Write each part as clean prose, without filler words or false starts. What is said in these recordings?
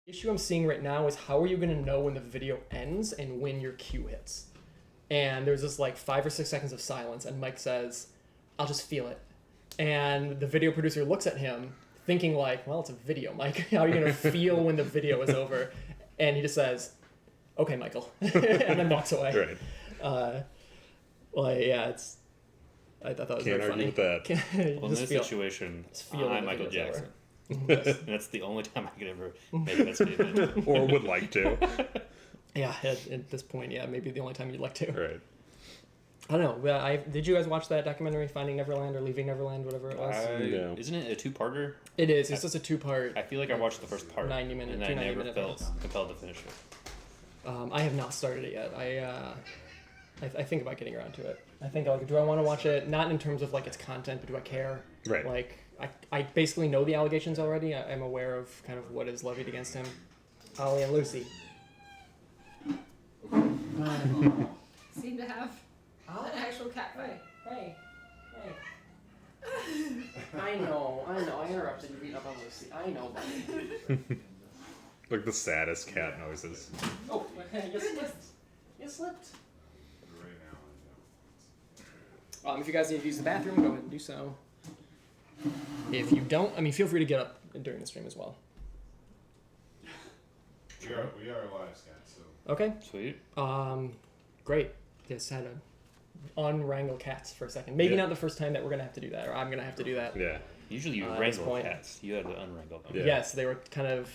issue I'm seeing right now is how are you going to know when the video ends and when your cue hits? And there's this like 5 or 6 seconds of silence, and Mike says, "I'll just feel it." And the video producer looks at him thinking like, well, it's a video, Mike. How are you going to feel when the video is over? And he just says, "Okay, Michael," and then walks away. Right. It's. I thought that was Can't very argue funny. with that. Well, in this situation, I'm Michael Jackson. That's the only time I could ever make that statement. Or would like to. Yeah, at this point, yeah, maybe the only time you'd like to. Right. I don't know. Did you guys watch that documentary, Finding Neverland or Leaving Neverland, whatever it was? No. Isn't it a 2-parter? It is. It's just a 2-part. I feel like I watched the first part. 90 minute. And I never felt compelled to finish it. I have not started it yet. I think about getting around to it. I think like, do I want to watch it? Not in terms of like its content, but do I care? Right. Like I basically know the allegations already. I'm aware of kind of what is levied against him. Holly and Lucy. Seem to have an actual cat fight. Hey. I know. I interrupted you beating up on Lucy. I know, buddy. Like the saddest cat noises. Oh, you slipped. You slipped. If you guys need to use the bathroom, go ahead and do so. If you don't, feel free to get up during the stream as well. We are live, Scott. So. Okay. Sweet. Great. Just had to unwrangle cats for a second. Maybe not the first time that we're gonna have to do that, or I'm gonna have to do that. Yeah. Usually you wrangle cats. You had to unwrangle them. Yeah. Yes, they were kind of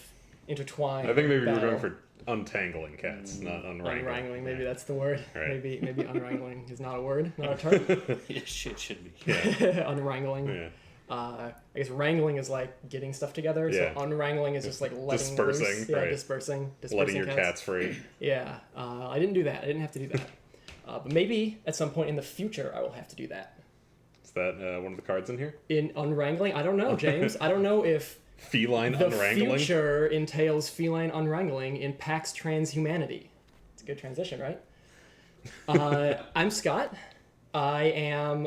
intertwined. I think maybe you were going for untangling cats, not unwrangling. Unwrangling, maybe that's the word. Right. Maybe unwrangling is not a word, not a term. It should be. Yeah. Unwrangling. Yeah. I guess wrangling is like getting stuff together. Yeah. So unwrangling is just like letting dispersing, loose. Yeah, right. dispersing Letting your cats free. Yeah. I didn't do that. I didn't have to do that. But maybe at some point in the future I will have to do that. Is that one of the cards in here? In unwrangling? I don't know, James. I don't know if Feline the unwrangling? future entails feline unwrangling in Pax Transhumanity. It's a good transition, right? I'm Scott. I am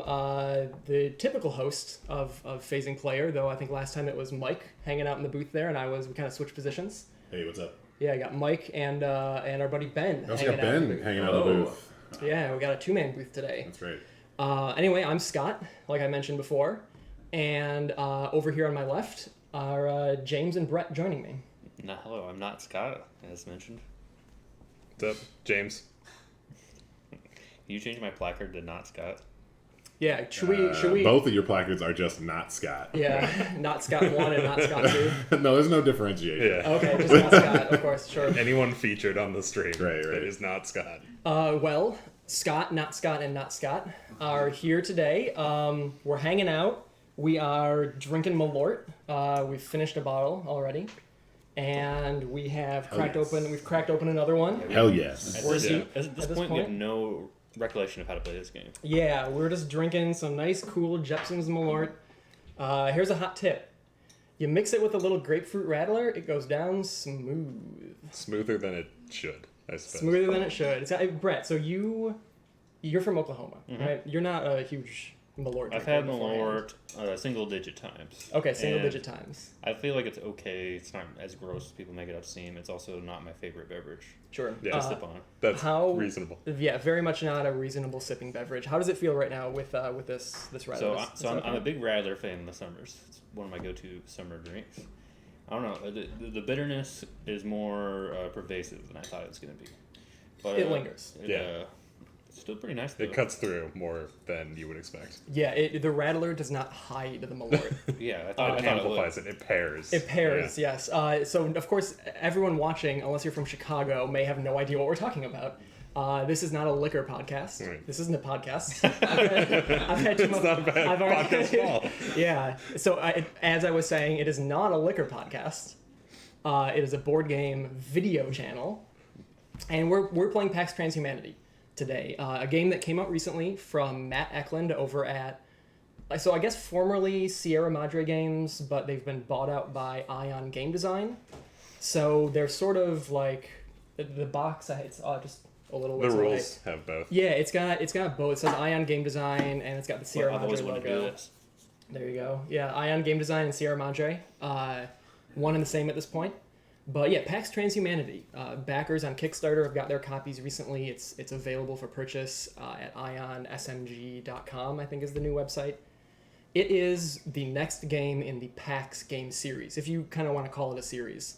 the typical host of Phasing Player, though I think last time it was Mike hanging out in the booth there, and we kind of switched positions. Hey, what's up? Yeah, I got Mike and our buddy Ben. I also got Ben hanging out in the booth. Yeah, we got a 2-man booth today. That's right. Anyway, I'm Scott, like I mentioned before, and over here on my left are James and Brett joining me. No, hello, I'm not Scott, as mentioned. What's up, James? Can you change my placard to not Scott? Yeah, should we? Both of your placards are just not Scott. Yeah, not Scott 1 and not Scott 2. No, there's no differentiation. Yeah. Okay, just not Scott, of course, sure. Anyone featured on the stream Right. that is not Scott. Well, Scott, not Scott, and not Scott are here today. We're hanging out. We are drinking Malort. We've finished a bottle already, and we have cracked open. We've cracked open another one. Hell yes. Where's he? At this point, we have no recollection of how to play this game. Yeah, we're just drinking some nice, cool Jepson's Malort. Here's a hot tip. You mix it with a little grapefruit rattler, it goes down smooth. Smoother than it should, I suppose. Smoother than it should. Brett, so you're from Oklahoma, right? You're not a huge Malort drinker. I've had Malort single-digit times. Okay, single-digit times. I feel like it's okay. It's not as gross as people make it out to seem. It's also not my favorite beverage. Sure. Yeah. To sip on. That's reasonable. Yeah, very much not a reasonable sipping beverage. How does it feel right now with this rattler? I'm a big Rattler fan in the summers. It's one of my go-to summer drinks. I don't know. The bitterness is more pervasive than I thought it was going to be. But it lingers. It's still pretty nice, though. It cuts through more than you would expect. Yeah, the rattler does not hide the Malort. Yeah, I thought It amplifies it. It pairs. It pairs, yes. So, of course, everyone watching, unless you're from Chicago, may have no idea what we're talking about. This is not a liquor podcast. Right. This isn't a podcast. I've had too much. It's not a bad podcast at all. Yeah. So, as I was saying, it is not a liquor podcast. It is a board game video channel. And we're playing Pax Transhumanity today. A game that came out recently from Matt Eklund over at, so I guess formerly Sierra Madre Games, but they've been bought out by Ion Game Design. So they're sort of like, the box, it's just a little... The rules have both. Yeah, it's got both. It says Ion Game Design, and it's got the Sierra I've always Madre wanted to do logo. this. There you go. Yeah, Ion Game Design and Sierra Madre. One and the same at this point. But yeah, Pax Transhumanity. Backers on Kickstarter have got their copies recently. It's available for purchase at ionsmg.com, I think is the new website. It is the next game in the Pax game series, if you kind of want to call it a series.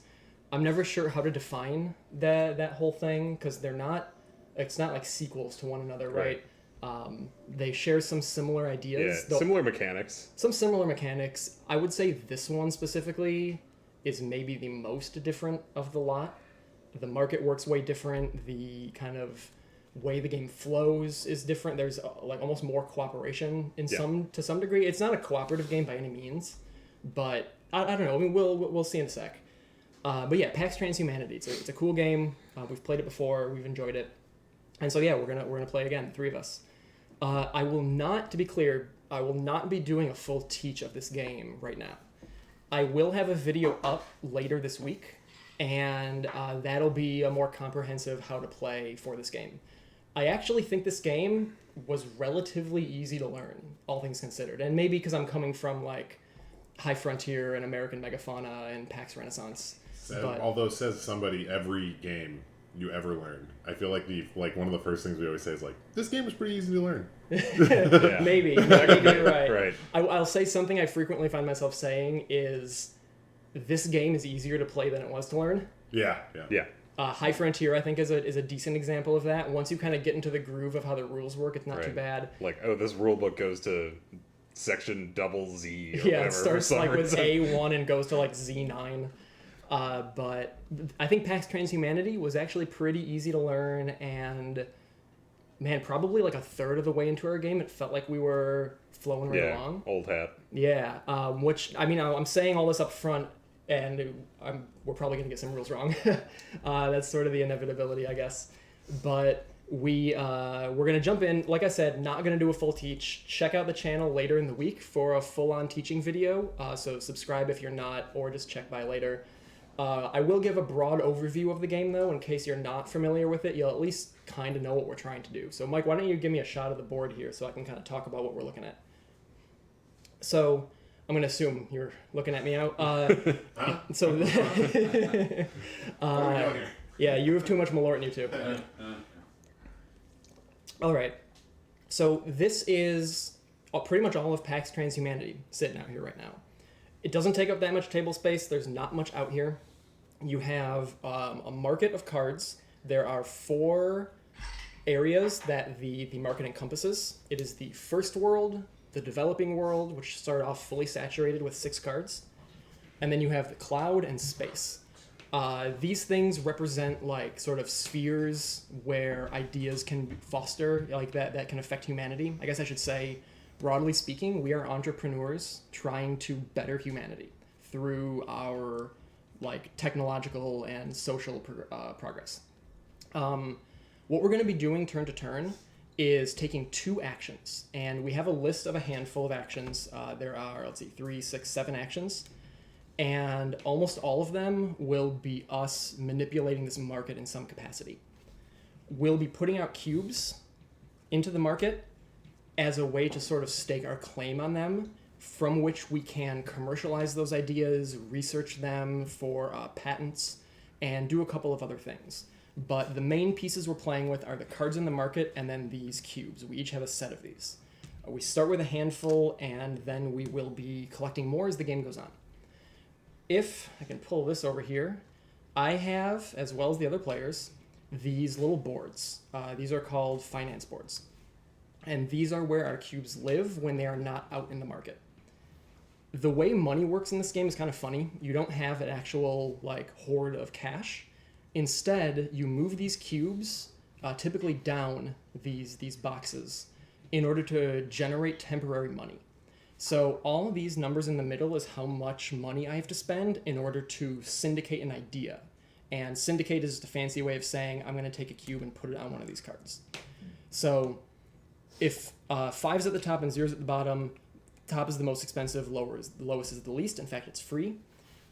I'm never sure how to define that whole thing, because it's not like sequels to one another, right? They share some similar ideas. Yeah, similar mechanics. Some similar mechanics. I would say this one specifically is maybe the most different of the lot. The market works way different. The kind of way the game flows is different. There's like almost more cooperation to some degree. It's not a cooperative game by any means, but I don't know. I mean, we'll see in a sec. But yeah, Pax Transhumanity. It's a cool game. We've played it before. We've enjoyed it, and so yeah, we're gonna play it again. The three of us. I will not, to be clear, I will not be doing a full teach of this game right now. I will have a video up later this week, and that'll be a more comprehensive how to play for this game. I actually think this game was relatively easy to learn, all things considered, and maybe because I'm coming from like High Frontier and American Megafauna and PAX Renaissance. Although says somebody every game you ever learned. I feel like one of the first things we always say is like, this game was pretty easy to learn. Maybe you're right. Right. I'll say something I frequently find myself saying is, this game is easier to play than it was to learn. Yeah. High Frontier, I think, is a decent example of that. Once you kind of get into the groove of how the rules work, it's not too bad. Like, this rule book goes to section double Z. Or whatever, it starts like with A1 and goes to like Z9. But I think Pax Transhumanity was actually pretty easy to learn, and man, probably like a third of the way into our game, it felt like we were flowing right along. Old hat. Yeah, which, I mean, I'm saying all this up front, and we're probably going to get some rules wrong. That's sort of the inevitability, I guess. But we're going to jump in. Like I said, not going to do a full teach. Check out the channel later in the week for a full-on teaching video. So subscribe if you're not, or just check by later. I will give a broad overview of the game, though, in case you're not familiar with it. You'll at least kind of know what we're trying to do. So, Mike, why don't you give me a shot of the board here so I can kind of talk about what we're looking at. So, I'm going to assume you're looking at me out. So, yeah, you have too much Malort in you, too. All right. So, this is pretty much all of Pax Transhumanity sitting out here right now. It doesn't take up that much table space. There's not much out here. You have a market of cards. There are 4 areas that the market encompasses. It is the first world, the developing world, which start off fully saturated with 6 cards. And then you have the cloud and space. These things represent like sort of spheres where ideas can foster, like that can affect humanity. I guess I should say, broadly speaking, we are entrepreneurs trying to better humanity through our like technological and social progress. What we're going to be doing turn to turn is taking 2 actions, and we have a list of a handful of actions. There are, 3, 6, 7 actions, and almost all of them will be us manipulating this market in some capacity. We'll be putting out cubes into the market as a way to sort of stake our claim on them, from which we can commercialize those ideas, research them for patents, and do a couple of other things. But the main pieces we're playing with are the cards in the market and then these cubes. We each have a set of these. We start with a handful, and then we will be collecting more as the game goes on. If I can pull this over here, I have, as well as the other players, these little boards. These are called finance boards. And these are where our cubes live when they are not out in the market. The way money works in this game is kind of funny. You don't have an actual like hoard of cash. Instead, you move these cubes typically down these boxes in order to generate temporary money. So all of these numbers in the middle is how much money I have to spend in order to syndicate an idea. And syndicate is just a fancy way of saying I'm going to take a cube and put it on one of these cards. So if 5's at the top and 0's at the bottom, top is the most expensive, the lowest is the least. In fact, it's free.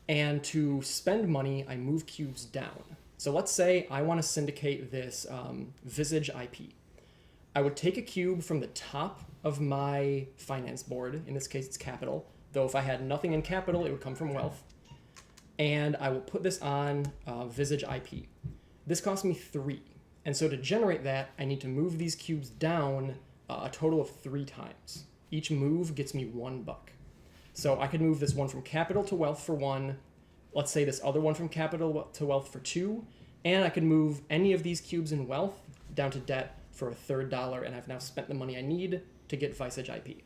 And to spend money, I move cubes down. So let's say I want to syndicate this Visage IP. I would take a cube from the top of my finance board. In this case, it's capital. Though if I had nothing in capital, it would come from wealth. and I will put this on Visage IP. This costs me 3. And so to generate that, I need to move these cubes down a total of 3 times. Each move gets me $1. So I could move this one from capital to wealth for 1, let's say this other one from capital to wealth for 2, and I could move any of these cubes in wealth down to debt for a $3, and I've now spent the money I need to get Visage IP.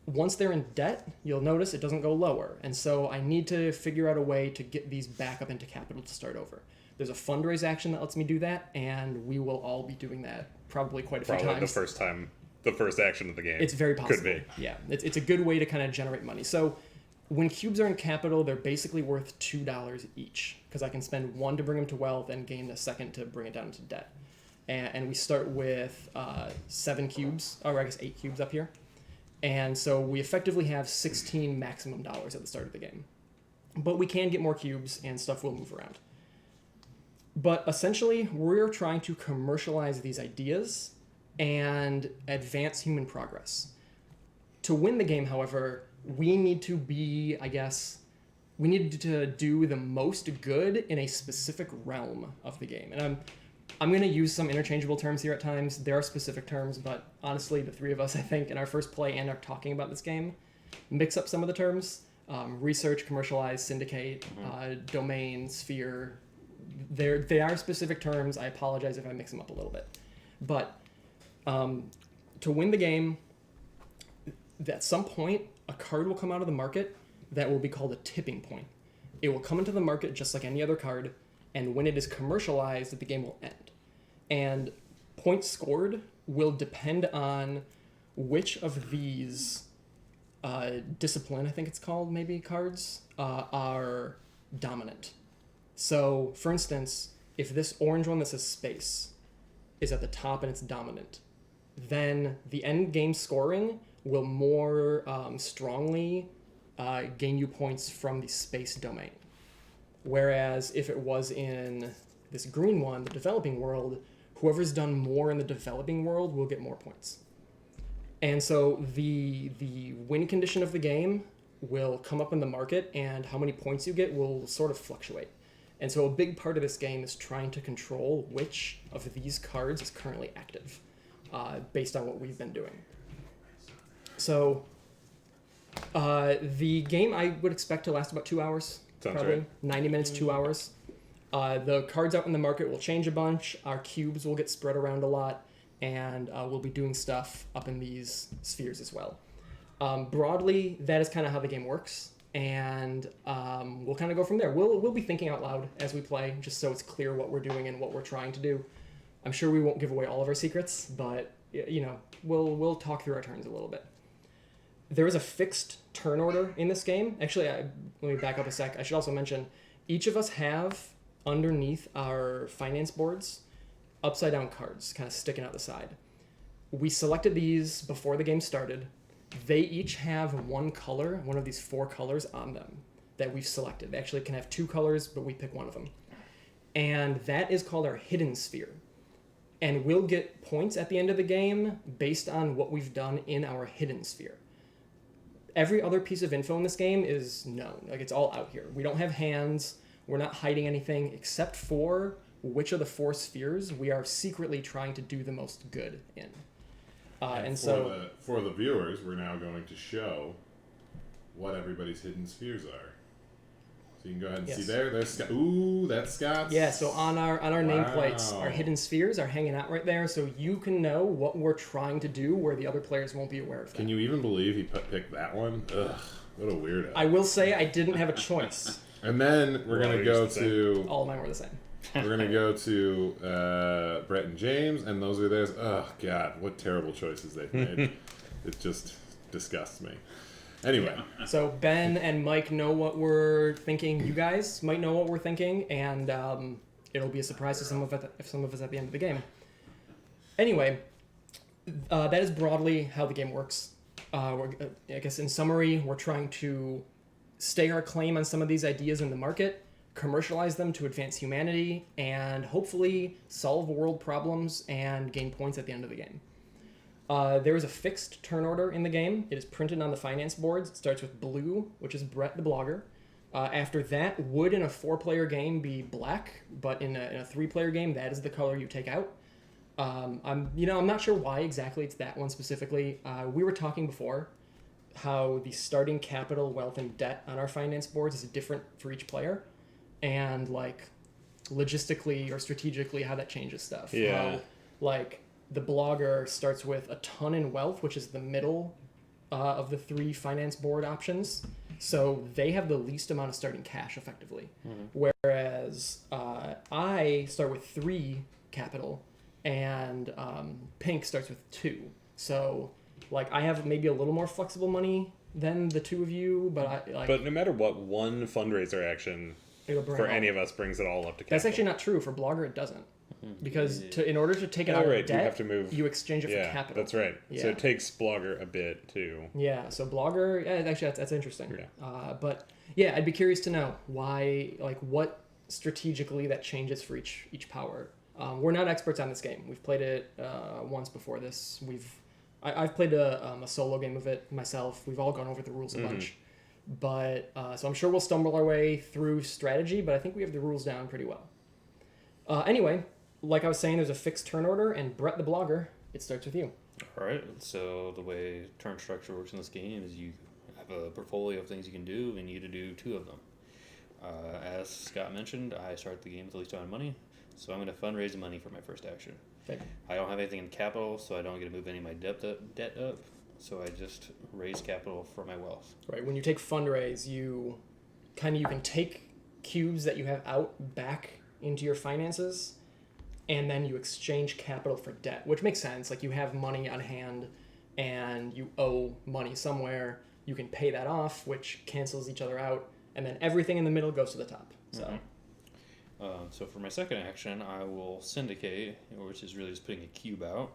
Once they're in debt, you'll notice it doesn't go lower, and so I need to figure out a way to get these back up into capital to start over. There's a fundraise action that lets me do that, and we will all be doing that probably quite a few Probably times. the first action of the game. It's very possible. Could be. Yeah, it's a good way to kind of generate money. So when cubes are in capital, they're basically worth $2 each, because I can spend 1 to bring them to wealth and gain a second to bring it down to debt. And we start with 7 cubes, or I guess 8 cubes up here. And so we effectively have 16 maximum dollars at the start of the game. But we can get more cubes and stuff will move around. But essentially, we're trying to commercialize these ideas and advance human progress. To win the game, however, we need to be, we need to do the most good in a specific realm of the game. And I'm going to use some interchangeable terms here at times. There are specific terms, but honestly, the 3 of us, I think, in our first play and are talking about this game, mix up some of the terms. Research, commercialize, syndicate, domain, sphere. They are specific terms. I apologize if I mix them up a little bit. But to win the game, at some point, a card will come out of the market that will be called a tipping point. It will come into the market just like any other card, and when it is commercialized, the game will end. And points scored will depend on which of these discipline, I think it's called, maybe, cards, are dominant. So, for instance, if this orange one that says space is at the top and it's dominant, then the end game scoring will more strongly gain you points from the space domain. Whereas if it was in this green one, the developing world, whoever's done more in the developing world will get more points. And so the win condition of the game will come up in the market, and how many points you get will sort of fluctuate. And so a big part of this game is trying to control which of these cards is currently active, based on what we've been doing. So the game I would expect to last about 2 hours. Sounds probably right. 90 minutes, 2 hours. The cards out in the market will change a bunch. Our cubes will get spread around a lot, and we'll be doing stuff up in these spheres as well. Broadly, that is kind of how the game works, and we'll kind of go from there. We'll be thinking out loud as we play, just so it's clear what we're doing and what we're trying to do. I'm sure we won't give away all of our secrets, but we'll talk through our turns a little bit. There is a fixed turn order in this game. Actually, let me back up a sec. I should also mention, each of us have, underneath our finance boards, upside down cards kind of sticking out the side. We selected these before the game started. They each have one color, one of these 4 colors on them that we've selected. They actually can have 2 colors, but we pick one of them. And that is called our hidden sphere. And we'll get points at the end of the game based on what we've done in our hidden sphere. Every other piece of info in this game is known. Like, it's all out here. We don't have hands. We're not hiding anything except for which of the 4 spheres we are secretly trying to do the most good in. For the viewers, we're now going to show what everybody's hidden spheres are. So you can go ahead and see there. There's Scott. Ooh, that's Scott's. Yeah, so on our nameplates, our hidden spheres are hanging out right there, so you can know what we're trying to do where the other players won't be aware of that. Can you even believe he picked that one? Ugh, what a weirdo. I will say I didn't have a choice. And then we're going to go to... All of mine were the same. We're going to go to Brett and James, and those are theirs. Oh, God, what terrible choices they've made. It just disgusts me. Anyway. So Ben and Mike know what we're thinking. You guys might know what we're thinking, and it'll be a surprise to some of us at the end of the game. Anyway, that is broadly how the game works. I guess in summary, we're trying to stake our claim on some of these ideas in the market, commercialize them to advance humanity, and hopefully solve world problems and gain points at the end of the game. There is a fixed turn order in the game. It is printed on the finance boards. It starts with blue, which is Brett the blogger. After that, would in a 4-player game be black, but in a 3-player game, that is the color you take out. I'm not sure why exactly it's that one specifically. We were talking before how the starting capital, wealth, and debt on our finance boards is different for each player, and like logistically or strategically how that changes stuff. Yeah. How, like the blogger starts with a ton in wealth, which is the middle of the 3 finance board options. So they have the least amount of starting cash effectively. Whereas I start with 3 capital and Pink starts with 2. So like I have maybe a little more flexible money than the 2 of you, but I like. But no matter what, one fundraiser action It'll bring for it all. any of us brings it all up to capital. That's actually not true. For Blogger, it doesn't. Because in order to take it out right, of debt, you have to move. you exchange it for capital. That's right. So Yeah. it takes Blogger a bit too. Yeah, so Blogger, actually that's interesting. Yeah. But yeah, I'd be curious to know why, like what strategically that changes for each power. We're not experts on this game. We've played it once before this. I've played a solo game of it myself. We've all gone over the rules a bunch. But so I'm sure we'll stumble our way through strategy, but I think we have the rules down pretty well. Anyway, like I was saying, there's a fixed turn order, and Brett the Blogger, it starts with you. All right. So the way turn structure works in this game is you have a portfolio of things you can do, and you get to do 2 of them. As Scott mentioned, I start the game with the least amount of money, so I'm going to fundraise the money for my first action. Okay. I don't have anything in capital, so I don't get to move any of my debt up. So I just raise capital for my wealth. Right. When you take fundraise, you can take cubes that you have out back into your finances, and then you exchange capital for debt, which makes sense. Like you have money on hand and you owe money somewhere, you can pay that off, which cancels each other out, and then everything in the middle goes to the top. So So for my second action, I will syndicate, which is really just putting a cube out.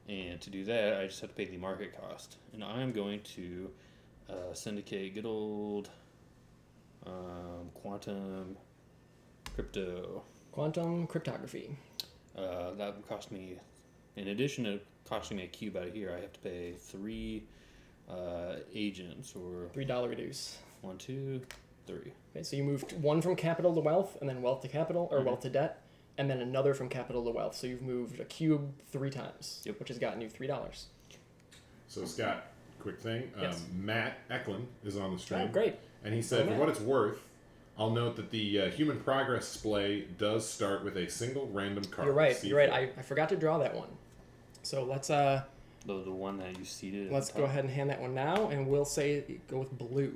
And to do that, I just have to pay the market cost. And I'm going to syndicate good old quantum cryptography. That would cost me, in addition to costing me a cube out of here, I have to pay 3 agents, or $3 reduce. 1, 2, 3. Okay, so you moved 1 from capital to wealth, and then wealth to capital, or wealth to debt, and then another from capital to wealth. So you've moved a cube 3 times, which has gotten you $3. So Scott, quick thing. Yes. Matt Eklund is on the stream. Oh, great. And he said, for Matt. what it's worth, I'll note that the human progress display does start with a single random card. You're right. C4. You're right. I forgot to draw that one. So let's The one that you seeded. let's go ahead and hand that one now, and we'll say go with blue.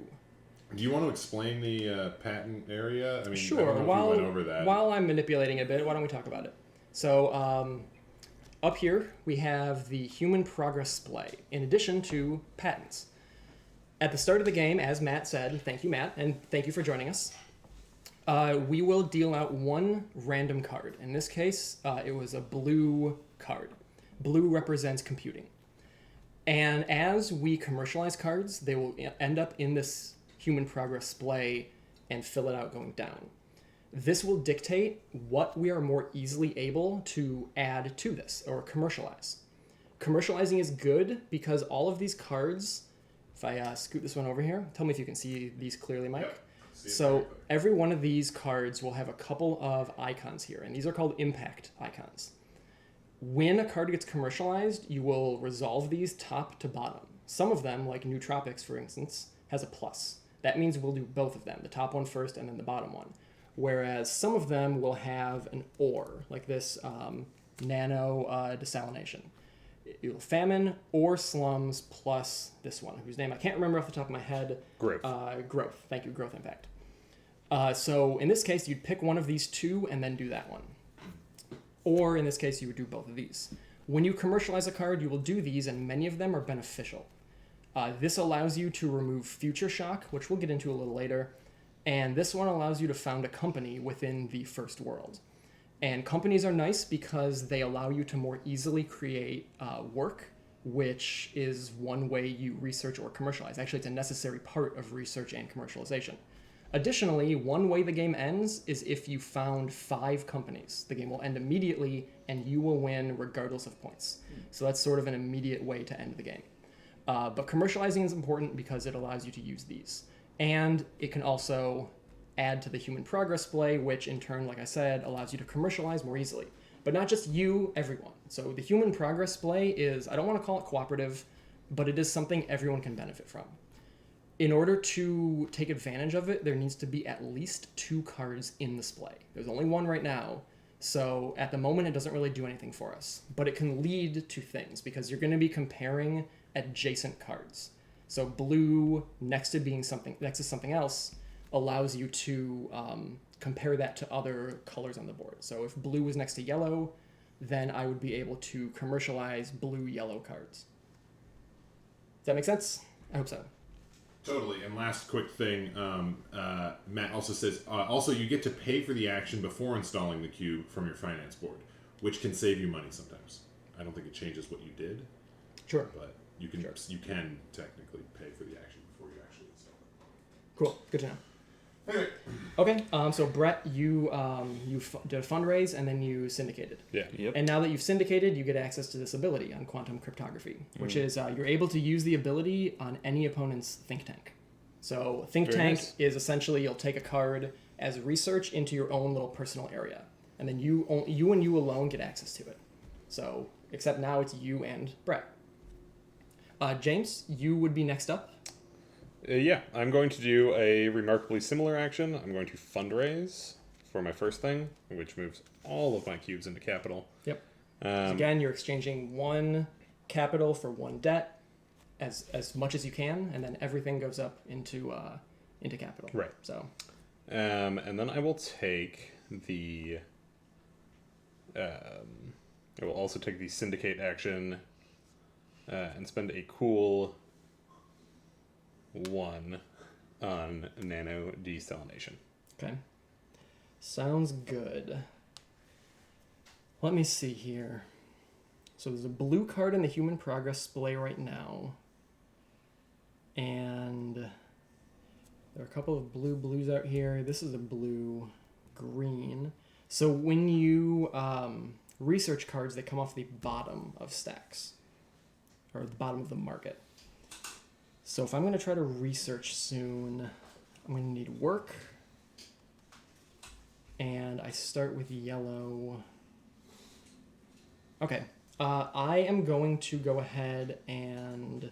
Do you want to explain the patent area? I mean, Sure. I don't know if we went over that. While I'm manipulating it a bit, why don't we talk about it? So up here we have the human progress display, in addition to patents. At the start of the game, as Matt said, thank you, Matt, and thank you for joining us. We will deal out 1 random card. In this case, it was a blue card. Blue represents computing. And as we commercialize cards, they will end up in this human progress display and fill it out going down. This will dictate what we are more easily able to add to this or commercialize. Commercializing is good because all of these cards, if I scoot this one over here, tell me if you can see these clearly, Mike. Yep. See it So very clear. every one of these cards will have a couple of icons here, and these are called impact icons. When a card gets commercialized, you will resolve these top to bottom. Some of them, like Nootropics, for instance, has a plus. That means we'll do both of them, the top one first and then the bottom one. Whereas some of them will have an or, like this nano desalination. Famine or slums plus this one, whose name I can't remember off the top of my head. Growth. Growth. Thank you, growth impact. So in this case, you'd pick one of these 2 and then do that one. Or in this case, you would do both of these. When you commercialize a card, you will do these, and many of them are beneficial. This allows you to remove future shock, which we'll get into a little later. And this one allows you to found a company within the first world. And companies are nice because they allow you to more easily create work, which is one way you research or commercialize. Actually, it's a necessary part of research and commercialization. Additionally, one way the game ends is if you found 5 companies. The game will end immediately, and you will win regardless of points. So that's sort of an immediate way to end the game. But commercializing is important because it allows you to use these. And it can also add to the human progress display, which in turn, like I said, allows you to commercialize more easily. But not just you, everyone. So the human progress display is, I don't want to call it cooperative, but it is something everyone can benefit from. In order to take advantage of it, there needs to be at least 2 cards in the display. There's only 1 right now, so at the moment it doesn't really do anything for us. But it can lead to things, because you're going to be comparing adjacent cards. So blue next to something else allows you to compare that to other colors on the board. So if blue was next to yellow, then I would be able to commercialize blue-yellow cards. Does that make sense? I hope so. Totally. And last quick thing, Matt also says, also you get to pay for the action before installing the cube from your finance board, which can save you money sometimes. I don't think it changes what you did. Sure. But you can technically pay for the action before you actually install it. Cool. Good to know. Anyway. Okay. So Brett, you did a fundraise and then you syndicated. Yeah. Yep. And now that you've syndicated, you get access to this ability on quantum cryptography, which is you're able to use the ability on any opponent's think tank. So think Very tank nice. is essentially you'll take a card as research into your own little personal area, and then you and you alone get access to it. So except now it's you and Brett. James, you would be next up. Yeah, I'm going to do a remarkably similar action. I'm going to fundraise for my first thing, which moves all of my cubes into capital. Yep. Again, you're exchanging 1 capital for 1 debt, as much as you can, and then everything goes up into capital. Right. So. And then I will take the. I will also take the syndicate action, and spend a cool 1 on nano desalination. Okay. Sounds good. Let me see here. So there's a blue card in the human progress display right now. And there are a couple of blues out here. This is a blue-green. So when you research cards, they come off the bottom of stacks. Or the bottom of the market. So if I'm going to try to research soon, I'm going to need work. And I start with yellow. Okay. I am going to go ahead and...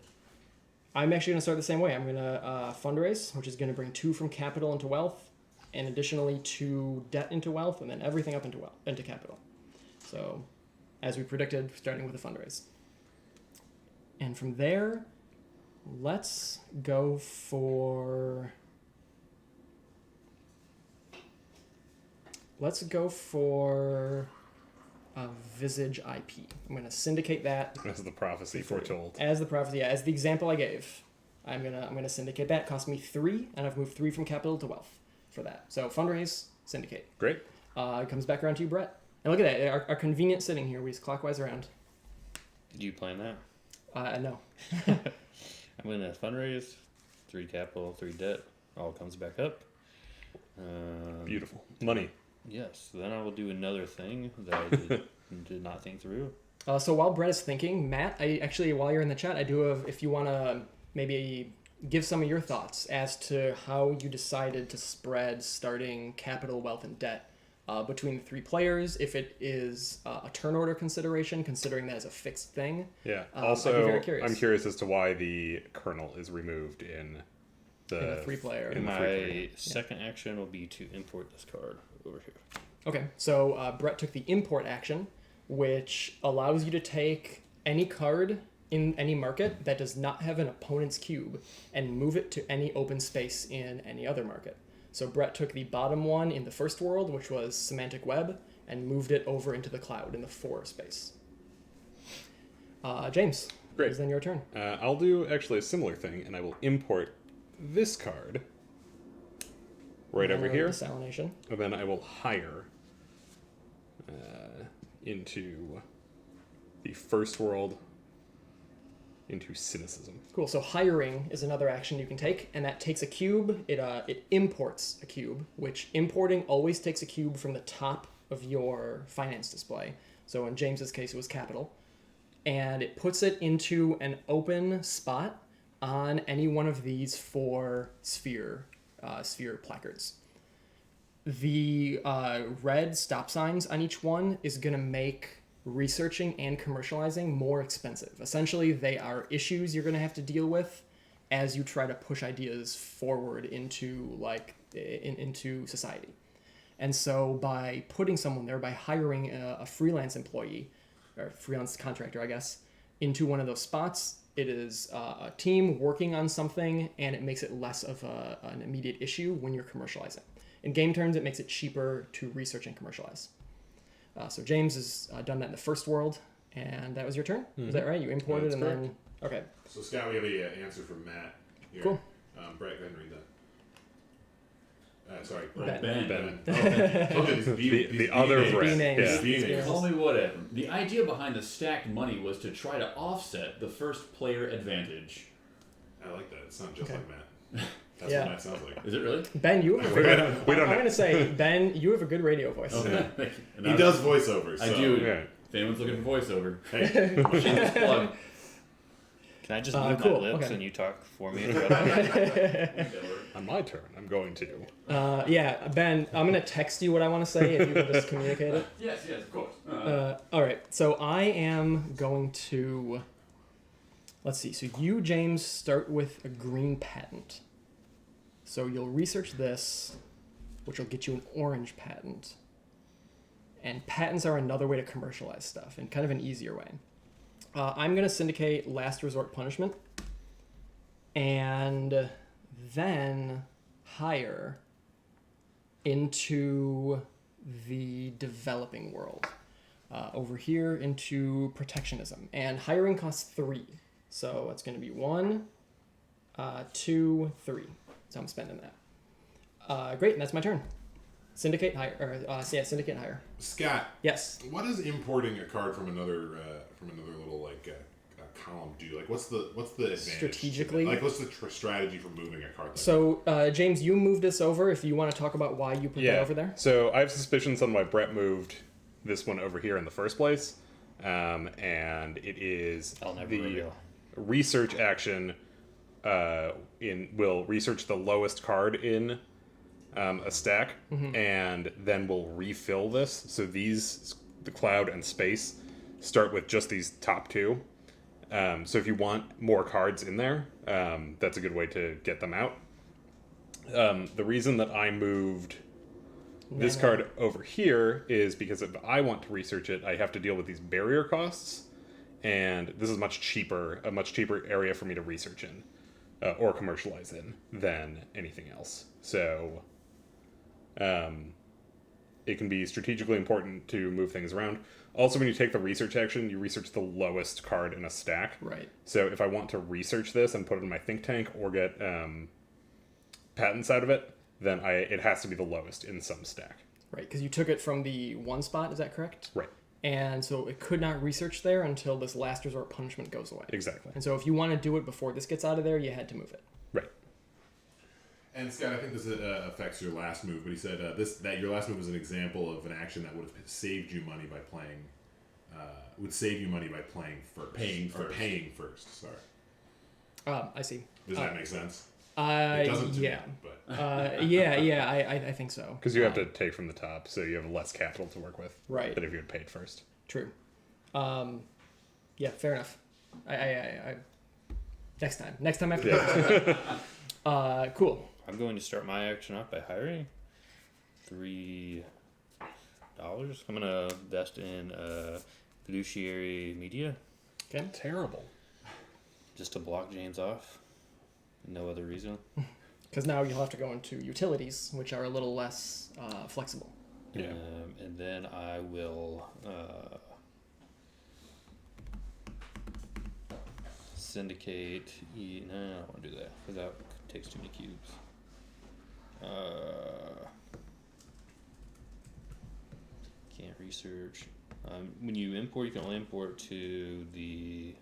I'm actually going to start the same way. I'm going to fundraise, which is going to bring 2 from capital into wealth, and additionally 2 debt into wealth, and then everything up into capital. So, as we predicted, starting with a fundraise. And from there, let's go for a Visage IP. I'm going to syndicate that. As the prophecy foretold. As the prophecy, as the example I gave. I'm gonna syndicate that. It cost me 3, and I've moved 3 from capital to wealth for that. So fundraise, syndicate. Great. It comes back around to you, Brett. And look at that, our convenient sitting here. We just clockwise around. Did you plan that? No. I'm going to fundraise, 3 capital, 3 debt. All comes back up. Beautiful. Money. Yes. Then I will do another thing that I did not think through. So while Brett is thinking, Matt, while you're in the chat, I do have, if you want to maybe give some of your thoughts as to how you decided to spread starting capital, wealth, and debt between the 3 players, if it is a turn order consideration, considering that as a fixed thing. Yeah. I'd be Also, very curious. I'm curious as to why the kernel is removed in the 3-player. in the My 3-player. second action will be to import this card over here. Okay, so Brett took the import action, which allows you to take any card in any market that does not have an opponent's cube and move it to any open space in any other market. So Brett took the bottom one in the first world, which was Semantic Web, and moved it over into the cloud in the 4 space. James, Great. it's then your turn. I'll do actually a similar thing, and I will import this card right over here, Desalination. and then I will hire into the first world into cynicism. Cool. So hiring is another action you can take, and that takes a cube. It imports a cube, which importing always takes a cube from the top of your finance display. So in James's case, it was capital, and it puts it into an open spot on any one of these 4 sphere placards. The red stop signs on each one is going to make researching and commercializing more expensive. Essentially, they are issues you're going to have to deal with as you try to push ideas forward into into society. And so by putting someone there, by hiring a freelance employee or freelance contractor, I guess, into one of those spots, it is a team working on something, and it makes it less of an immediate issue when you're commercializing. In game terms, it makes it cheaper to research and commercialize. So James has done that in the first world, and that was your turn? Mm-hmm. Is that right? You imported That's and correct. then... Okay. So Scott, we have a answer from Matt here. Cool. Brett, go ahead and read that. Sorry, Ben. Okay, The other names. Brett. B names. Yeah. B Yeah. names. Call me whatever. The idea behind the stacked money was to try to offset the first player advantage. I like that. It sounds just Okay. like Matt. That's Yeah. what Matt sounds like. Is it really? Ben, you have a We good... don't- we don't I'm know. going to say, Ben, you have a good radio voice. Okay. Thank you. And He I- does voiceovers. I so. do. Yeah. If anyone's looking for voiceover, Hey, shameless plug. Can I just move cool, my lips okay. and you talk for me? throughout? On my turn, I'm going to. Yeah, Ben, I'm going to text you what I want to say if you can just communicate it. Yes, of course. All right, so I am going to... Let's see. So you, James, start with a green patent. So you'll research this, which will get you an orange patent. And patents are another way to commercialize stuff in kind of an easier way. I'm going to syndicate last resort punishment and then hire into the developing world. Over here into protectionism. And hiring costs 3. So it's going to be 1, 2, 3. So I'm spending that. Great, and that's my turn. Syndicate hire, syndicate and hire. Scott, Yes. what does importing a card from another little column do? Like, what's the advantage? Strategically? Like, what's the strategy for moving a card? Like So, James, you moved this over. If you want to talk about why you put that over there. So I have suspicions on why Brett moved this one over here in the first place. And it is I'll never the reveal. research action will research the lowest card in a stack, and then we'll refill this. So these, the cloud and space, start with just these top 2. So if you want more cards in there, that's a good way to get them out. The reason that I moved this card over here is because if I want to research it, I have to deal with these barrier costs, and this is a much cheaper area for me to research in or commercialize in than anything else. So it can be strategically important to move things around. Also, when you take the research action, you research the lowest card in a stack. Right. So if I want to research this and put it in my think tank or get patents out of it, then it has to be the lowest in some stack. Right, because you took it from the 1 spot, is that correct? Right. And so it could not research there until this last resort punishment goes away. Exactly. And so if you want to do it before this gets out of there, you had to move it. Right. And Scott, I think this affects your last move, but he said that your last move was an example of an action that would have saved you money by playing. First. Paying first. Sorry. I see. Does that make sense? It doesn't to yeah. me, but I think so. Because you have to take from the top, so you have less capital to work with. Right. Than if you had paid first. True. Yeah, fair enough. I next time I have to Yeah. cool. I'm going to start my action off by hiring $3. I'm going to invest in fiduciary media Okay. Terrible. just to block James off. No other reason. Because now you'll have to go into utilities, which are a little less flexible. Yeah. And then I will syndicate. No, I don't want to do that because that takes too many cubes. Can't research. When you import, you can only import to the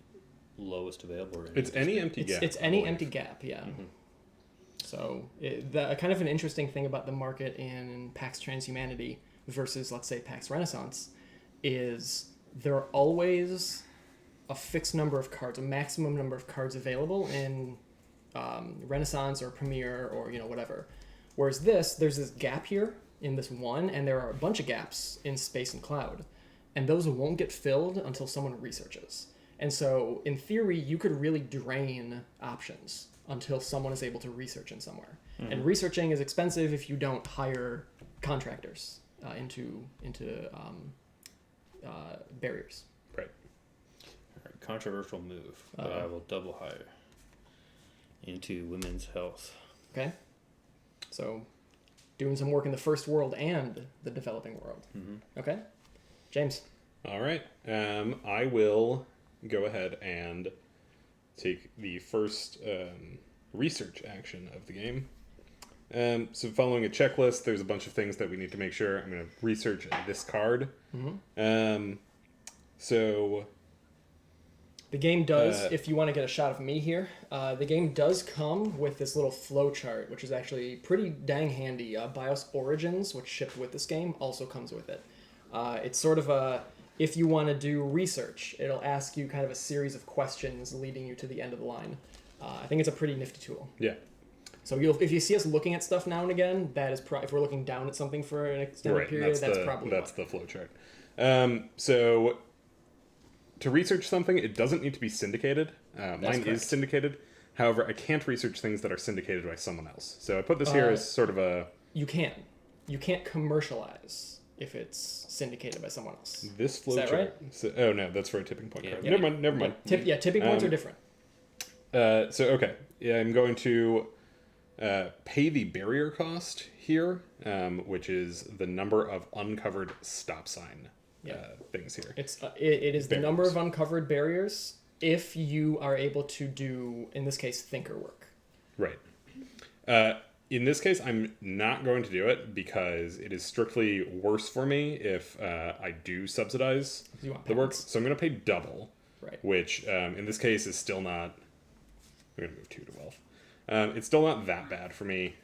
lowest available range. It's any empty It's, gap. it's any empty gap, yeah. Mhm. So kind of an interesting thing about the market in Pax Transhumanity versus, let's say, Pax Renaissance is there are always a fixed number of cards, a maximum number of cards available in Renaissance or Premier or whatever. Whereas there's this gap here in this one, and there are a bunch of gaps in Space and Cloud, and those won't get filled until someone researches. And so, in theory, you could really drain options until someone is able to research in somewhere. And researching is expensive if you don't hire contractors into barriers. Right. Alright, controversial move, but I will double hire into women's health. Okay? So, doing some work in the first world and the developing world. Okay? James. All right. I will go ahead and take the first research action of the game. So following a checklist, there's a bunch of things that we need to make sure. I'm going to research this card. So the game does, if you want to get a shot of me here, the game does come with this little flow chart, which is actually pretty dang handy. BIOS Origins, which shipped with this game, also comes with it. It's sort of a, if you want to do research, it'll ask you kind of a series of questions leading you to the end of the line. I think it's a pretty nifty tool. yeah. So if you see us looking at stuff now and again, that is if we're looking down at something for an extended period, that's probably the flow chart. So to research something, it doesn't need to be syndicated. Mine correct. is syndicated. However, I can't research things that are syndicated by someone else. So I put this here as sort of a... You can't commercialize if it's syndicated by someone else. This flow that chart. So, oh no, that's for a tipping point card. Yeah. Never mind. Tipping points are different. So okay, yeah, I'm going to pay the barrier cost here, which is the number of uncovered stop sign things here. It's it is the Barriers. number of uncovered barriers if you are able to do, in this case, thinker work. Right. In this case, I'm not going to do it because it is strictly worse for me if I do subsidize You want the work. patents. So I'm going to pay double, Right. which in this case is still not... I'm going to move 2 to wealth. It's still not that bad for me.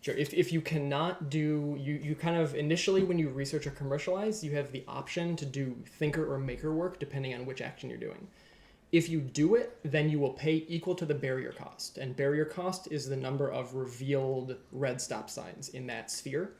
Sure. If you cannot do, you kind of initially when you research or commercialize, you have the option to do thinker or maker work depending on which action you're doing. If you do it, then you will pay equal to the barrier cost, and barrier cost is the number of revealed red stop signs in that sphere.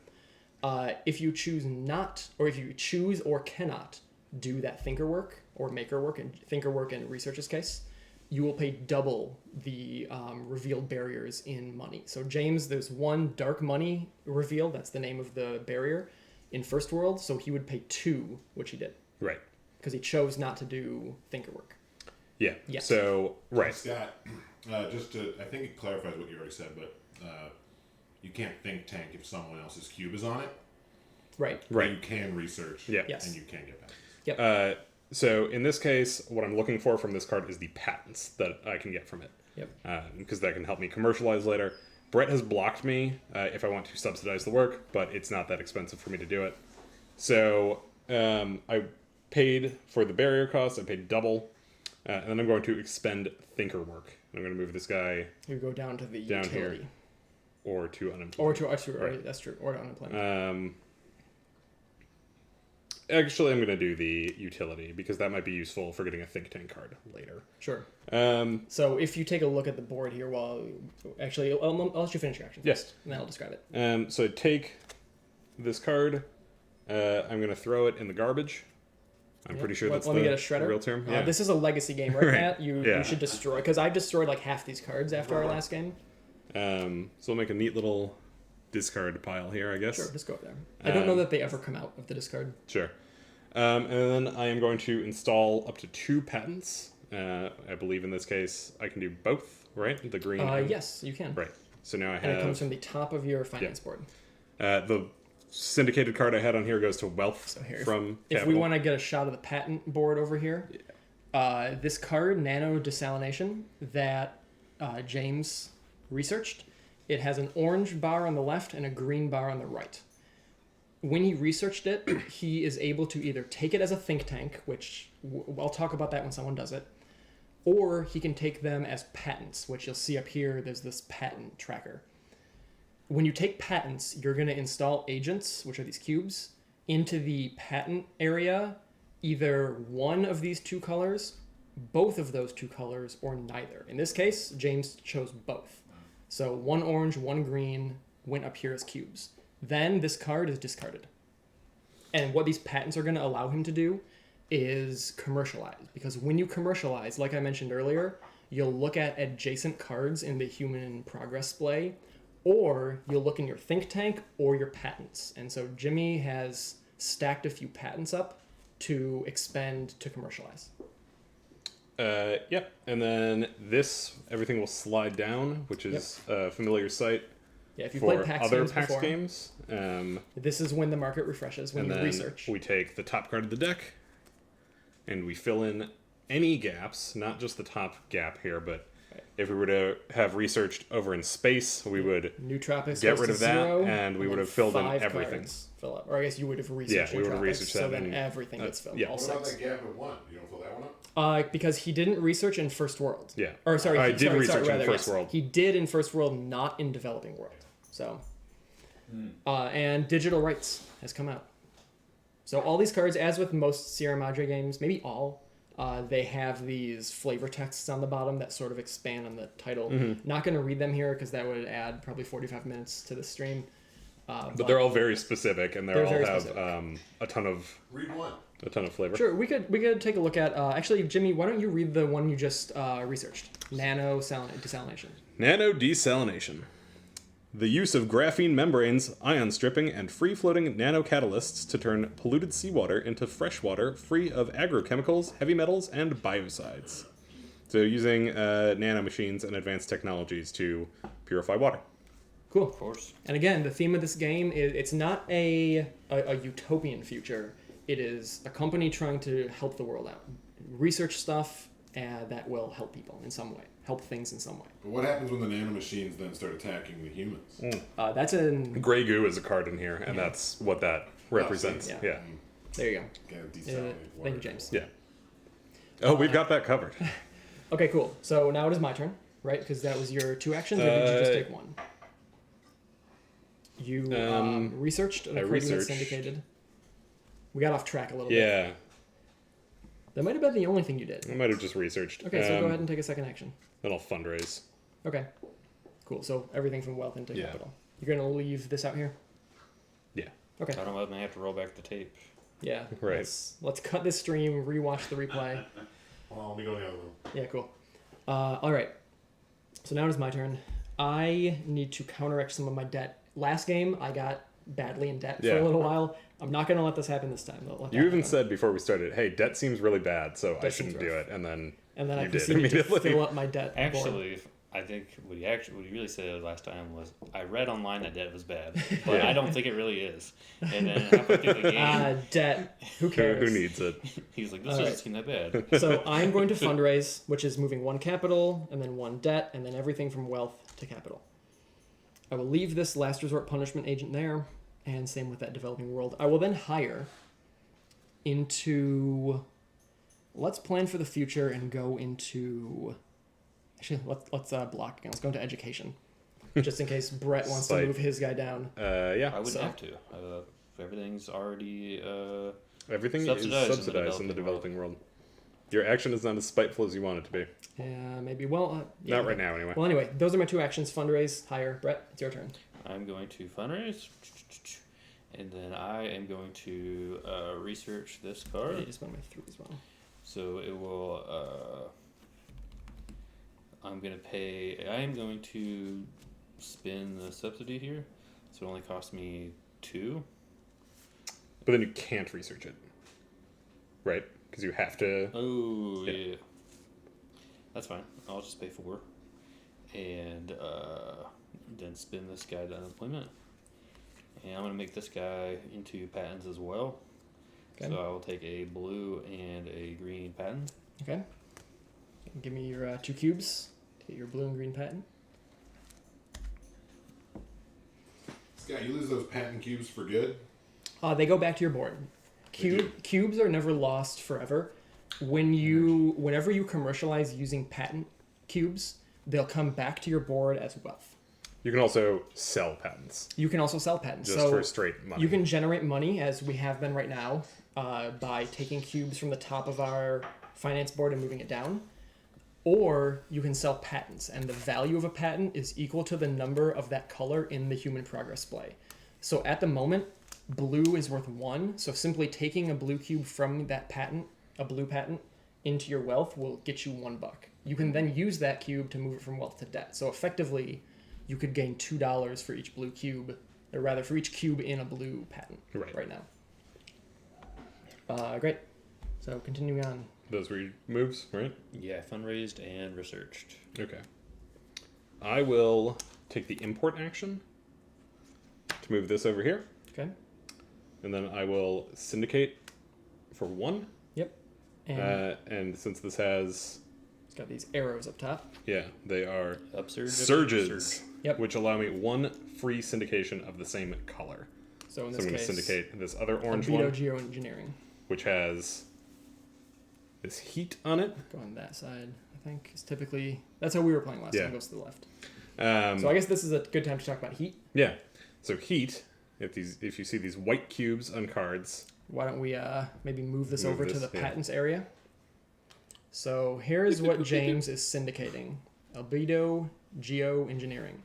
If you choose not, or if you choose or cannot do that thinker work or maker work, and thinker work in researcher's case, you will pay double the revealed barriers in money. So James, there's one dark money revealed, that's the name of the barrier, in First World, so he would pay 2, which he did, Right. because he chose not to do thinker work. Yeah. Yes. So, right. Scott, just to, I think it clarifies what you already said, but you can't think tank if someone else's cube is on it. Right. Right. You can research, Yeah. Yes. and you can get patents. Yep. So in this case, what I'm looking for from this card is the patents that I can get from it. Yep. Because that can help me commercialize later. Brett has blocked me if I want to subsidize the work, but it's not that expensive for me to do it. So I paid for the barrier cost, I paid double, and then I'm going to expend thinker work. I'm going to move this guy You go down to the down utility. here. Or to unemployment. Or to, Right. that's true, or to unemployment. Actually, I'm going to do the utility because that might be useful for getting a think tank card later. Sure. Um, So if you take a look at the board here, actually, I'll let you finish your action Yes. first, and then I'll describe it. So I take this card. I'm going to throw it in the garbage. I'm pretty sure that's let me the get a shredder. real term. Yeah. This is a legacy game, right, Right. Matt? Yeah. You should destroy, because I've destroyed like half these cards after our last game. So we'll make a neat little discard pile here, I guess. Sure, just go up there. I don't know that they ever come out of the discard. Sure. And then I am going to install up to 2 patents. I believe in this case I can do both, right? The green. and- Yes, you can. Right. So now I And it comes have from the top of your finance board. the syndicated card I had on here goes to wealth So here, from if we capital. want to get a shot of the patent board over here, this card, Nano Desalination, that James researched, it has an orange bar on the left and a green bar on the right. When he researched it, he is able to either take it as a think tank, which I'll talk about that when someone does it, or he can take them as patents, which you'll see up here. There's this patent tracker. When you take patents, you're going to install agents, which are these cubes, into the patent area either one of these two colors, both of those two colors, or neither. In this case, James chose both. So one orange, one green went up here as cubes. Then this card is discarded. And what these patents are going to allow him to do is commercialize. Because when you commercialize, like I mentioned earlier, you'll look at adjacent cards in the human progress display, or you'll look in your think tank or your patents. And so Jimmy has stacked a few patents up to expend to commercialize. Yep. And then everything will slide down, which is a familiar sight Yeah, if you for played PAX other games PAX before, games. this is when the market refreshes, when And you then research. we take the top card of the deck, and we fill in any gaps, not just the top gap here, but if we were to have researched over in space, we would Nootropics get goes rid to of that, 0, and we then would have filled in 5 everything. cards fill up. Or I guess you would have researched we would have Nootropics, researched so that, then and everything gets filled. yeah. All What about 6. that gap at 1? You don't fill that one up? Because he didn't research in First World. Yeah. Or sorry, I he- did sorry, research in rather, First yes. World. He did in First World, not in Developing World. So, and Digital Rights has come out. So all these cards, as with most Sierra Madre games, maybe all, they have these flavor texts on the bottom that sort of expand on the title. Not going to read them here because that would add probably 45 minutes to the stream. But they're all very specific, and they They're all very have specific. a ton of Read one. flavor. Sure, we could take a look at. Actually, Jimmy, why don't you read the one you just researched? Nano desalination. Nano desalination. The use of graphene membranes, ion stripping, and free-floating nanocatalysts to turn polluted seawater into fresh water free of agrochemicals, heavy metals, and biocides. So using nanomachines and advanced technologies to purify water. Cool. Of course. And again, the theme of this game is it's not a utopian future. It is a company trying to help the world out. Research stuff that will help people in some way. Help things in some way. But what happens when the nanomachines then start attacking the humans? That's in... Grey goo is a card in here, and that's what that represents. Yeah. Yeah. There you go. Gotta desalinate water. Thank you, James. Yeah. Oh, we've got that covered. Okay, cool. So now it is my turn, right? Because that was your 2 actions, or did you just take 1? You researched an I card you had researched. syndicated. We got off track a little bit. Yeah. That might have been the only thing you did. I might have just researched. Okay, so go ahead and take a second action. Then I'll fundraise. Okay. Cool. So everything from wealth into Yeah. capital. You're going to leave this out here? Yeah. Okay. I don't know, I may have to roll back the tape. Yeah. Right. Let's cut this stream, rewatch the replay. Hold on, let me go in the other room. Yeah, cool. All right. So now it is my turn. I need to counteract some of my debt. Last game, I got badly in debt for Yeah. a little while. I'm not going to let this happen this time. Let You that even happen. said before we started, hey, debt seems really bad, so I Debt shouldn't seems do rough. it. And then And then I you did proceeded to immediately. fill up my debt board. Actually, I think what you really said last time was, I read online that debt was bad, but I don't think it really is. And then halfway through the game, Debt. Who cares? who needs it? he's like, this All doesn't right. seem that bad. So I'm going to fundraise, which is moving 1 capital, and then 1 debt, and then everything from wealth to capital. I will leave this last resort punishment agent there, and same with that developing world. I will then hire into... Let's plan for the future and go into... Actually, let's block again. Let's go into education. Just in case Brett wants to Sight. move his guy down. Yeah. I wouldn't So- have to. Everything's already... Everything Subsidized is subsidized in the developing world. Your action is not as spiteful as you want it to be. Yeah, maybe. Well, yeah, Not right now, anyway. Well, anyway, those are my 2 actions. Fundraise, hire. Brett, it's your turn. I'm going to fundraise, and then I am going to research this I card. need to spend my 3 as well. So it will. I am going to spin the subsidy here. So it only costs me 2. But then you can't research it. Right? Because you have to. Oh Yeah. yeah. That's fine. I'll just pay 4, and then spin this guy to unemployment. And I'm gonna make this guy into patents as well. Okay. So I will take a blue and a green patent. Okay. Give me your 2 cubes to get your blue and green patent. Scott, you lose those patent cubes for good? They go back to your board. Cubes are never lost forever. Whenever you commercialize using patent cubes, they'll come back to your board as wealth. You can also sell patents. You can also sell patents. Just so for straight money. you can generate money, as we have been right now, by taking cubes from the top of our finance board and moving it down. Or you can sell patents, and the value of a patent is equal to the number of that color in the human progress display. So at the moment, blue is worth 1. So simply taking a blue cube from that patent, a blue patent, into your wealth will get you $1. You can then use that cube to move it from wealth to debt. So effectively, you could gain $2 for each blue cube, or rather for each cube in a blue patent right now. Great. So continuing on. Those were your moves, right? Yeah, fundraised and researched. Okay. I will take the import action to move this over here. Okay. And then I will syndicate for 1. Yep. And And since this has, it's got these arrows up top. yeah, they are Upsurge. surges, Yep. which allow me 1 free syndication of the same color. So in So this I'm going to case, syndicate this other orange Albedo one, Geoengineering. which has this heat on it. Go on that side, I think. It's typically, that's how we were playing last Yeah. time. It goes to the left. Um, So I guess this is a good time to talk about heat. yeah. So heat, if you see these white cubes on cards, Why don't we maybe move this Move over to this, the yeah. patents area? So here's what James is syndicating. Albedo Geoengineering.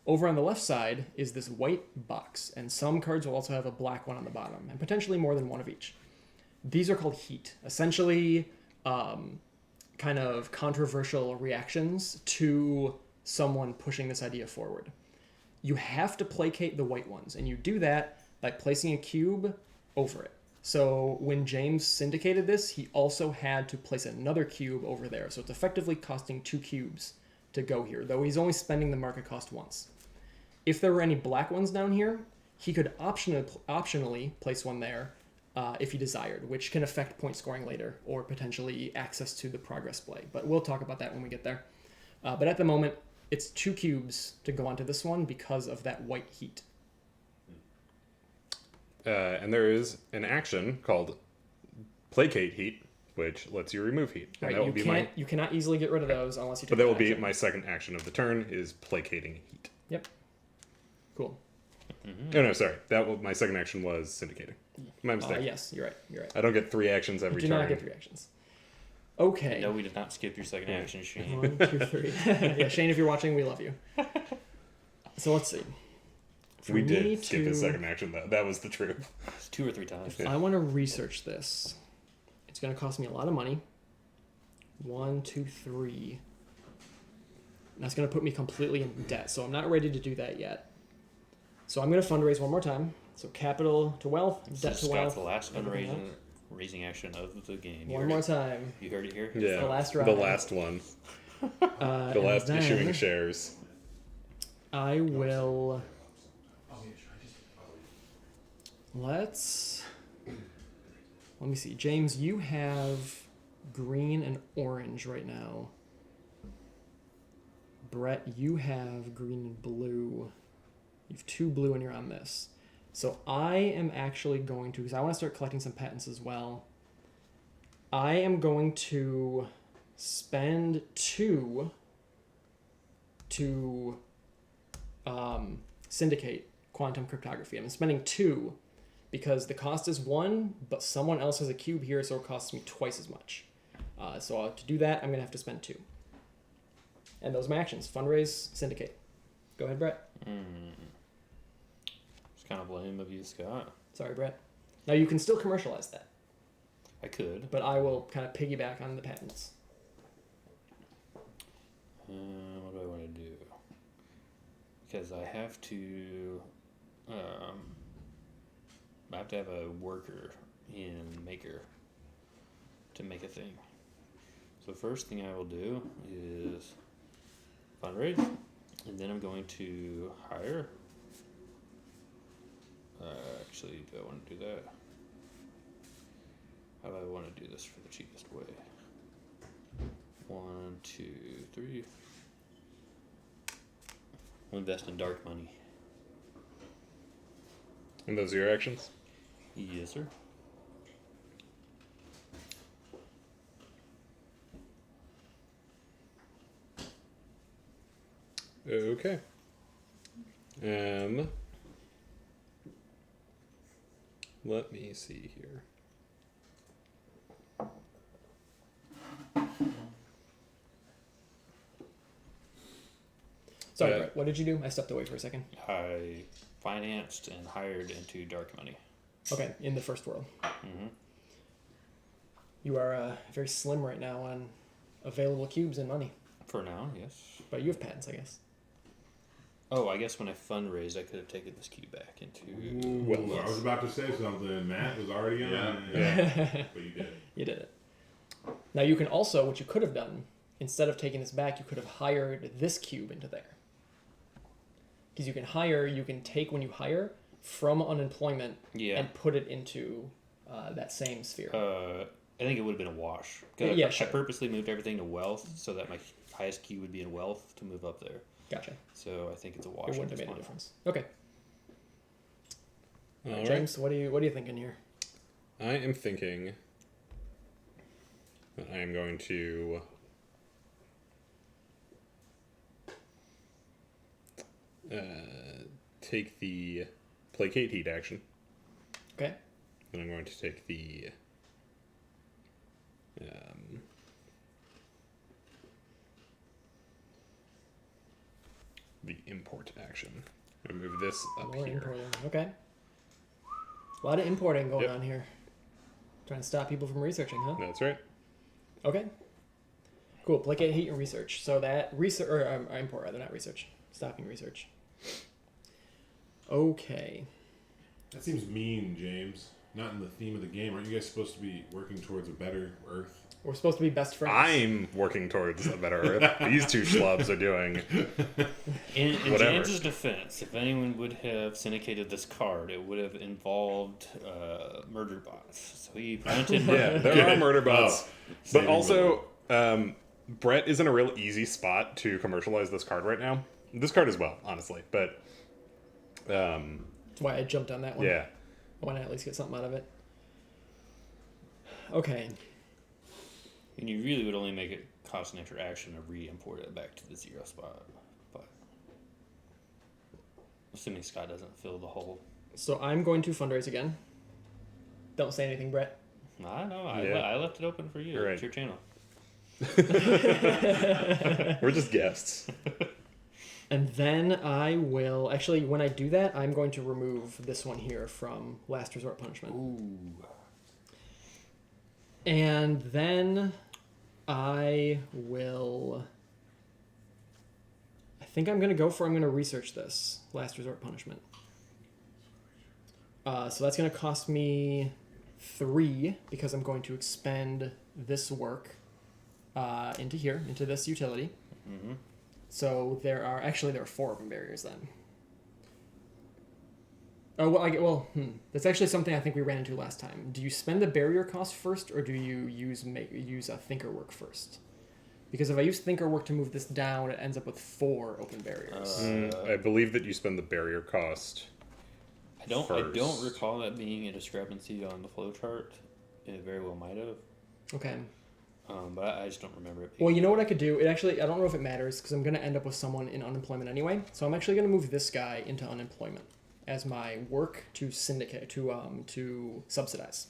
Over on the left side is this white box, and some cards will also have a black one on the bottom, and potentially more than one of each. These are called heat. Essentially, kind of controversial reactions to someone pushing this idea forward. You have to placate the white ones, and you do that by placing a cube over it. So when James syndicated this, he also had to place another cube over there. So it's effectively costing 2 cubes to go here, though he's only spending the market cost once. If there were any black ones down here, he could optionally place one there if he desired, which can affect point scoring later or potentially access to the progress play. But we'll talk about that when we get there. But at the moment, it's 2 cubes to go onto this one because of that white heat. and there is an action called placate heat, which lets you remove heat. And Right, that will be my, you cannot easily get rid of those unless you take but that will that be action. my second action of the turn is placating heat. Yep. Cool. Oh no, sorry. My second action was syndicating. My mistake. Yes, you're right. You're right. I don't get 3 actions every You do turn. not get 3 actions. Okay. No, we did not skip your second action, Shane. 1, 2, 3. Yeah, Shane, if you're watching, we love you. So let's see. For We me did skip to- his second action though. That was the truth. It's 2 or 3 times. I want to research this. It's going to cost me a lot of money. 1, 2, 3. And that's going to put me completely in debt. So I'm not ready to do that yet. So I'm going to fundraise one more time. So capital to wealth, debt to Scott's wealth. the last everything raising action of the game. One more time. You heard it here? Yeah. the last The round. last one. The The last issuing shares. I will. Let me see. James, you have green and orange right now. Brett, you have green and blue. You have 2 blue and you're on this. So I am actually going to, because I want to start collecting some patents as well. I am going to spend 2 to syndicate quantum cryptography. I'm spending 2 because the cost is 1, but someone else has a cube here, so it costs me twice as much. So to do that, I'm going to have to spend 2. And those are my actions. Fundraise, syndicate. Go ahead, Brett. It's kind of lame of you, Scott. Sorry, Brett. Now, you can still commercialize that, I could. but I will kind of piggyback on the patents. What do I want to do? Because I have to... I have to have a worker in Maker to make a thing. So the first thing I will do is fundraise, and then I'm going to hire. Actually, do I want to do that? How do I want to do this for the cheapest way? 1, 2, 3. I'll invest in dark money. And those are your actions? Yes, sir. Okay. Let me see here. Sorry, Yeah. Brett, what did you do? I stepped away for a second. I financed and hired into dark money. Okay, in the first world. Mm-hmm. You are very slim right now on available cubes and money. For now, yes. But you have patents, I guess. Oh, I guess when I fundraised, I could have taken this cube back into. Ooh, I was about to say something. Matt was already on. Yeah. But you did. You did it. Now you can also, what you could have done, instead of taking this back, you could have hired this cube into there. Because you can take when you hire from unemployment Yeah. and put it into that same sphere. I think it would have been a wash. Yeah, I sure. purposely moved everything to wealth so that my highest cube would be in wealth to move up there. Gotcha. So I think it's a wash. It at wouldn't have this made a point. difference. Okay. All right. James, what are you thinking here? I am thinking that I am going to take the placate heat action. Okay. Then I'm going to take the import action. I move this up More here. importing. Okay. A lot of importing going Yep. on here. Trying to stop people from researching, huh? That's right. Okay. Cool. Placate heat and research. So that research or import rather, not research. Stopping research. Okay. That seems mean, James. Not in the theme of the game. Aren't you guys supposed to be working towards a better Earth? We're supposed to be best friends. I'm working towards a better Earth. These two schlubs are doing. In Whatever. James's defense, if anyone would have syndicated this card, it would have involved murder bots. So he prevented. Yeah, there are murder bots. But Saving also, Brett is in a real easy spot to commercialize this card right now. This card as well, honestly. But, That's why I jumped on that one. yeah. I want to at least get something out of it. Okay. And you really would only make it cost an extra action to re-import it back to the 0 spot. But assuming Scott doesn't fill the hole. So I'm going to fundraise again. Don't say anything, Brett. I don't know. Yeah. I left it open for you. You're right. It's your channel. We're just guests. And then I will actually, when I do that, I'm going to remove this one here from Last Resort Punishment. Ooh. And then I will. I think I'm going to research this Last Resort Punishment. So that's going to cost me 3 because I'm going to expend this work into this utility. Mm-hmm. So there are 4 open barriers then. Oh, that's actually something I think we ran into last time. Do you spend the barrier cost first, or do you use a thinker work first? Because if I use thinker work to move this down, it ends up with 4 open barriers. I believe that you spend the barrier cost. I don't first. recall that being a discrepancy on the flow chart. It very well might have. Okay. But I just don't remember it being. Well, you know what I could do? I don't know if it matters because I'm going to end up with someone in unemployment anyway. So I'm actually going to move this guy into unemployment as my work to syndicate to subsidize.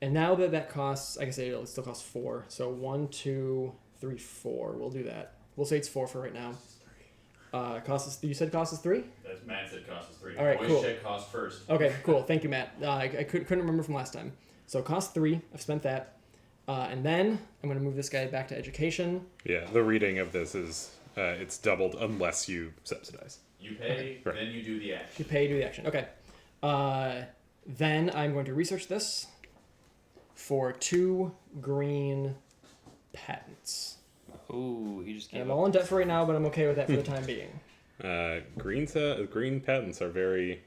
And now that costs, like I say, it still costs 4. So 1, 2, 3, 4. We'll do that. We'll say it's 4 for right now. You said cost is 3? That's Matt said cost is 3. All right, Always cool. check cost first. Okay, cool. Thank you, Matt. I couldn't remember from last time. So cost 3. I've spent that. And then I'm going to move this guy back to education. Yeah, the reading of this is it's doubled unless you subsidize. You pay, Right. then you do the action. You pay, do the action. Okay. Then I'm going to research this for 2 green patents. Oh, he just And gave I'm up. all in debt for right now, but I'm okay with that for the time being. Green patents are very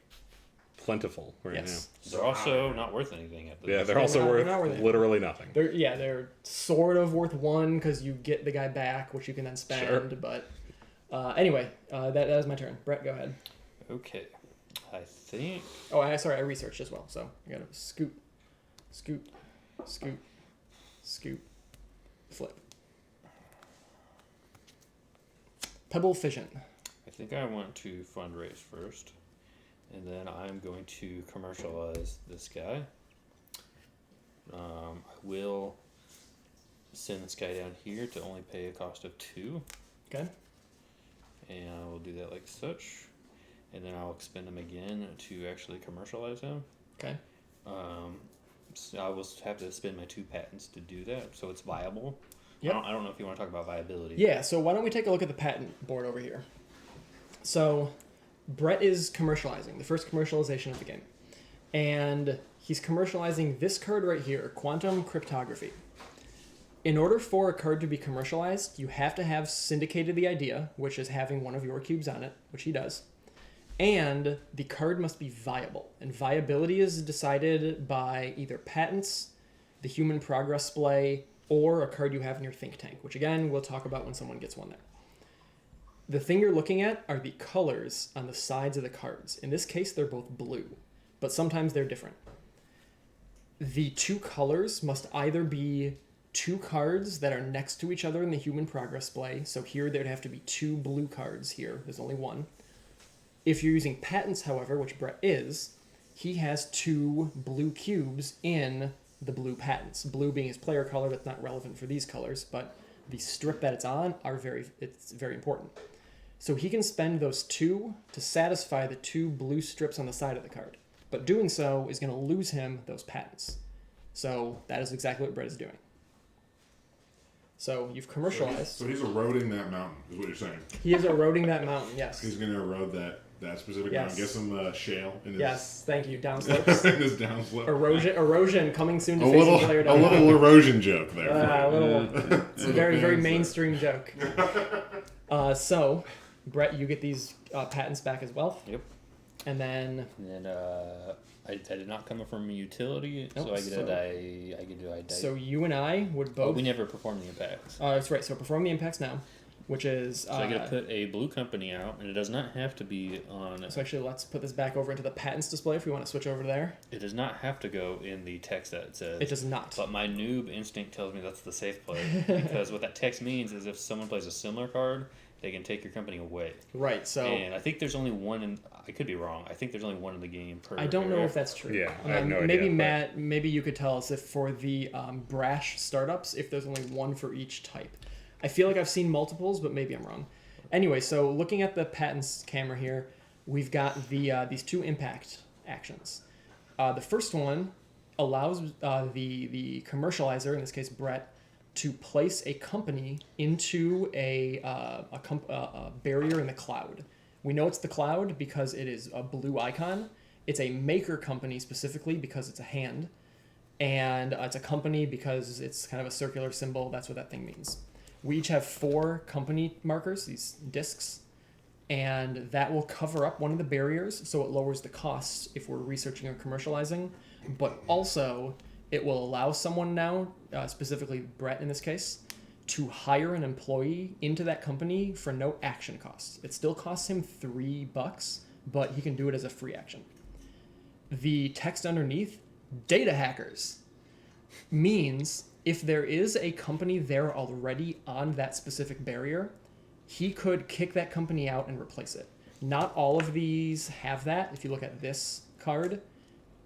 plentiful right Yes. They're also not worth anything at the now. Yeah, they're also they're not worth worth it. literally nothing. They're sort of worth 1 because you get the guy back, which you can then spend. Sure. But anyway, that was my turn. Brett, go ahead. Okay. I think. Oh, I researched as well, so I gotta scoop, flip. Pebble fission. I think I want to fundraise first, and then I'm going to commercialize this guy. I will send this guy down here to only pay a cost of 2, Okay. and that like such, and then I'll expend them again to actually commercialize them. Okay. So I will have to spend my 2 patents to do that, so it's viable. Yep. I don't know if you want to talk about viability. Yeah, so why don't we take a look at the patent board over here. So Brett is commercializing, the first commercialization of the game. And he's commercializing this card right here, Quantum Cryptography. In order for a card to be commercialized, you have to have syndicated the idea, which is having one of your cubes on it, which he does. And the card must be viable. And viability is decided by either patents, the human progress splay, or a card you have in your think tank, which again, we'll talk about when someone gets one there. The thing you're looking at are the colors on the sides of the cards. In this case, they're both blue, but sometimes they're different. The 2 colors must either be 2 cards that are next to each other in the human progress splay. So here there'd have to be 2 blue cards here. There's only 1. If you're using patents, however, which Brett is, he has 2 blue cubes in the blue patents. Blue being his player color, that's not relevant for these colors, but the strip that it's on it's very important. So he can spend those 2 to satisfy the 2 blue strips on the side of the card. But doing so is going to lose him those patents. So that is exactly what Brett is doing. So you've commercialized. So he's eroding that mountain, is what you're saying. He is eroding that mountain, yes. He's going to erode that specific Yes. mountain. Get some shale in his... Yes, thank you. Downslopes. in his downslope. Erosion coming soon to A Facing Player. little erosion joke there. It's a very, very mainstream joke. So, Brett, you get these patents back as well. Yep. And then... And then I did not come from a utility, Nope, so I get a die. So you and I would both... But we never perform the impacts. That's right. So perform the impacts now, which is... So I get to put a blue company out, and it does not have to be on... So actually, let's put this back over into the patents display if we want to switch over to there. It does not have to go in the text that it says. It does not. But my noob instinct tells me that's the safe play. Because what that text means is if someone plays a similar card, they can take your company away. Right, so... And I think there's only one in... I could be wrong. I think there's only one in the game per... I don't know area. if that's true. Yeah, I have no idea. Maybe but- Matt, maybe you could tell us if for the brash startups, if there's only one for each type. I feel like I've seen multiples, but maybe I'm wrong. Anyway, so looking at the patents camera here, we've got these 2 impact actions. The first one allows the commercializer, in this case Brett, to place a company into a barrier in the cloud. We know it's the cloud because it is a blue icon. It's a maker company specifically because it's a hand. And it's a company because it's kind of a circular symbol. That's what that thing means. We each have 4 company markers, these discs, and that will cover up one of the barriers, so it lowers the costs if we're researching or commercializing. But also, it will allow someone now, specifically Brett in this case, to hire an employee into that company for no action costs. It still costs him $3, but he can do it as a free action. The text underneath, data hackers, means if there is a company there already on that specific barrier, he could kick that company out and replace it. Not all of these have that. If you look at this card,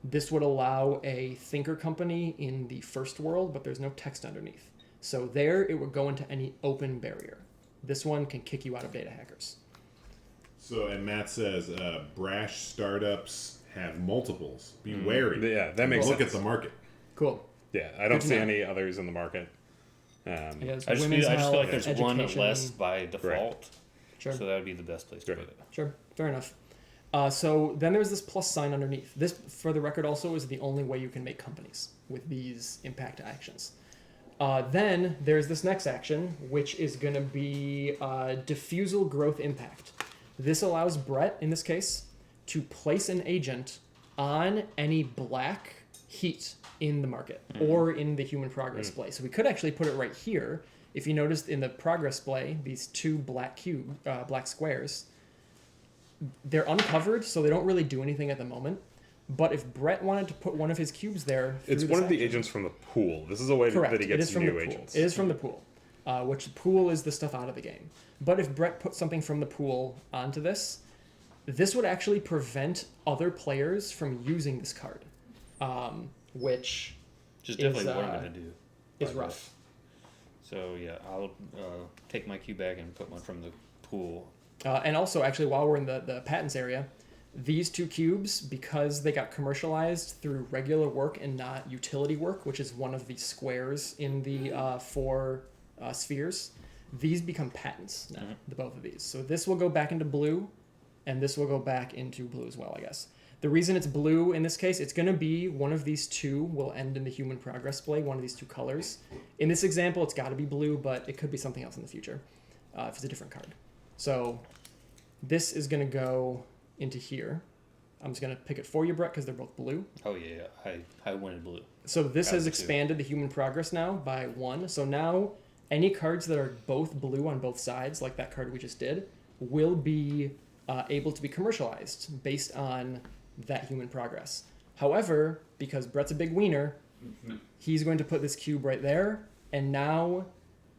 this would allow a thinker company in the first world, but there's no text underneath. So there, it would go into any open barrier. This one can kick you out of data hackers. So, and Matt says, brash startups have multiples. Be wary. Yeah, that makes Look sense. at the market. Cool. Yeah, I don't Good to see know. any others in the market. Because I just women's feel health, like there's one education- less by default. Sure. So that would be the best place to put it. Sure, fair enough. So then there's this plus sign underneath. This, for the record, also is the only way you can make companies with these impact actions. Then there's this next action, which is going to be diffusal growth impact. This allows Brett, in this case, to place an agent on any black heat in the market or in the human progress display. So we could actually put it right here. If you noticed in the progress display, these 2 black squares, they're uncovered, so they don't really do anything at the moment. But if Brett wanted to put one of his cubes there... It's one of the agents from the pool. This is a way Correct. that he It is gets from new the pool. agents. It is from the pool, which the pool is the stuff out of the game. But if Brett put something from the pool onto this, this would actually prevent other players from using this card, which Just is, definitely what I'm going to do. is by the way. rough. So yeah, I'll take my cube back and put one from the pool And also, actually, while we're in the patents area, these 2 cubes, because they got commercialized through regular work and not utility work, which is one of the squares in the 4 spheres, these become patents now, the both of these. So this will go back into blue, and this will go back into blue as well, I guess. The reason it's blue in this case, it's going to be one of these 2 will end in the human progress display, one of these 2 colors. In this example, it's got to be blue, but it could be something else in the future if it's a different card. So this is going to go into here. I'm just going to pick it for you, Brett, because they're both blue. Oh yeah, I wanted blue. So this Got has it, too. expanded the human progress now by 1. So now any cards that are both blue on both sides, like that card we just did, will be able to be commercialized based on that human progress. However, because Brett's a big wiener, he's going to put this cube right there, and now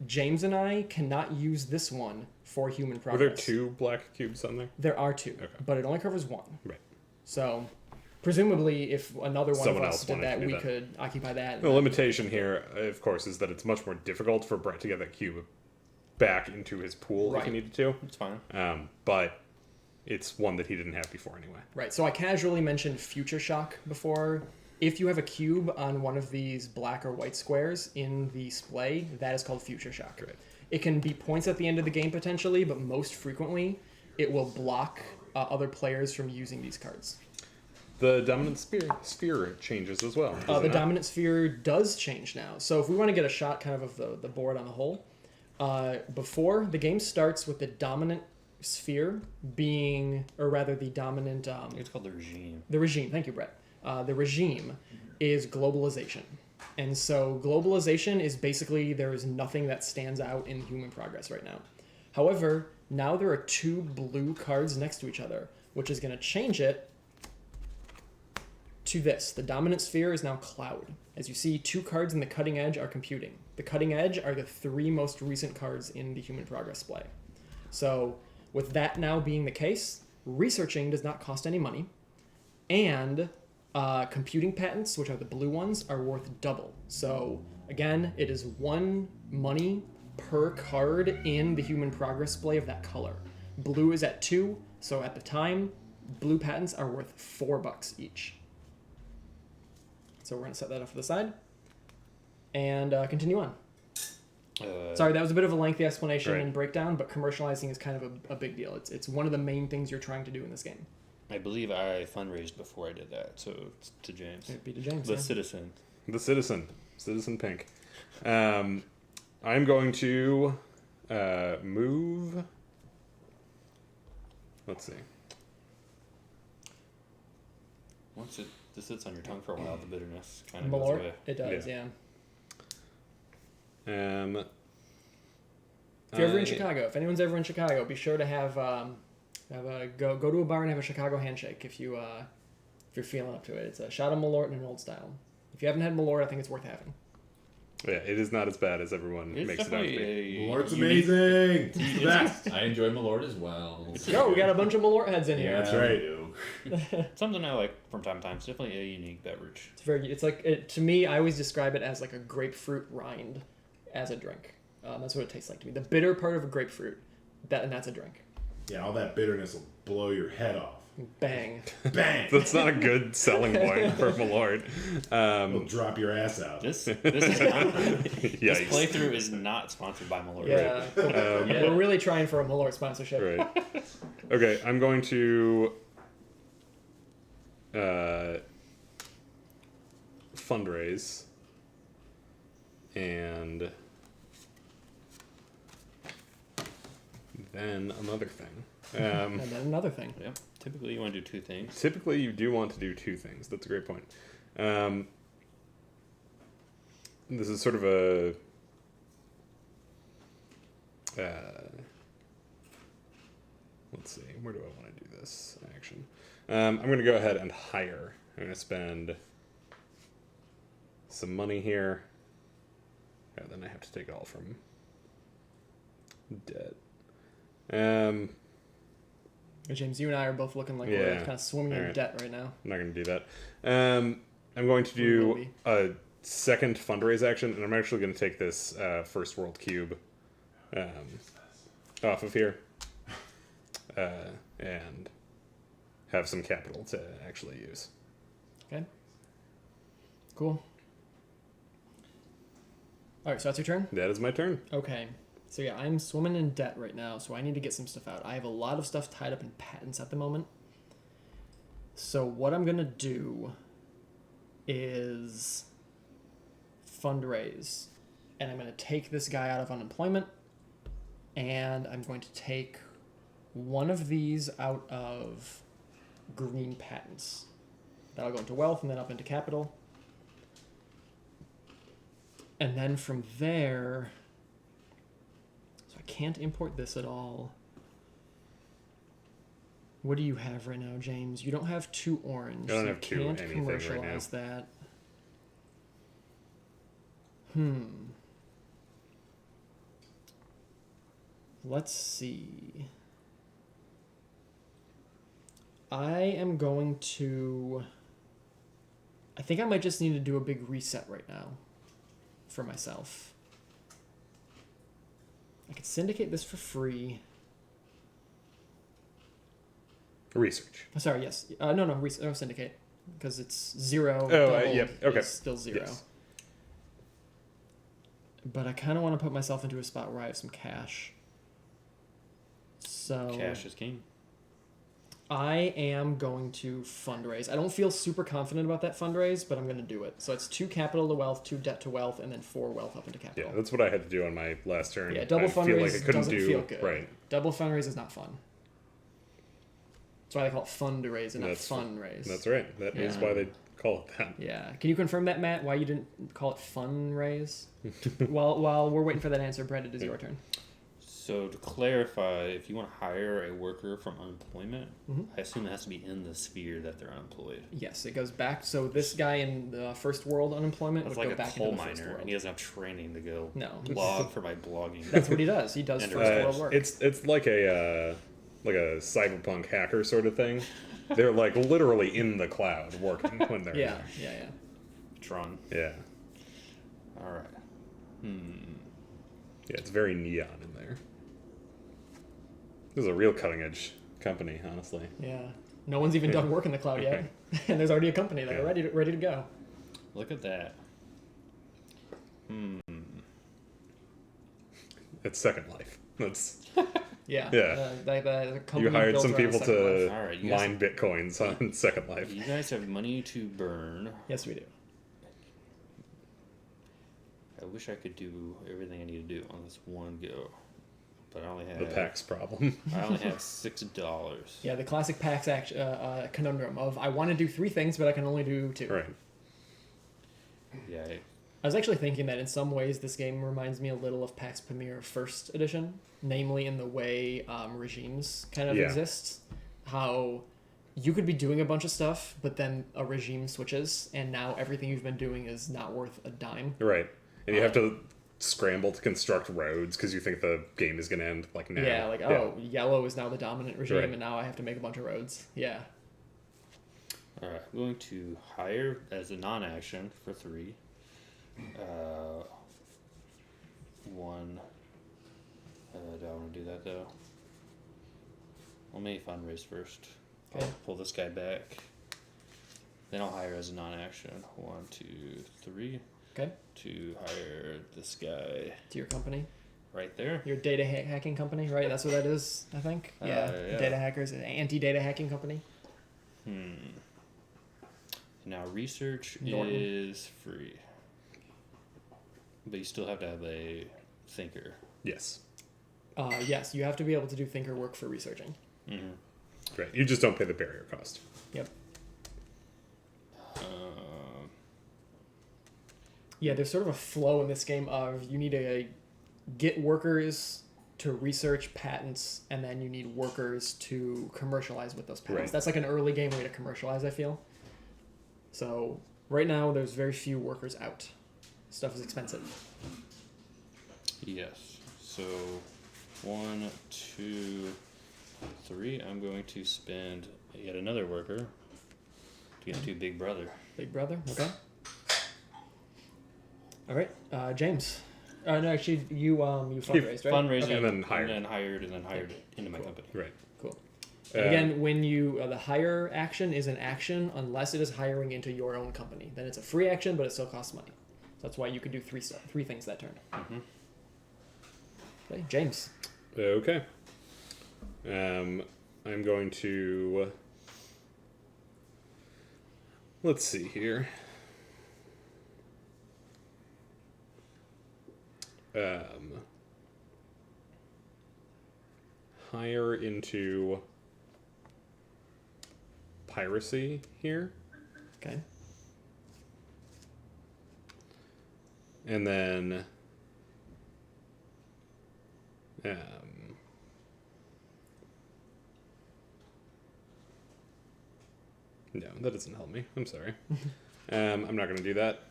James and I cannot use this one for human Were progress. there 2 black cubes on there? There are 2, Okay. but it only covers 1. Right. So, presumably, if another one Someone of us else did wanted that, to do we that. could occupy that. The limitation here, of course, is that it's much more difficult for Brett to get that cube back into his pool if Right. he needed to. It's fine. But it's one that he didn't have before anyway. Right, so I casually mentioned Future Shock before. If you have a cube on one of these black or white squares in the display, that is called Future Shock. Right. It can be points at the end of the game potentially, but most frequently it will block other players from using these cards. The dominant sphere changes as well. does The it not? dominant sphere does change now. So if we want to get a shot kind of the board on the whole, before the game starts with the dominant sphere being, or rather the dominant... It's called the regime. The regime, thank you, Brett. The regime is globalization. And so globalization is basically there is nothing that stands out in human progress right now. However, now there are 2 blue cards next to each other, which is going to change it to this. The dominant sphere is now cloud. As you see, 2 cards in the cutting edge are computing. The cutting edge are the 3 most recent cards in the human progress display. So with that now being the case, researching does not cost any money, and computing patents, which are the blue ones, are worth double. So again, it is 1 money per card in the human progress display of that color. Blue is at 2, so at the time, blue patents are worth $4 each. So we're gonna set that off to the side and continue on. Sorry, that was a bit of a lengthy explanation Right. and breakdown, but commercializing is kind of a big deal. It's one of the main things you're trying to do in this game. I believe I fundraised before I did that, so it's to James. It'd be to James. The yeah. citizen. The Citizen Pink. I'm going to move. Let's see. Once this sits on your tongue for a while, the bitterness kind of goes Malort? away. It does, yeah. If If you're ever in Chicago, if anyone's ever in Chicago, be sure to have a go to a bar and have a Chicago handshake if you're feeling up to it. It's a shot of Malort in an old style. If you haven't had Malort, I think it's worth having. Yeah, it is not as bad as everyone It's makes it out to be. definitely Lord's unique- amazing. It's the best. I enjoy Malort as well. Yo, we got a bunch of Malort heads in here. That's right. Something I like from time to time. It's definitely a unique beverage. It's like to me, I always describe it as like a grapefruit rind as a drink. That's what it tastes like to me. The bitter part of a grapefruit, that's a drink. Yeah, all that bitterness will blow your head off. Bang. Bang! That's not a good selling point for Malort. It'll drop your ass out. This is not, this Yikes. playthrough is not sponsored by Malort. Yeah. We're really trying for a Malort sponsorship. Right. Okay, I'm going to fundraise and then another thing. And then another thing. Yeah. Typically, you want to do 2 things. Typically, you do want to do 2 things. That's a great point. This is sort of a let's see. Where do I want to do this action? I'm going to go ahead and hire. I'm going to spend some money here. Yeah, then I have to take it all from debt. James, you and I are both looking like Yeah. we're kind of swimming in Alright. debt right now. I'm not going to do that. I'm going to We will do be. a second fundraise action, and I'm actually going to take this first world cube off of here. and have some capital to actually use. Okay. Cool. All right, so that's your turn? That is my turn. Okay. So yeah, I'm swimming in debt right now, so I need to get some stuff out. I have a lot of stuff tied up in patents at the moment. So what I'm going to do is fundraise. And I'm going to take this guy out of unemployment. And I'm going to take one of these out of green patents. That'll go into wealth and then up into capital. And then from there, so I can't import this at all. What do you have right now, James? You don't have 2 orange. I don't so have 2 you can't anything right now. commercialize that. Let's see. I am going to... I think I might just need to do a big reset right now for myself. I could syndicate this for free. Research. Sorry, yes. No, syndicate. Because it's 0. Oh, doubled yep. Okay. is still 0. Yes. But I kind of want to put myself into a spot where I have some cash. So Cash is king. I am going to fundraise. I don't feel super confident about that fundraise, but I'm going to do it. So it's 2 capital to wealth, 2 debt to wealth, and then 4 wealth up into Yeah, capital. that's what I had to do on my last turn. Yeah, double I feel fundraise like I couldn't doesn't do feel good. right. Double fundraise is not fun. That's why they call it fundraise and not That's- fundraise. That's right. That is Yeah. why they call it that. Yeah. Can you confirm that, Matt? Why you didn't call it fundraise? While we're waiting for that answer, Brett, it is your turn. So to clarify, if you want to hire a worker from unemployment, Mhm. I assume it has to be in the sphere that they're unemployed. Yes, it goes back. So this guy in the first world unemployment That's would like go a back coal into the first miner, world. and he doesn't have training to go No. blog for my blogging. That's what he does. He does And first Uh, world work. it's like a cyberpunk hacker sort of thing. They're like literally in the cloud working when they're yeah. Tron. yeah All right. yeah. It's very neon in there. This is a real cutting edge company, honestly. Yeah. No one's even done work in the cloud yet, and there's already a company there Yeah. ready to go. Look at that. It's Second Life. That's Yeah. Yeah. The company you hired built some around people Second to Life. All right, you guys- mine bitcoins on Second Life. You guys have money to burn. Yes, we do. I wish I could do everything I need to do on this one go, but I only have The PAX problem. I only have $6. Yeah, the classic PAX conundrum of I want to do 3 things, but I can only do 2. Right. Yeah. I was actually thinking that in some ways this game reminds me a little of PAX Premier First Edition, namely in the way regimes kind of Yeah. exist. How you could be doing a bunch of stuff, but then a regime switches, and now everything you've been doing is not worth a dime. Right. And you have to scramble to construct roads because you think the game is going to end like now. Yeah, like, oh, yellow is now the dominant regime, Right. and now I have to make a bunch of roads. Yeah. All right. I'm going to hire as a non-action for 3. 1. Do I want to do that though? Let me fundraise first. Okay. I'll pull this guy back. Then I'll hire as a non-action. 1, 2, 3. Okay. To hire this guy To your company. right there. Your data hacking company, right? That's what that is, I think. Yeah. Yeah. Data hackers, anti-data hacking company. Now research Norton. is free, but you still have to have a thinker. Yes. Yes, you have to be able to do thinker work for researching. Right. You just don't pay the barrier cost. Yep. Yeah, there's sort of a flow in this game of you need to get workers to research patents, and then you need workers to commercialize with those patents. Right. That's like an early game way to commercialize, I feel. So right now, there's very few workers out. Stuff is expensive. Yes. So 1, 2, 3. I'm going to spend yet another worker to get 2 big brother. Big brother, okay. All right, James. No, actually, you fundraised, right? Fundraising Okay. And then hired. and then hired into my company. Right. Cool. And again, when you the hire action is an action unless it is hiring into your own company. Then it's a free action, but it still costs money. So that's why you could do three things that turn. Mm-hmm. Okay, James. Okay. I'm going to... Let's see here. Hire into piracy here. Okay. And then no, that doesn't help me. I'm sorry. I'm not going to do that.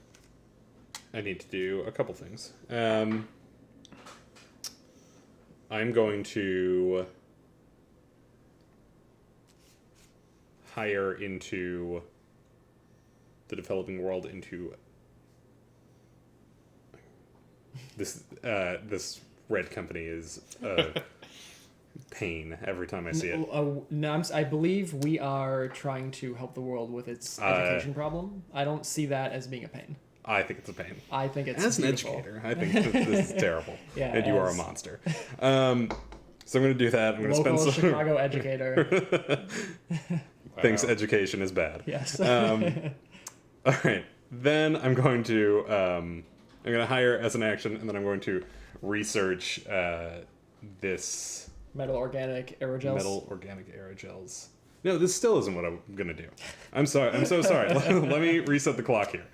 I need to do a couple things. I'm going to hire into the developing world into this. This red company is a pain every time I see it. No, I believe we are trying to help the world with its education problem. I don't see that as being a pain. I think it's a pain. I think it's As an beautiful. educator, I think this is terrible. Yeah, and you are a as- monster. So I'm going to do that. I'm going to Local spend some... Chicago educator. thinks education is bad. Yes. All right. Then I'm going to hire as an action, and then I'm going to research this Metal organic aerogels. metal organic aerogels. No, this still isn't what I'm going to do. I'm sorry. I'm so sorry. Let me reset the clock here.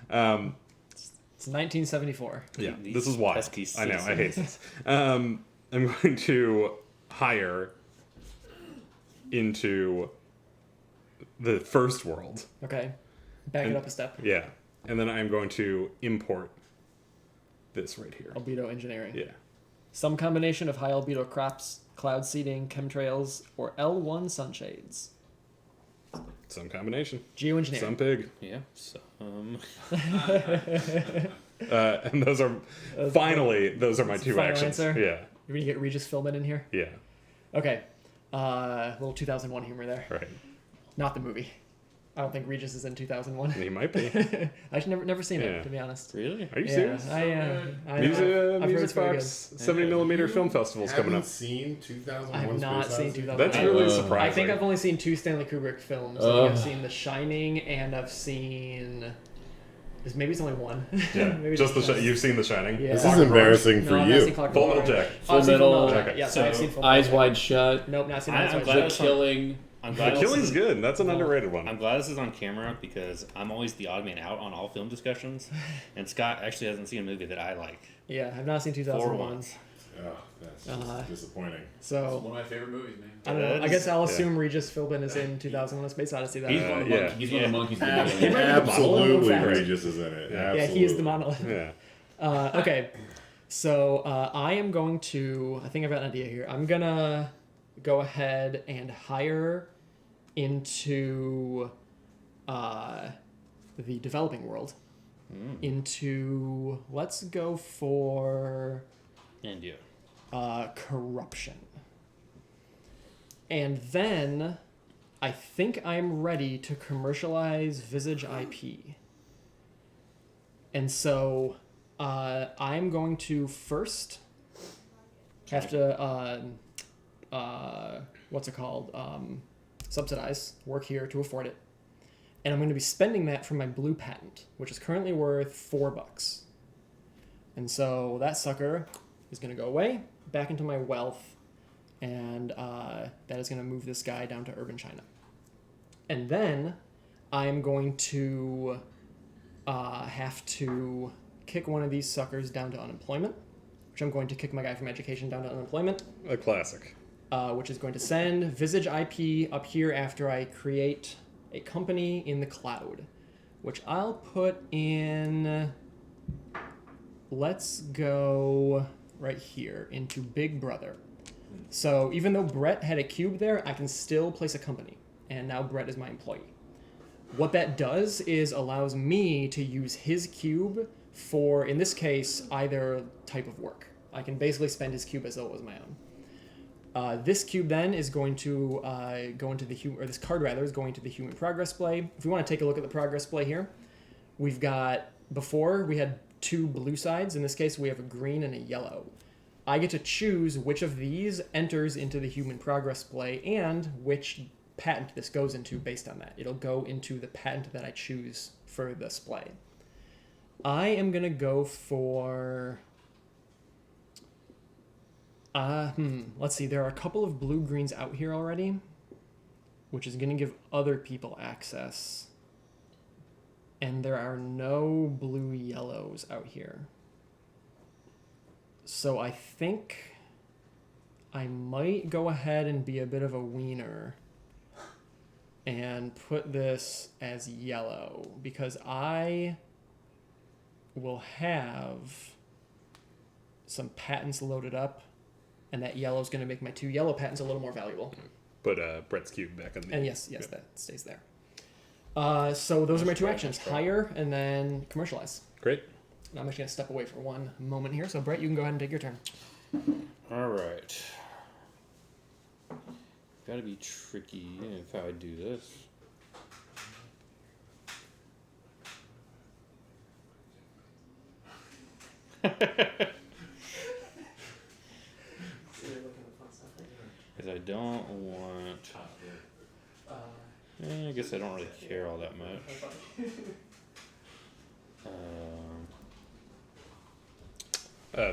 It's 1974. Yeah, These this is wild. pesky I know. I hate citizens. this. I'm going to hire into the first world. Okay. Back it And- up a step. Yeah. And then I'm going to import this right here. Albedo engineering. Yeah. Some combination of high albedo crops, cloud seeding, chemtrails, or L1 sunshades. Some combination. Geoengineering. Some pig. Yeah. So, And those are, finally, those are my two final actions. answer? Yeah. You're gonna get Regis Philbin in here? Yeah. Okay. Little 2001 humor there. Right. Not the movie. I don't think Regis is in 2001. He might be. I've never seen Yeah. it, to be honest. really? Are you Yeah, serious? I Music, I've heard Music it's very Box 70mm film festival's coming Haven't up. seen 2001 I have not Space seen Odyssey? 2001. That's really I surprising. think I've only seen 2 Stanley Kubrick films. I think I've seen The Shining and I've seen... Maybe it's only one. Yeah. Maybe Just it's you've seen The Shining. Yeah. This Clockwork is embarrassing No, for I've not seen you. Clockwork Full Metal Orange. Jack. Oh, I've seen Full Full Metal- Jack. Okay. Yes, So, I've seen Full Eyes Metal. Wide Shut. Nope, not seen I'm Eyes Wide glad Shut. The it's on- Killing. I'm The glad this Killing's is- good. That's an underrated one. I'm glad this is on camera because I'm always the odd man out on all film discussions, and Scott actually hasn't seen a movie that I like. Yeah, I've not seen For 2001. once. Oh, that's just disappointing. So, One of my favorite movies, man. I don't know. I That guess is- I'll yeah. assume Regis Philbin is in 2001 A Space Odyssey. That He's I one know. of the yeah. monkeys. He's one of the monkeys. in the He beginning. might be the model. Absolutely, Fact. Regis is in it. Yeah. Yeah, he is the monolith. Yeah. Okay, so I am going to. I think I've got an idea here. I'm gonna go ahead and hire into the developing world. Into let's go for India. corruption, and then I think I'm ready to commercialize Visage IP. And so I'm going to first have to, what's it called? Subsidize, work here to afford it. And I'm going to be spending that from my blue patent, which is currently worth $4. And so that sucker is going to go away, back into my wealth, and that is going to move this guy down to urban China. And then I'm going to have to kick one of these suckers down to unemployment, which I'm going to kick my guy from education down to unemployment, A classic. which is going to send Visage IP up here after I create a company in the cloud, which I'll put in, let's go right here into Big Brother. So even though Brett had a cube there, I can still place a company, and now Brett is my employee. What that does is allows me to use his cube for, in this case, either type of work. I can basically spend his cube as though it was my own. This cube then is going to go into the human, or this card rather is going to the human progress display. If we want to take a look at the progress display here, we've got, before we had 2 blue sides. In this case, we have a green and a yellow. I get to choose which of these enters into the human progress display and which patent this goes into based on that. It'll go into the patent that I choose for the display. I am going to go for... let's see, there are a couple of blue-greens out here already, which is going to give other people access. And there are no blue-yellows out here. So I think I might go ahead and be a bit of a wiener and put this as yellow, because I will have some patents loaded up, and that yellow is going to make my 2 yellow patents a little more valuable. Put Brett's cube back in the... And yes, that stays there. So those are my 2 actions. Hire and then commercialize. Great. And I'm just going to step away for one moment here. So Brett, you can go ahead and take your turn. All right. Got to be tricky if I do this. Because I don't want... I guess I don't really care all that much.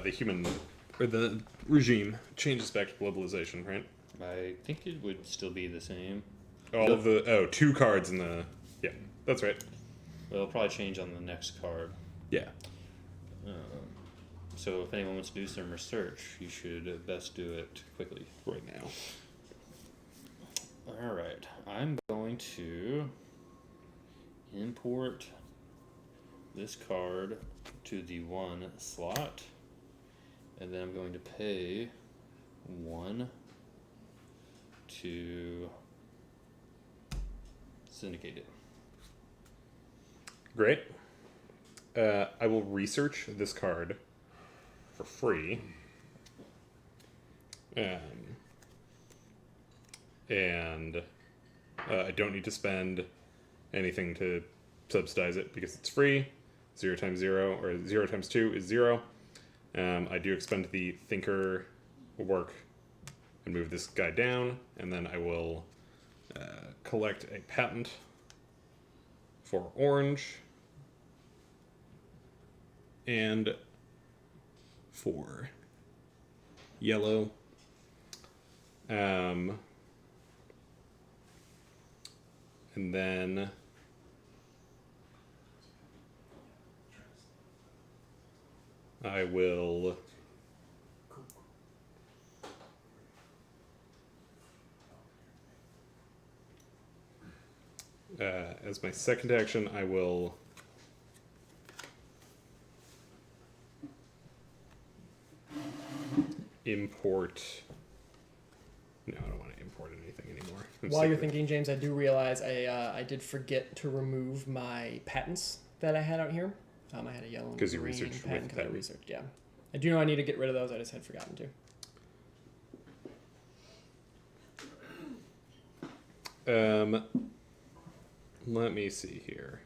The human, or the regime changes back to globalization, right? I think it would still be the same. All of the 2 cards in the... Yeah, that's right. Well, it'll probably change on the next card. Yeah. So if anyone wants to do some research, you should best do it quickly. Right now. All right, I'm going to import this card to the 1 slot, and then I'm going to pay 1 to syndicate it. Great. I will research this card for free. And I don't need to spend anything to subsidize it because it's free. 0 times 0, or 0 times 2 is 0. I do expend the thinker work and move this guy down, and then I will collect a patent for orange and for yellow. And then I will as my second action, I will import. No, I don't want to import anything anymore. While you're thinking, James, I do realize I did forget to remove my patents that I had out here. I had a yellow and Because you green researched patent with because I them. researched, yeah. I do know I need to get rid of those. I just had forgotten to. Let me see here.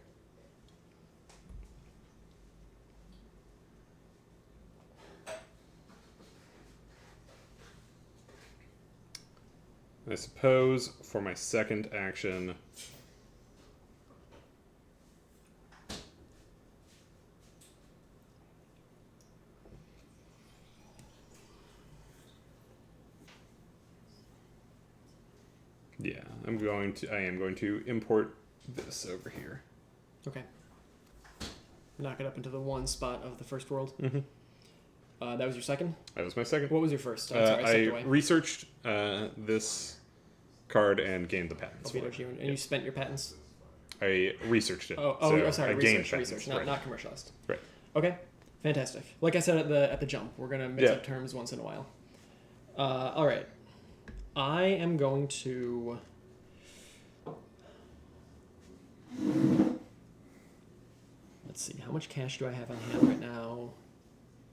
I suppose for my second action, yeah, I am going to import this over here. Okay. Knock it up into the 1 spot of the first world. Mm-hmm. That was your second? That was my second. What was your first? I'm sorry, I stepped I away. researched this card and gained the patents for it. And you spent your patents? I researched it. Sorry, I gained research, patents, not commercialized. Right. Okay, fantastic. Like I said at the jump, we're gonna mix up terms once in a while. All right, I am going to. Let's see, how much cash do I have on hand right now,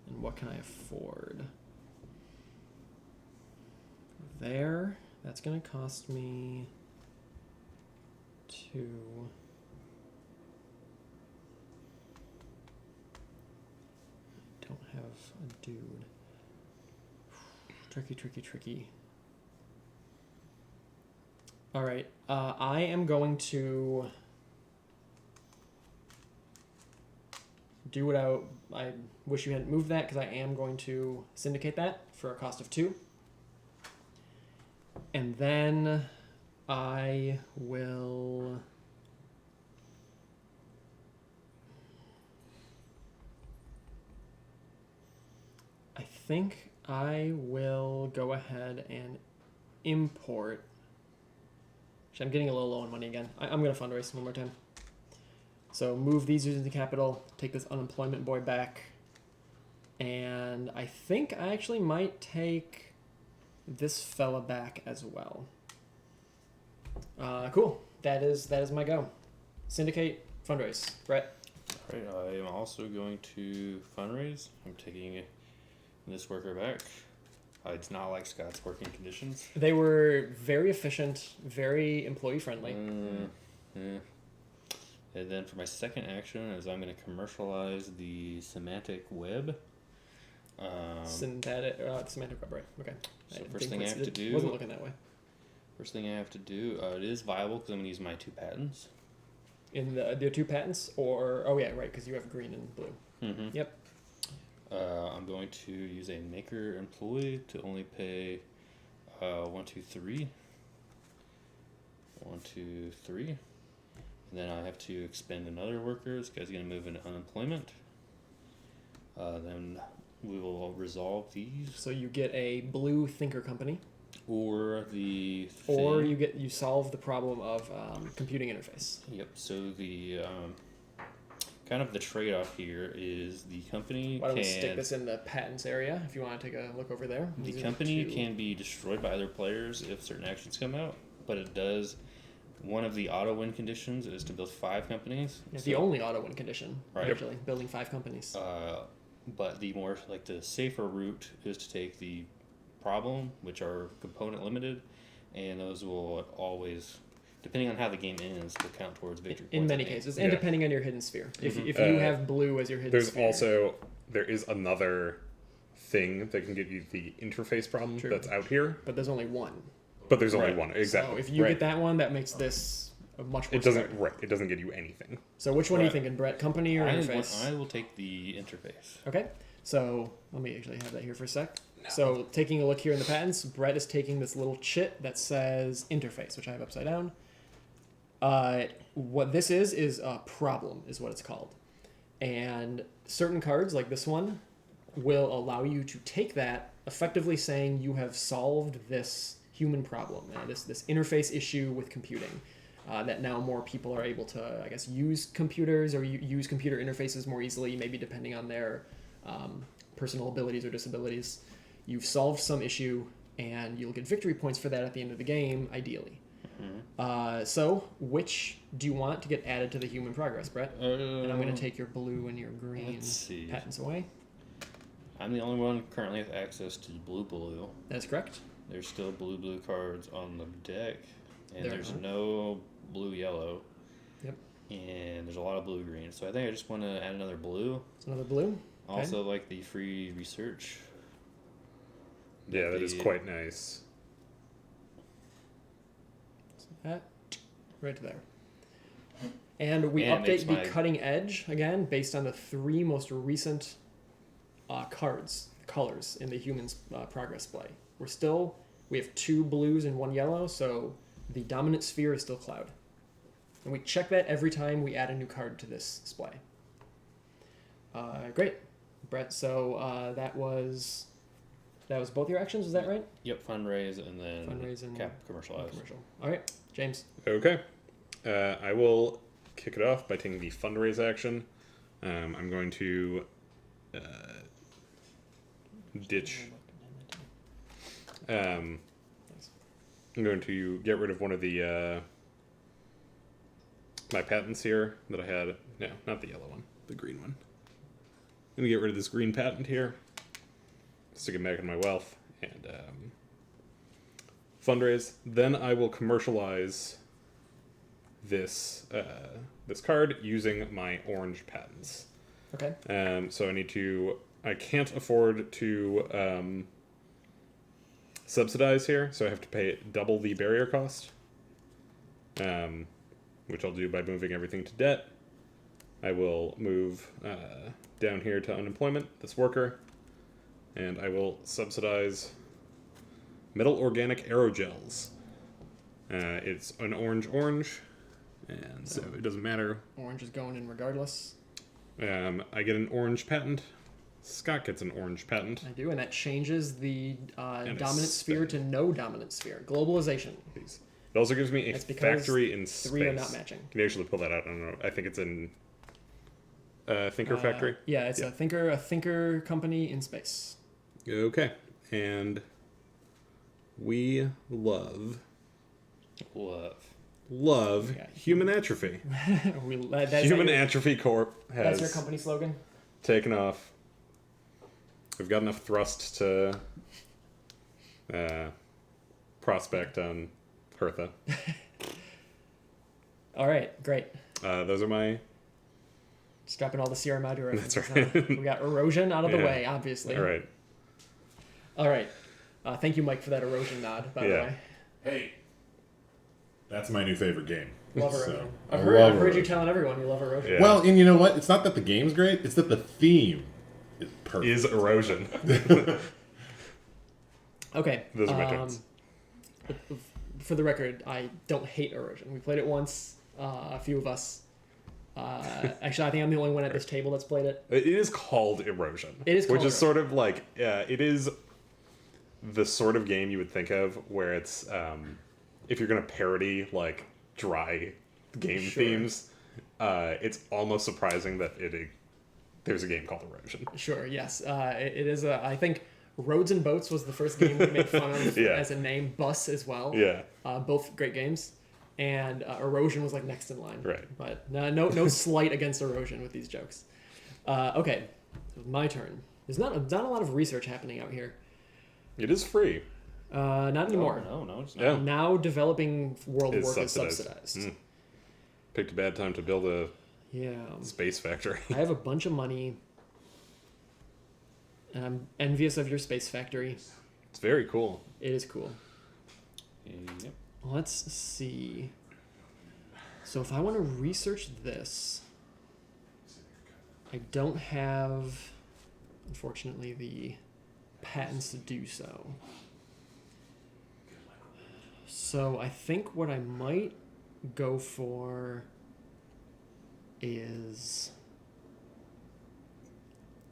and what can I afford? there. That's going to cost me 2. Don't have a dude. Tricky. All right. I am going to do what I wish you hadn't moved that, because I am going to syndicate that for a cost of 2. And then I will... I think I will go ahead and import... Actually, I'm getting a little low on money again. I'm going to fundraise one more time. So move these users into capital, take this unemployment boy back, and I think I actually might take this fella back as well. Cool. That is my go. Syndicate, fundraise. Brett? Alright, I am also going to fundraise. I'm taking this worker back. I did not like Scott's working conditions. They were very efficient, very employee friendly. Yeah. And then for my second action is I'm going to commercialize the semantic web. Semantic web, right? Okay. So first thing I have to do... Wasn't looking that way. First thing I have to do, it is viable because I'm going to use my 2 patents. In the 2 patents, or... Oh, yeah, right, because you have green and blue. Mm-hmm. Yep. I'm going to use a maker employee to only pay 1, 2, 3. 1, 2, 3. And then I have to expend another worker. This guy's going to move into unemployment. Then we will resolve these. So you get a blue thinker company. Or the thing. Or you solve the problem of computing interface. Yep. So the kind of the trade-off here is the company Why don't we stick this in the patents area if you want to take a look over there. The company can be destroyed by other players if certain actions come out, but it does. One of the auto win conditions is to build 5 companies. It's the only auto win condition, Right. actually, building 5 companies. But the more the safer route is to take the problem, which are component limited, and those will always, depending on how the game ends, will count towards victory points. In many cases, and Yeah. depending on your hidden sphere. If you Uh, have blue as your hidden There's sphere. there is another thing that can give you the interface problem True. that's out here, But there's only one. but there's only Right. one. Exactly. So if you right. get that one, that makes this a much worse It doesn't. start. Right. It doesn't get you anything. So which one are you Right. thinking, Brett? Company or interface? I will take the interface. Okay, so let me actually have that here for a sec. So taking a look here in the patents, Brett is taking this little chit that says interface, which I have upside down. What this is a problem, is what it's called. And certain cards, like this one, will allow you to take that, effectively saying you have solved this human problem, this interface issue with computing. That now more people are able to, I guess, use computers or use computer interfaces more easily, maybe depending on their personal abilities or disabilities. You've solved some issue, and you'll get victory points for that at the end of the game, ideally. So, which do you want to get added to the human progress, Brett? And I'm going to take your blue and your green Let's see. patents away. I'm the only one currently with access to blue. That's correct. There's still blue cards on the deck, and There there's are. no blue-yellow. Yep. And there's a lot of blue-green. So I think I just want to add another blue. It's another blue. Also, like the free research. Yeah, that is quite nice. So that right there. And we And it makes update the my- cutting edge again based on the 3 most recent colors in the human's progress play. We have 2 blues and 1 yellow, so the dominant sphere is still cloud. And we check that every time we add a new card to this display. Great, Brett. So that was both your actions. Was that right? Yep, fundraise and then Fundraise and commercialize. Commercial. All right, James. Okay. I will kick it off by taking the fundraise action. I'm going to ditch. I'm going to get rid of one of the my patents here that I had. No, not the yellow one, the green one. I'm going to get rid of this green patent here. Stick it back in my wealth, and fundraise. Then I will commercialize this this card using my orange patents. Okay. So I can't afford to subsidize here, so I have to pay double the barrier cost, which I'll do by moving everything to debt. I will move down here to unemployment, this worker, and I will subsidize metal organic aerogels. It's an orange, and so it doesn't matter. Orange is going in regardless. I get an orange patent. Scott gets an orange patent. I do, and that changes the And dominant it's sphere to no dominant sphere. Globalization. It also gives me a That's because factory in space. 3 are not matching. Can you actually pull that out? I don't know. I think it's in Thinker Factory. Yeah, it's a thinker company in space. Okay, and we love Yeah. human atrophy. That's Human your, Atrophy Corp That's your has company slogan. taken off. We've got enough thrust to prospect on Hertha. All right, great. Those are my... Just dropping all the Sierra Madre references. That's right. We got erosion out of the Yeah. way, obviously. All right. All right. Thank you, Mike, for that erosion nod, by the Yeah. way. Hey, that's my new favorite game. Love So, erosion. I I've love heard you erosion. telling everyone you love erosion. Yeah. Well, and you know what? It's not that the game's great; it's that the theme is perfect. Is erosion. Okay. Those are my jokes. For the record, I don't hate erosion. We played it once, a few of us. Actually, I think I'm the only one at this table that's played it. It is called erosion. It is called which is erosion. sort of like it is the sort of game you would think of where it's if you're gonna parody like dry game Sure. themes, it's almost surprising that there's a game called erosion. Sure, yes. It is I think Roads and Boats was the first game we made fun of Yeah. as a name. Bus as well. Yeah. Both great games. And Erosion was like next in line. Right. But no slight against Erosion with these jokes. Okay, so my turn. There's not a lot of research happening out here. It is free. Not anymore. No, it's not. Yeah. Now developing world Is work subsidized. is subsidized. Mm. Picked a bad time to build a Yeah. space factory. I have a bunch of money. And I'm envious of your space factory. It's very cool. It is cool. Yep. Let's see. So if I want to research this, I don't have, unfortunately, the patents to do so. So I think what I might go for is...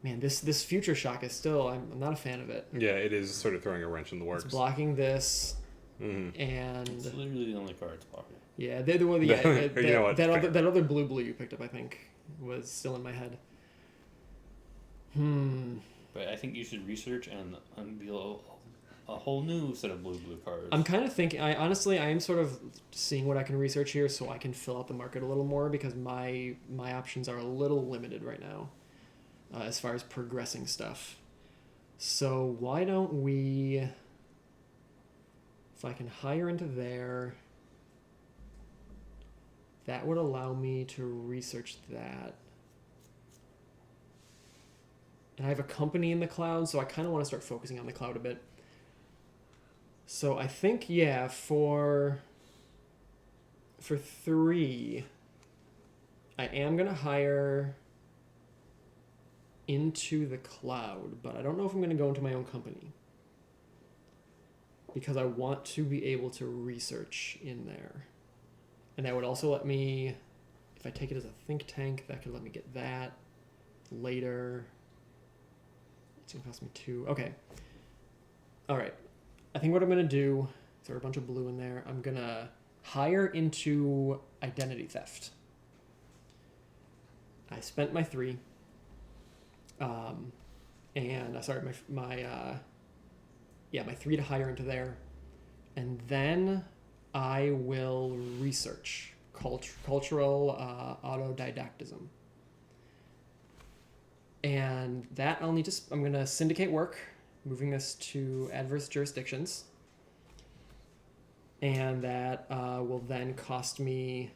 Man, this future shock is still... I'm not a fan of it. Yeah, it is sort of throwing a wrench in the works. It's blocking this, Mhm. and... It's literally the only card it's blocking. Yeah, they're the one. Yeah, You know what? that other blue you picked up, I think, was still in my head. But I think you should research and unveil a whole new set of blue cards. I'm kind of thinking. I am sort of seeing what I can research here, so I can fill out the market a little more because my options are a little limited right now, as far as progressing stuff. So why don't we? If I can hire into there. That would allow me to research that. And I have a company in the cloud, so I kind of want to start focusing on the cloud a bit. So I think, yeah, for 3, I am going to hire into the cloud, but I don't know if I'm going to go into my own company. Because I want to be able to research in there. And that would also let me, if I take it as a think tank, that could let me get that later. It's going to cost me 2. Okay. All right. I think what I'm going to do, there are a bunch of blue in there, I'm going to hire into identity theft. I spent my 3. And I started my 3 to hire into there. And then I will research cultural autodidactism. And that I'm going to syndicate work, moving this to adverse jurisdictions. and that will then cost me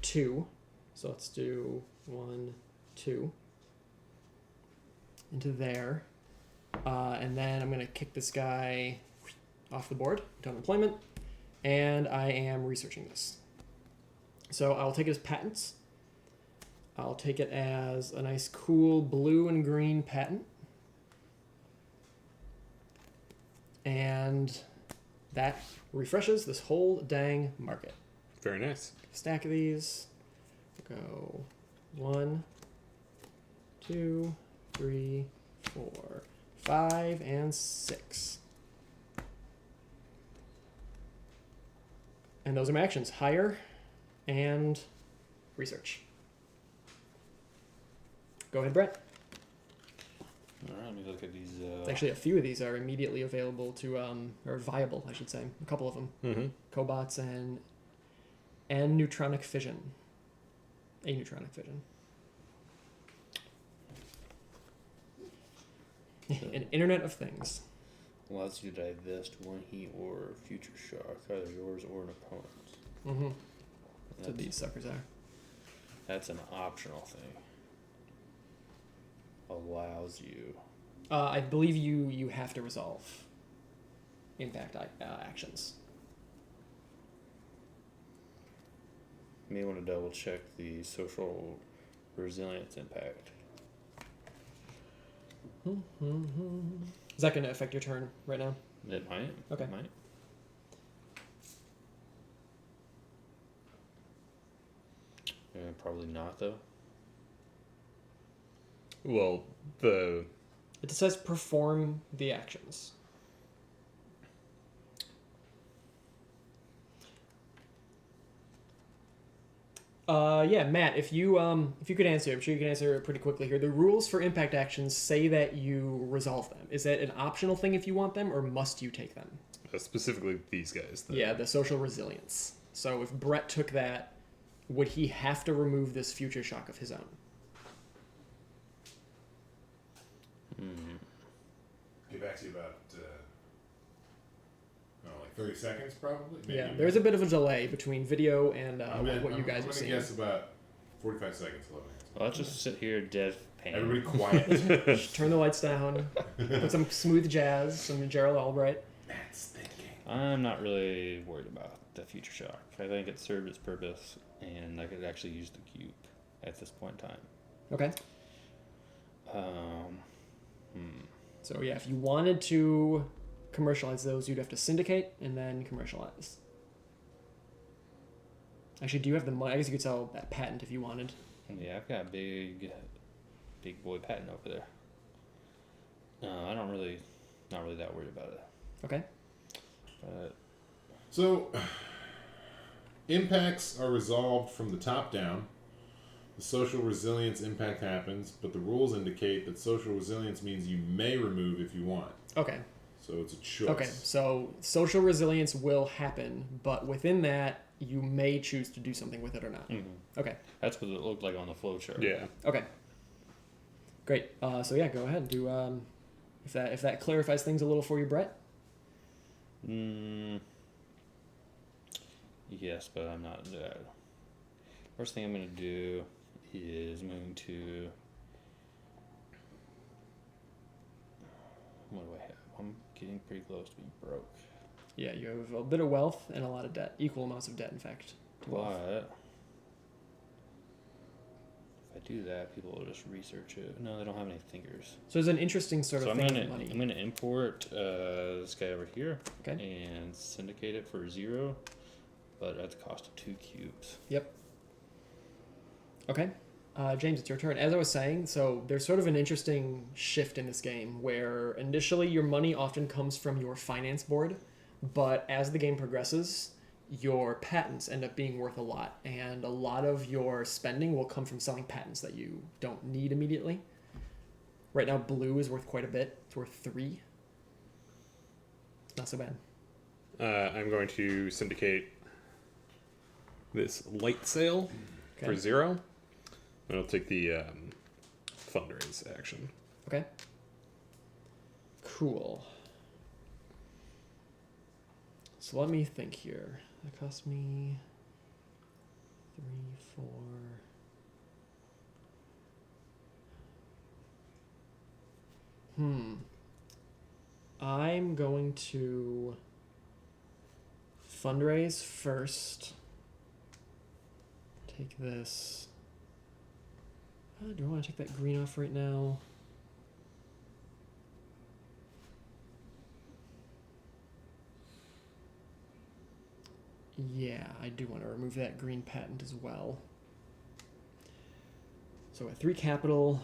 2. So let's do 1, 2 into there. And then I'm going to kick this guy off the board to unemployment, and I am researching this. So I'll take it as patents. I'll take it as a nice cool blue and green patent. And that refreshes this whole dang market. Very nice. Stack of these. Go 1, 2, 3, 4, 5, and 6. And those are my actions. Hire and research. Go ahead, Brett. All right, let me look at these. Actually, a few of these are immediately available to, or viable, I should say. A couple of them. Mm-hmm. Cobots and neutronic fission. A neutronic fission. An Internet of Things. Allows you to divest 1 heat or future shock, either yours or an opponent's. Mm-hmm. That's That's, what these suckers are. that's an optional thing. Allows you. I believe you have to resolve impact actions. You may want to double check the social resilience impact. Is that going to affect your turn right now? It might. Okay. It might. Probably not, though. Well, the It says perform the actions. Yeah, Matt, if you could answer, I'm sure you can answer it pretty quickly here. The rules for impact actions say that you resolve them. Is that an optional thing if you want them, or must you take them? specifically these guys. Yeah, the social resilience. So if Brett took that, would he have to remove this future shock of his own? Get back to you about, like 30 seconds probably? Maybe. Yeah, there's a bit of a delay between video and what you guys I'm are gonna seeing. guess about 45 seconds. Well, let's just sit here deadpan. Everybody quiet. Just turn the lights down, put some smooth jazz, some Gerald Albright. Matt's thinking. I'm not really worried about the future shock. I think it served its purpose, and I could actually use the cube at this point in time. Okay. Hmm. So yeah, if you wanted to commercialize those, you'd have to syndicate and then commercialize. Actually, do you have the money? I guess you could sell that patent if you wanted. Yeah, I've got a big boy patent over there. I don't really, not really that worried about it. Okay. But So, impacts are resolved from the top down. The social resilience impact happens, but the rules indicate that social resilience means you may remove if you want. Okay. So it's a choice. Okay. So social resilience will happen, but within that, you may choose to do something with it or not. Okay. that's what it looked like on the flow chart. Yeah. Okay. Great. So yeah, go ahead and do. If that clarifies things a little for you, Brett. Yes, but I'm not. First thing I'm going to do is I'm going to. What do I have? I'm getting pretty close to being broke. Yeah, you have a bit of wealth and a lot of debt. Equal amounts of debt, in fact. To wealth. But if I do that, people will just research it. No, they don't have any thinkers. So there's an interesting sort So of I'm thing gonna with money. I'm gonna import this guy over here. Okay. And syndicate it for 0, but at the cost of 2 cubes. Yep. Okay. James, it's your turn. As I was saying, so there's sort of an interesting shift in this game where initially your money often comes from your finance board, but as the game progresses, your patents end up being worth a lot, and a lot of your spending will come from selling patents that you don't need immediately. Right now, blue is worth quite a bit. It's worth 3. Not so bad. I'm going to syndicate this light sail for Okay. 0. And I'll take the fundraise action. So let me think here. That cost me 3, 4. I'm going to fundraise first. Take this. Do I want to take that green off right now? Yeah, I do want to remove that green patent as well. So at 3 capital,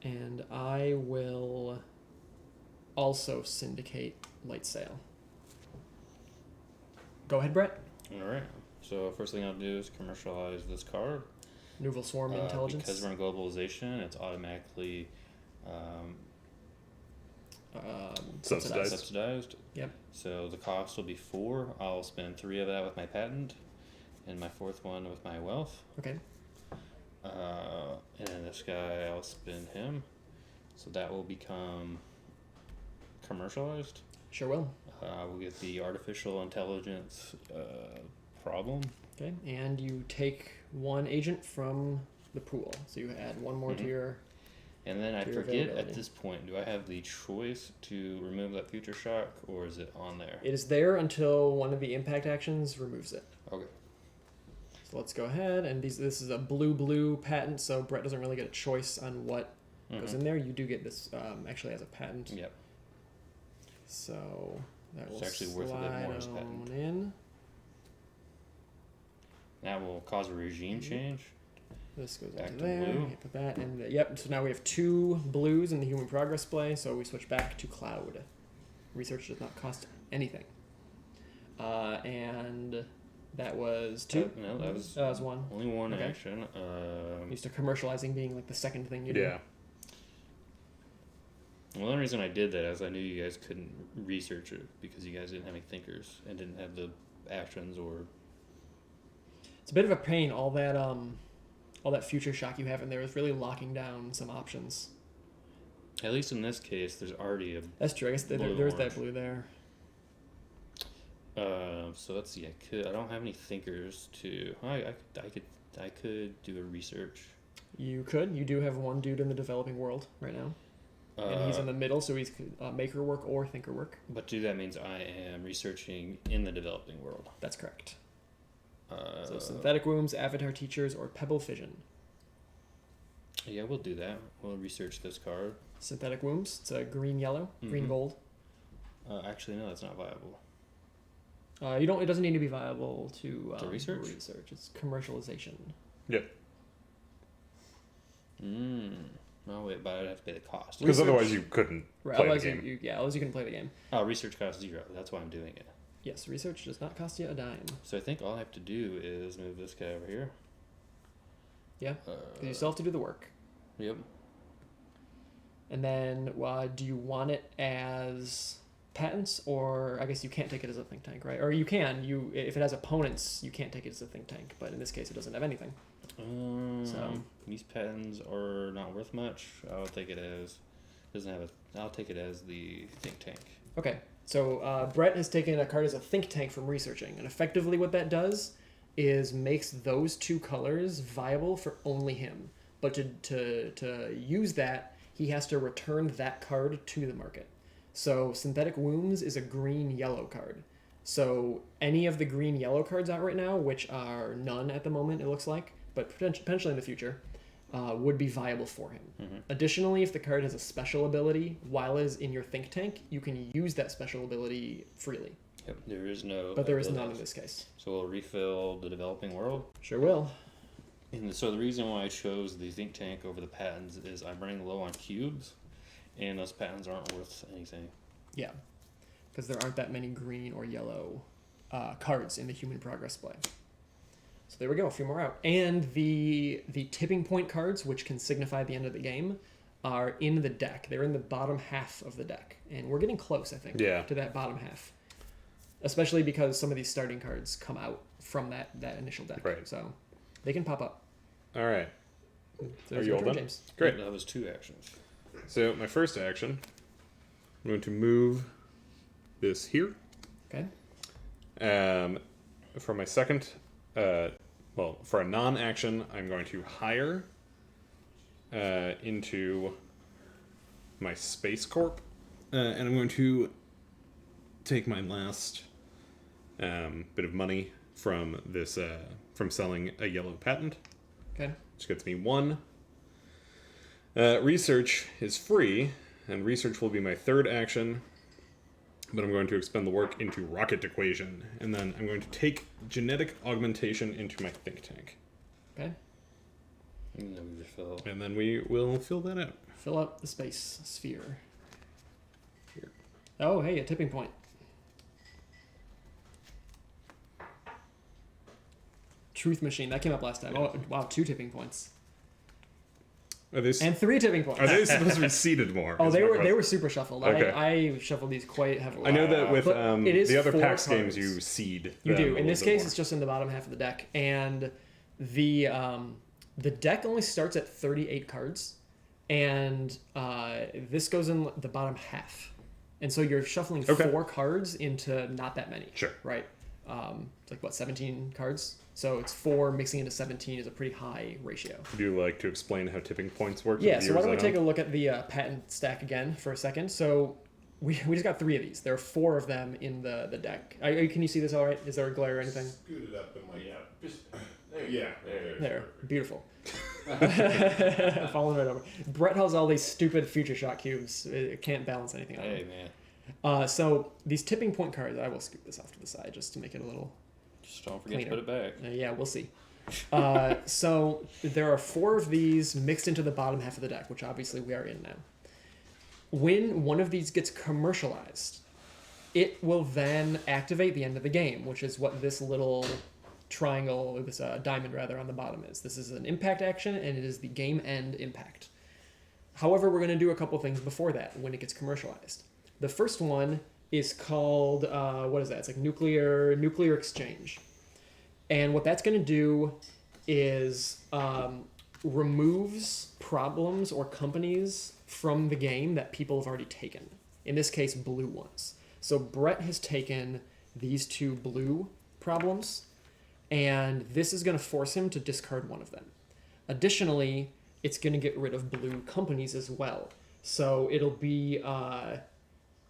and I will also syndicate light sail. Go ahead, Brett. All right. So first thing I'll do is commercialize this card. Nouveau Swarm Intelligence. Because we're in globalization, it's automatically subsidized. Yep. So the cost will be 4. I'll spend 3 of that with my patent, and my 4th one with my wealth. Okay. And this guy, I'll spend him. So that will become commercialized. Sure will. We'll get the artificial intelligence problem. Okay, and you take 1 agent from the pool. So you add 1 more to your... And then I to your forget availability. at this point, do I have the choice to remove that future shock, or is it on there? It is there until one of the impact actions removes it. Okay. So let's go ahead, and this is a blue patent, so Brett doesn't really get a choice on what goes in there. You do get this actually as a patent. Yep. So that will It's actually worth a bit more as slide patent. on in. That will cause a regime change. This goes Back into to there. blue. Okay, put that in. Yep. So now we have 2 blues in the human progress display. So we switch back to cloud. Research does not cost anything. And that was 2. No, that was 1. only 1 Okay. action. Used to commercializing being like the second thing you do. Yeah. Well, the only reason I did that is I knew you guys couldn't research it because you guys didn't have any thinkers and didn't have the actions or. It's a bit of a pain. All that future shock you have in there is really locking down some options. At least in this case, there's already a. That's true. I guess Blue there's orange. that blue there. So let's see. I don't have any thinkers to. I could do a research. You could. You do have 1 dude in the developing world right now. And he's in the middle, so he's maker work or thinker work. But that means I am researching in the developing world. That's correct. So synthetic wombs, avatar teachers, or pebble fission. Yeah, we'll do that. We'll research this card. Synthetic wombs. It's a green-yellow, green-gold. Actually, no, that's not viable. You don't. It doesn't need to be viable to research? Research. It's commercialization. Yep. No, wait, but I'd have to pay the cost. Because otherwise you couldn't Right. play Otherwise, the game. otherwise you can play the game. Oh, research costs 0. That's why I'm doing it. Yes, research does not cost you a dime. So I think all I have to do is move this guy over here. Yeah. 'Cause you still have to do the work. Yep. And then, do you want it as patents, or I guess you can't take it as a think tank, right? Or you can. If it has opponents, you can't take it as a think tank. But in this case, it doesn't have anything. So these patents are not worth much. I'll take it as I'll take it as the think tank. Okay. So Brett has taken a card as a think tank from researching, and effectively what that does is makes those 2 colors viable for only him. But to use that, he has to return that card to the market. So Synthetic Wombs is a green-yellow card. So any of the green-yellow cards out right now, which are none at the moment, it looks like, but potentially in the future, would be viable for him. Additionally, if the card has a special ability while is in your think tank, you can use that special ability freely. Yep. There is no. But there is none in abilities. this case. So we'll refill the developing world. Sure will. And so the reason why I chose the think tank over the patents is I'm running low on cubes, and those patents aren't worth anything. Yeah. Because there aren't that many green or yellow cards in the human progress display. So there we go, a few more out. And the tipping point cards, which can signify the end of the game, are in the deck. They're in the bottom half of the deck. And we're getting close, I think, Yeah. to that bottom half. Especially because some of these starting cards come out from that initial deck. Right. So they can pop up. All right. So Are there's you your all turn, done? James. Great. That was 2 actions. So my first action, I'm going to move this here. Okay. For my second, for a non-action, I'm going to hire into my Space Corp, and I'm going to take my last bit of money from this from selling a yellow patent, Okay. which gets me 1. Research is free, and research will be my third action. But I'm going to expend the work into rocket equation, and then I'm going to take genetic augmentation into my think tank. Okay. And then we just fill. And then we will fill that out. Fill up the space sphere. Here. Oh, hey, a tipping point. Truth machine. That came up last time. Oh, wow, 2 tipping points. Are they, And 3 tipping points. are they supposed to be seated more? Oh, is they my were question. super shuffled. Okay. I shuffled these quite heavily. I know that with But it is the other 4 PAX cards. games, you seed. You them do. a In this little bit case, more. it's just in the bottom half of the deck, and the deck only starts at 38 cards, and this goes in the bottom half, and so you're shuffling Okay. 4 cards into not that many. Sure. Right. It's like what, 17 cards? So it's 4 mixing into 17 is a pretty high ratio. Would you like to explain how tipping points work? Yeah. So why don't we take a look at the patent stack again for a second? So we just got 3 of these. There are 4 of them in the deck. Can you see this all right? Is there a glare or anything? Scoot it up and like Just, there yeah, There, beautiful. Falling right over. Brett has all these stupid future shot cubes. It can't balance anything on Hey, them. man. So these tipping point cards, I will scoop this off to the side just to make it a little. Just don't forget Cleaner. to put it back. Yeah, we'll see. So there are 4 of these mixed into the bottom half of the deck, which obviously we are in now. When one of these gets commercialized, it will then activate the end of the game, which is what this little triangle, this diamond rather, on the bottom is. This is an impact action, and it is the game end impact. However, we're going to do a couple things before that when it gets commercialized. The first one is called, what is that? It's like nuclear exchange. And what that's going to do is removes problems or companies from the game that people have already taken. In this case, blue ones. So Brett has taken these 2 blue problems, and this is going to force him to discard one of them. Additionally, it's going to get rid of blue companies as well. So it'll be...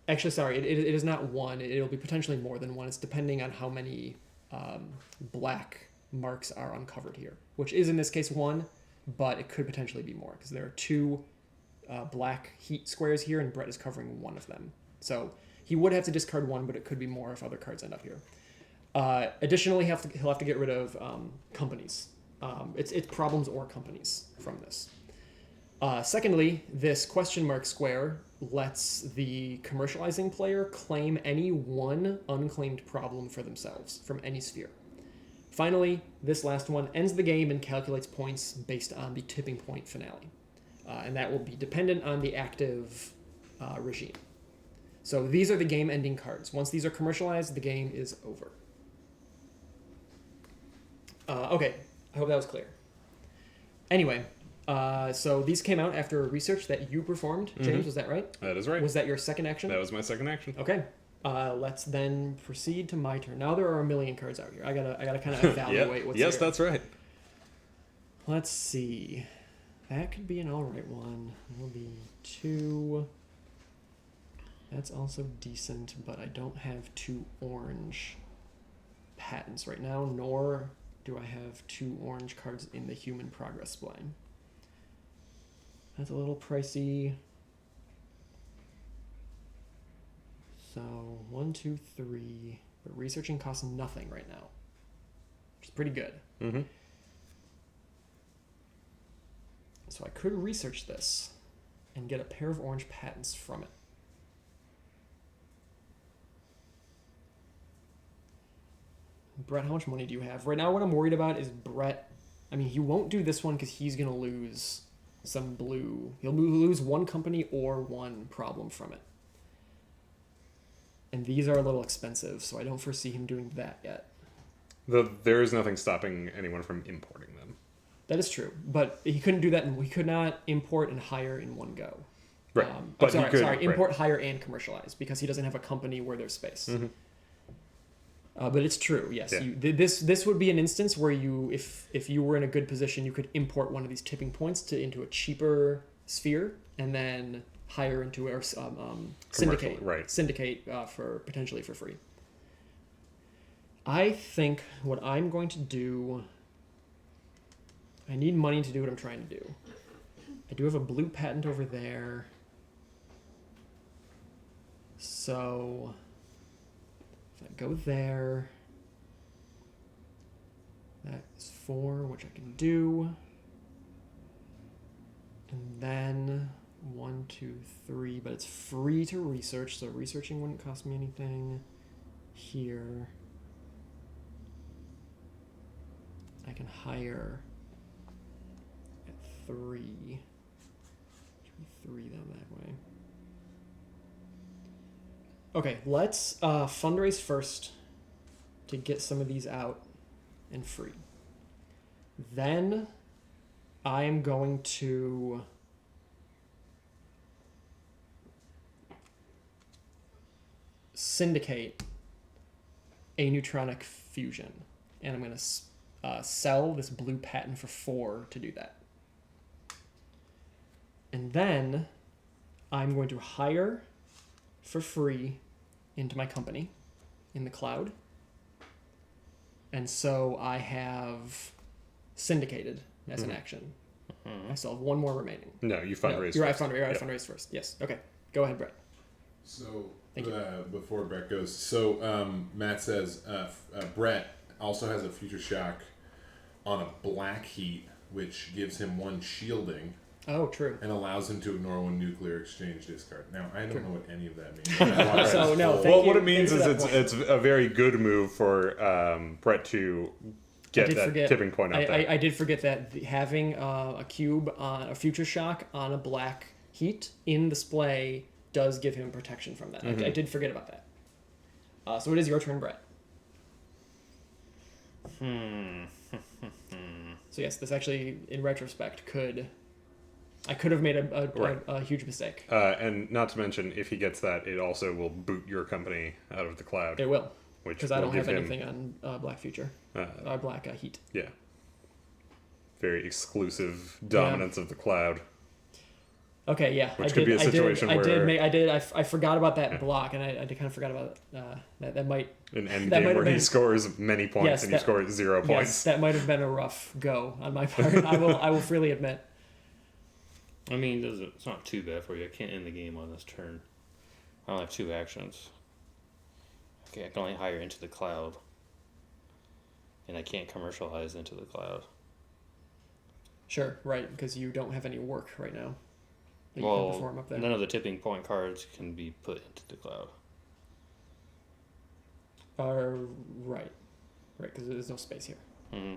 Actually, sorry, it is not 1. It'll be potentially more than 1. It's depending on how many black marks are uncovered here, which is in this case 1, but it could potentially be more because there are 2 black heat squares here, and Brett is covering 1 of them. So he would have to discard 1, but it could be more if other cards end up here. Additionally, he'll have to get rid of companies. It's problems or companies from this. Secondly, this question mark square lets the commercializing player claim any one unclaimed problem for themselves from any sphere. Finally, this last one ends the game and calculates points based on the tipping point finale. And that will be dependent on the active regime. So these are the game-ending cards. Once these are commercialized, the game is over. Okay, I hope that was clear. Anyway, so these came out after research that you performed. James, was that right? That is right. Was that your second action? That was my second action. Okay. Let's then proceed to my turn. Now there are a million cards out here. I gotta kind of evaluate what's Yes, here. that's right. Let's see. That could be an alright one. That'll be 2. That's also decent, but I don't have 2 orange patents right now, nor do I have 2 orange cards in the human progress spline. That's a little pricey. So 1, 2, 3. But researching costs nothing right now, which is pretty good. Mm-hmm. So I could research this and get a pair of orange patents from it. Brett, how much money do you have? Right now what I'm worried about is Brett. I mean, he won't do this one because he's going to lose some blue. He'll lose 1 company or 1 problem from it. And these are a little expensive, so I don't foresee him doing that yet. There is nothing stopping anyone from importing them. That is true, but he couldn't do that, and we could not import and hire in one go. Right. But sorry, he could, sorry, right. import, hire, and commercialize, because he doesn't have a company where there's space. But it's true, yes. Yeah. This would be an instance where you, if you were in a good position, you could import one of these tipping points into a cheaper sphere, and then hire into or syndicate, right. syndicate for potentially for free. I think what I'm going to do. I need money to do what I'm trying to do. I do have a blue patent over there. So if I go there, that's 4, which I can do. And then 1, 2, 3, but it's free to research, so researching wouldn't cost me anything. Here, I can hire at 3. Should be 3 down that way. Okay, let's fundraise first to get some of these out and free. Then I am going to syndicate a neutronic fusion, and I'm going to sell this blue patent for 4 to do that. And then I'm going to hire for free into my company in the cloud. And so I have syndicated as an action. I still have 1 more remaining. No, you fundraise You're right, first. fundraise first. Yes. Okay. Go ahead, Brett. So, Thank you. before Brett goes, so Matt says Brett also has a Future Shock on a black heat, which gives him 1 shielding Oh, true. and allows him to ignore 1 nuclear exchange discard. Now, I don't know what any of that means. So, no, thank Well, you- what it means thank you is for that it's a very good move for Brett to get that tipping point out there. I did forget that having a cube on a Future Shock on a black heat in display does give him protection from that. I did forget about that. So it is your turn, Brett. So yes, this actually, in retrospect, I could have made a huge mistake. And not to mention, if he gets that, it also will boot your company out of the cloud. It will, Which because I will don't have give him, anything on Black Future, Black Heat. Yeah. Very exclusive dominance of the cloud. Okay, yeah, Which could be a situation where- I forgot about that block, and I did kind of forgot about that might. An end That game might where have he been- scores many points Yes, and you that- score 0 Yes, points. that might have been a rough go on my part. I will freely admit. I mean, it's not too bad for you. I can't end the game on this turn. I only have 2 actions. Okay, I can only hire into the cloud. And I can't commercialize into the cloud. Sure, right, because you don't have any work right now that you can Well, perform up there. none of the tipping point cards can be put into the cloud. Right, because there's no space here. Mm-hmm.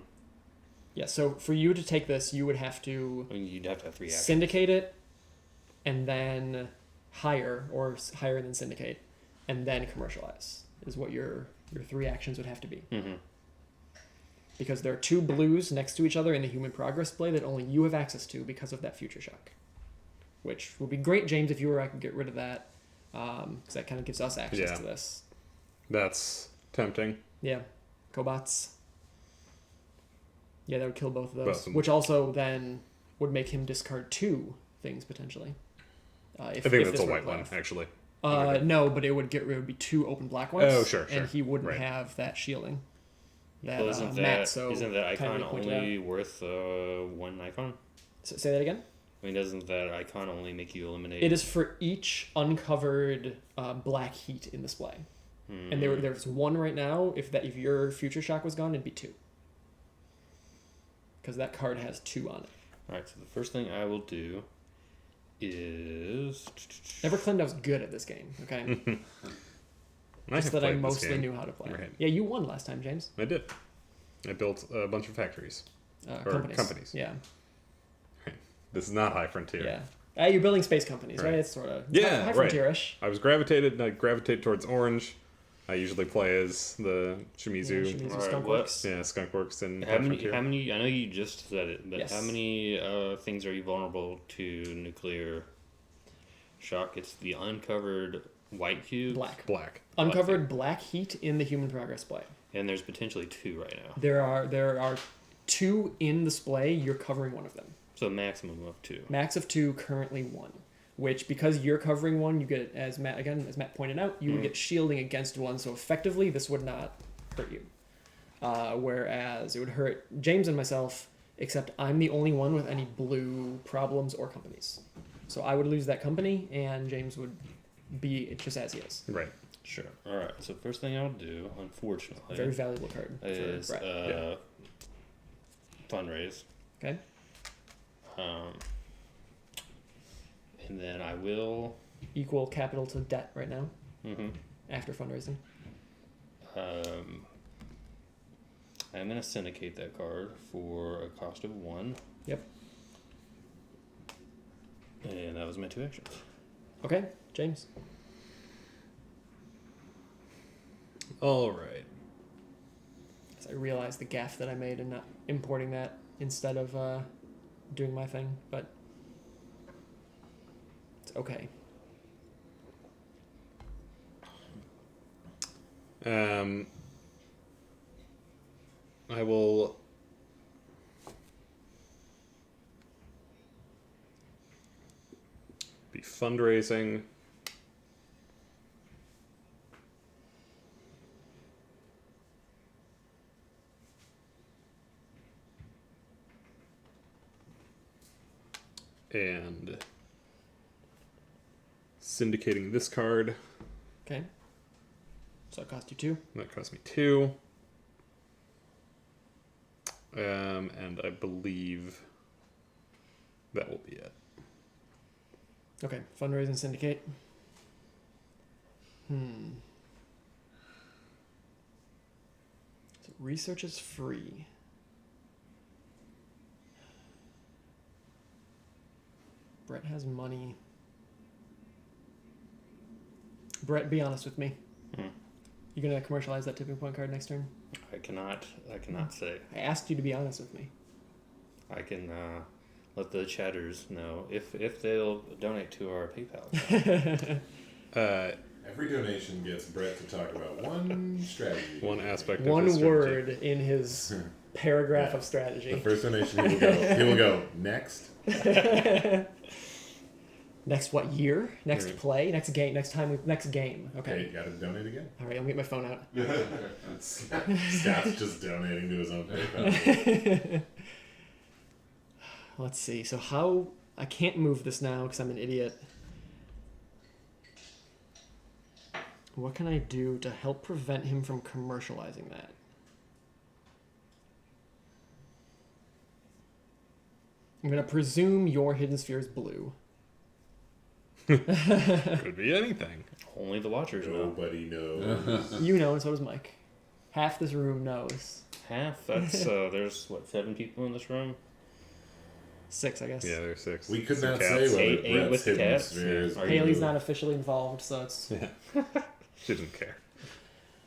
Yeah, so for you to take this, you would have to I mean, you'd have to have 3 actions. syndicate it, and then hire and then syndicate, and then commercialize is what your 3 actions would have to be. Mm-hmm. Because there are 2 blues next to each other in the human progress display that only you have access to because of that Future Shock. Which would be great, James, if you were, I could get rid of that, because that kind of gives us access to this. That's tempting. Yeah, cobots. Yeah, that would kill both of Both those, of them. which also then would make him discard 2 things potentially. I think that's a white one, actually. No, but it would be 2 open black ones. Oh, sure. And he wouldn't Right. have that shielding. That, Well, isn't Matt so isn't that icon kindly pointed only worth 1 icon? Say that again? I mean, doesn't that icon only make you eliminate? It is for each uncovered black heat in display. And there's 1 right now. If your Future Shock was gone, it'd be 2. Because that card has 2 on it. Alright, so the first thing I will do is... Never claimed I was good at this game, okay? I Just have that I played this mostly game. knew how to play. Right. Yeah, you won last time, James. I did. I built a bunch of factories. Or companies. Yeah, This is not High Frontier. yeah. You're building space companies, right? Right. It's sort of Yeah, high right. frontier-ish. I gravitate towards orange. I usually play as the Shimizu. Yeah, Shimizu Alright, Skunkworks. Yeah, Skunkworks and How High many, Frontier. how many, I know you just said it, but Yes. how many things are you vulnerable to nuclear? Shock gets the uncovered white cube. Black. Uncovered black heat in the Human Progress display. And there's potentially 2 right now. There are 2 in display. You're covering one of them. So a maximum of 2. Max of 2, currently 1. Which, because you're covering one, you get, as Matt pointed out, you would get shielding against one. So effectively, this would not hurt you. Whereas it would hurt James and myself, except I'm the only one with any blue problems or companies. So I would lose that company, and James would be just as he is. Right. Sure. All right. So first thing I would do, unfortunately, Very valuable card is for Brett. fundraise. Okay. And then I will Equal capital to debt right now Mm-hmm. after fundraising. I'm gonna syndicate that card for a cost of 1. Yep. And that was my 2 actions. Okay, James. All right. So I realized the gaffe that I made in not importing that instead of doing my thing, but it's okay. I will be fundraising. And syndicating this card. Okay. So it cost you 2. That cost me 2. And I believe that will be it. Okay, fundraise and syndicate. So research is free. Brett has money. Brett, be honest with me. You gonna commercialize that tipping point card next turn? I cannot say. I asked you to be honest with me. I can let the chatters know if they'll donate to our PayPal account. Every donation gets Brett to talk about one strategy. One aspect of One his strategy. word in his paragraph Yeah. of strategy. The first donation he will go next. Next what year? Next Right. play? Next game? Next time? Next game? Okay, Okay. you gotta donate again. All right, I'll get my phone out. Scott's just donating to his own PayPal. Let's see. So how I can't move this now because I'm an idiot. What can I do to help prevent him from commercializing that? I'm gonna presume your hidden sphere is blue. Could be anything. Only the watchers know. Nobody knows. You know, and so does Mike. Half this room knows. Half. That's there's 7 people in this room. 6, I guess. Yeah, there's 6. We could Some not cats. say whether Eight Brett's with the hidden cats. sphere is Are blue. Haley's not officially involved, so it's Yeah. She doesn't care.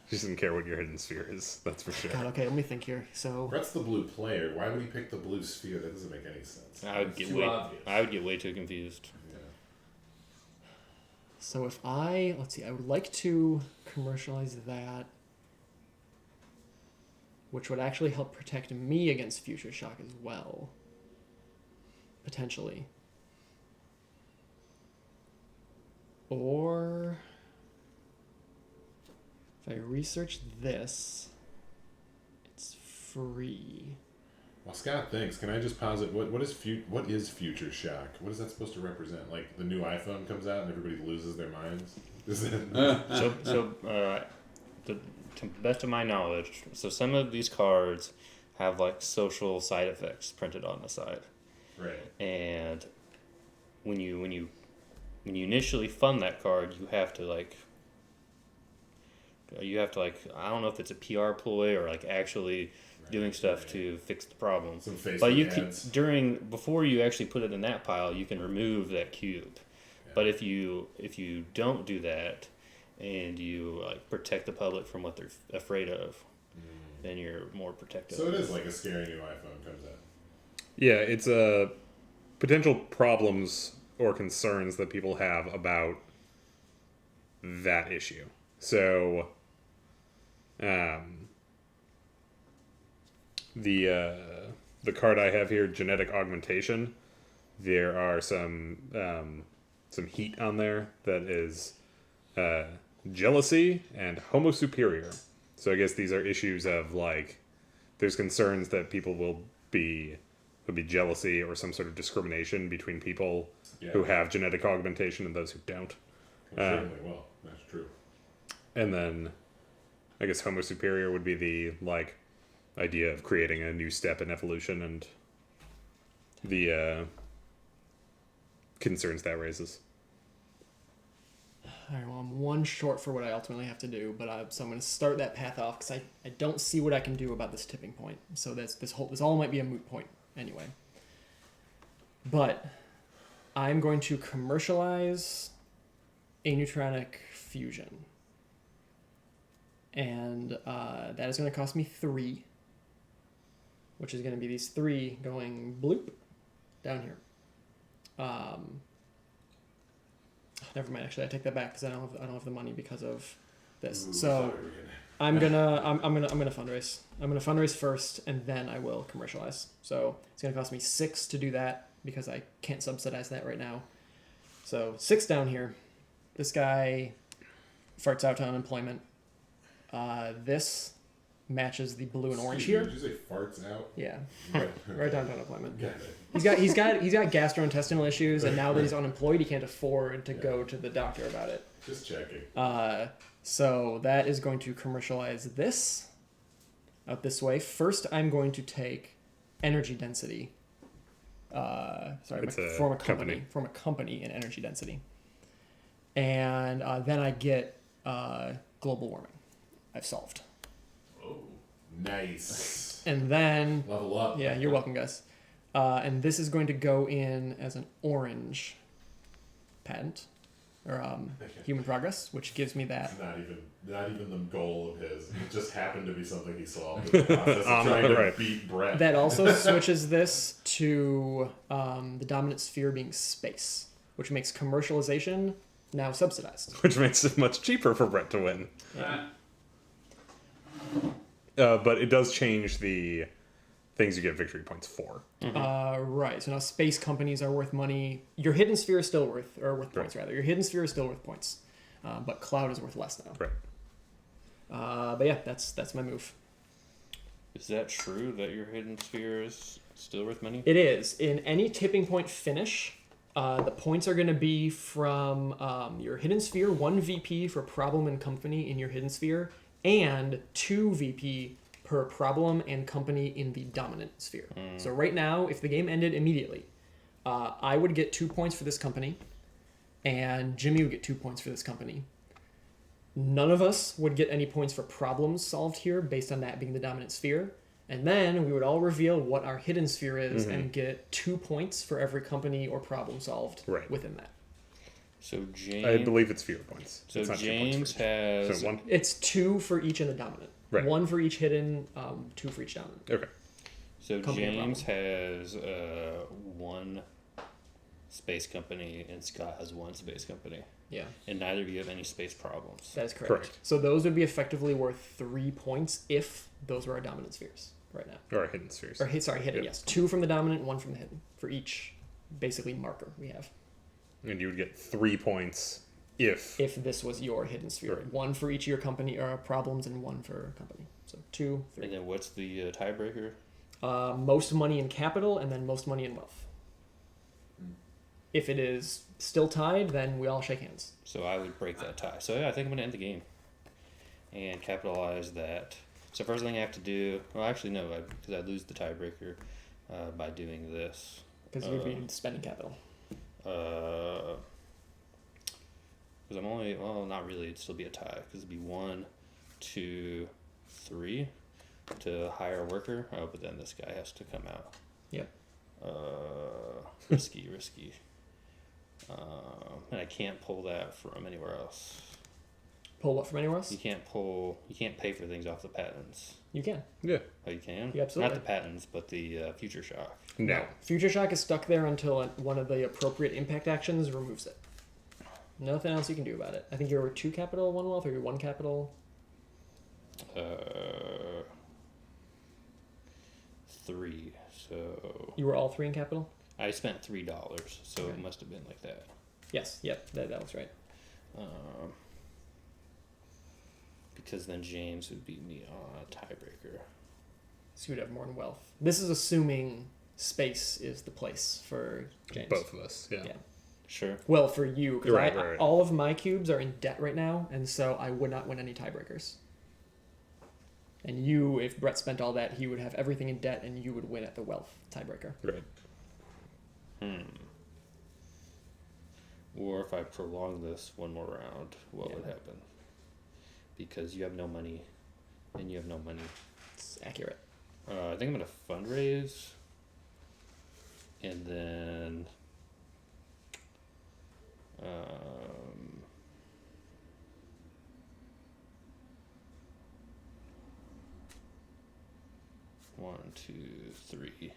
She doesn't care what your hidden sphere is. That's for sure. God. Okay, let me think here. So Brett's the blue player. Why would he pick the blue sphere? That doesn't make any sense. I would get Too way. obvious. I would get way too confused. Yeah. So if let's see, I would like to commercialize that, which would actually help protect me against future shock as well, potentially. Or if I research this, it's free. While Scott thinks, can I just posit what is future shock? What is that supposed to represent? Like the new iPhone comes out and everybody loses their minds? Is that To the best of my knowledge, so some of these cards have like social side effects printed on the side, right? and when you initially fund that card, you have to like I don't know if it's a PR ploy or like actually doing stuff to fix the problem. Some Facebook But you ads. can before you actually put it in that pile, you can remove that cube. Yeah. But if you don't do that, and you like protect the public from what they're afraid of, then you're more protected. So it is like a scary new iPhone comes out. Yeah, it's potential problems or concerns that people have about that issue. So, the card I have here, genetic augmentation, there are some heat on there that is jealousy and homo superior. So I guess these are issues of like, there's concerns that people will be jealousy or some sort of discrimination between people who have genetic augmentation and those who don't. Certainly, well, that's true. And then I guess homo superior would be the like idea of creating a new step in evolution and the concerns that raises. All right, well, I'm one short for what I ultimately have to do, but so I'm going to start that path off because I don't see what I can do about this tipping point. So this all might be a moot point anyway. But I'm going to commercialize aneutronic fusion, and that is going to cost me 3, which is going to be these 3 going bloop down here. Never mind. Actually, I take that back because I don't have the money because of this. So I'm gonna fundraise. I'm gonna fundraise first, and then I will commercialize. So it's gonna cost me 6 to do that because I can't subsidize that right now. So 6 down here. This guy farts out to unemployment. This matches the blue and orange here. Did you say farts out? Yeah, right down to unemployment. Got it. He's got gastrointestinal issues, and now that he's unemployed, he can't afford to go to the doctor about it. Just checking. So that is going to commercialize this out this way. First, I'm going to take energy density. Form a company in energy density, and then I get global warming. I've solved. Oh, nice. And then Level up. yeah, you're welcome, guys. And this is going to go in as an orange patent, or human progress, which gives me that. It's not even the goal of his. It just happened to be something he solved in the process of trying to beat Brett. That also switches this to the dominant sphere being space, which makes commercialization now subsidized. Which makes it much cheaper for Brett to win. Yeah. But it does change the things you get victory points for. Right. So now space companies are worth money. Your hidden sphere is still worth points rather. Your hidden sphere is still worth points, but cloud is worth less now. Right. But yeah, that's my move. Is that true that your hidden sphere is still worth money? It is. In any tipping point finish, the points are going to be from your hidden sphere, 1 VP for problem and company in your hidden sphere, and 2 VP per problem and company in the dominant sphere. So right now, if the game ended immediately, I would get 2 points for this company, and Jimmy would get 2 points for this company. None of us would get any points for problems solved here based on that being the dominant sphere. And then we would all reveal what our hidden sphere is and get 2 points for every company or problem solved within that. So James, I believe it's fewer points. So it's not James 2 points for each. has. So 1? It's 2 for each in the dominant. Right. 1 for each hidden, 2 for each dominant. Okay. So Company James has 1 space company, and Scott has 1 space company. Yeah, And neither of you have any space problems. that is correct. Correct. So those would be effectively worth 3 points if those were our dominant spheres right now. Or hidden spheres. Or hidden, yes. 2 from the dominant, 1 from the hidden for each basically marker we have. And you would get 3 points if This was your hidden sphere. Right. 1 for each of your company or problems and 1 for company. So 2, 3. And then what's the tiebreaker? Most money in capital and then most money in wealth. If it is still tied, then we all shake hands. So I would break that tie. So yeah, I think I'm going to end the game and capitalize that. So first thing I have to do, well, actually no, because I lose the tiebreaker by doing this. Because you'd be spending capital. Because I'm only, well, not really. It'd still be a tie because it'd be 1, 2, 3 to hire a worker. Oh, but then this guy has to come out. Yep. Risky. And I can't pull that from anywhere else. Pull what from anywhere else? You can't pay for things off the patents. You can. Yeah. Oh, you can? Yeah, absolutely. Not the patents, but the Future Shock. No. Future Shock is stuck there until one of the appropriate impact actions removes it. Nothing else you can do about it. I think you're 2 capital, 1 wealth, or you're 1 capital. 3. So You were all 3 in capital? I spent $3, so Okay. it must have been like that. Yes. Yep. That was right. Because then James would beat me on a tiebreaker. So you would have more in wealth. This is assuming space is the place for James. Both of us. Yeah. Yeah. Sure. Well, for you, because Right. all of my cubes are in debt right now, and so I would not win any tiebreakers. And you, if Brett spent all that, he would have everything in debt, and you would win at the wealth tiebreaker. Right. Or if I prolong this one more round, what would Yeah. happen? Because you have no money, and you have no money. It's accurate. I think I'm gonna fundraise, and then one, two, three.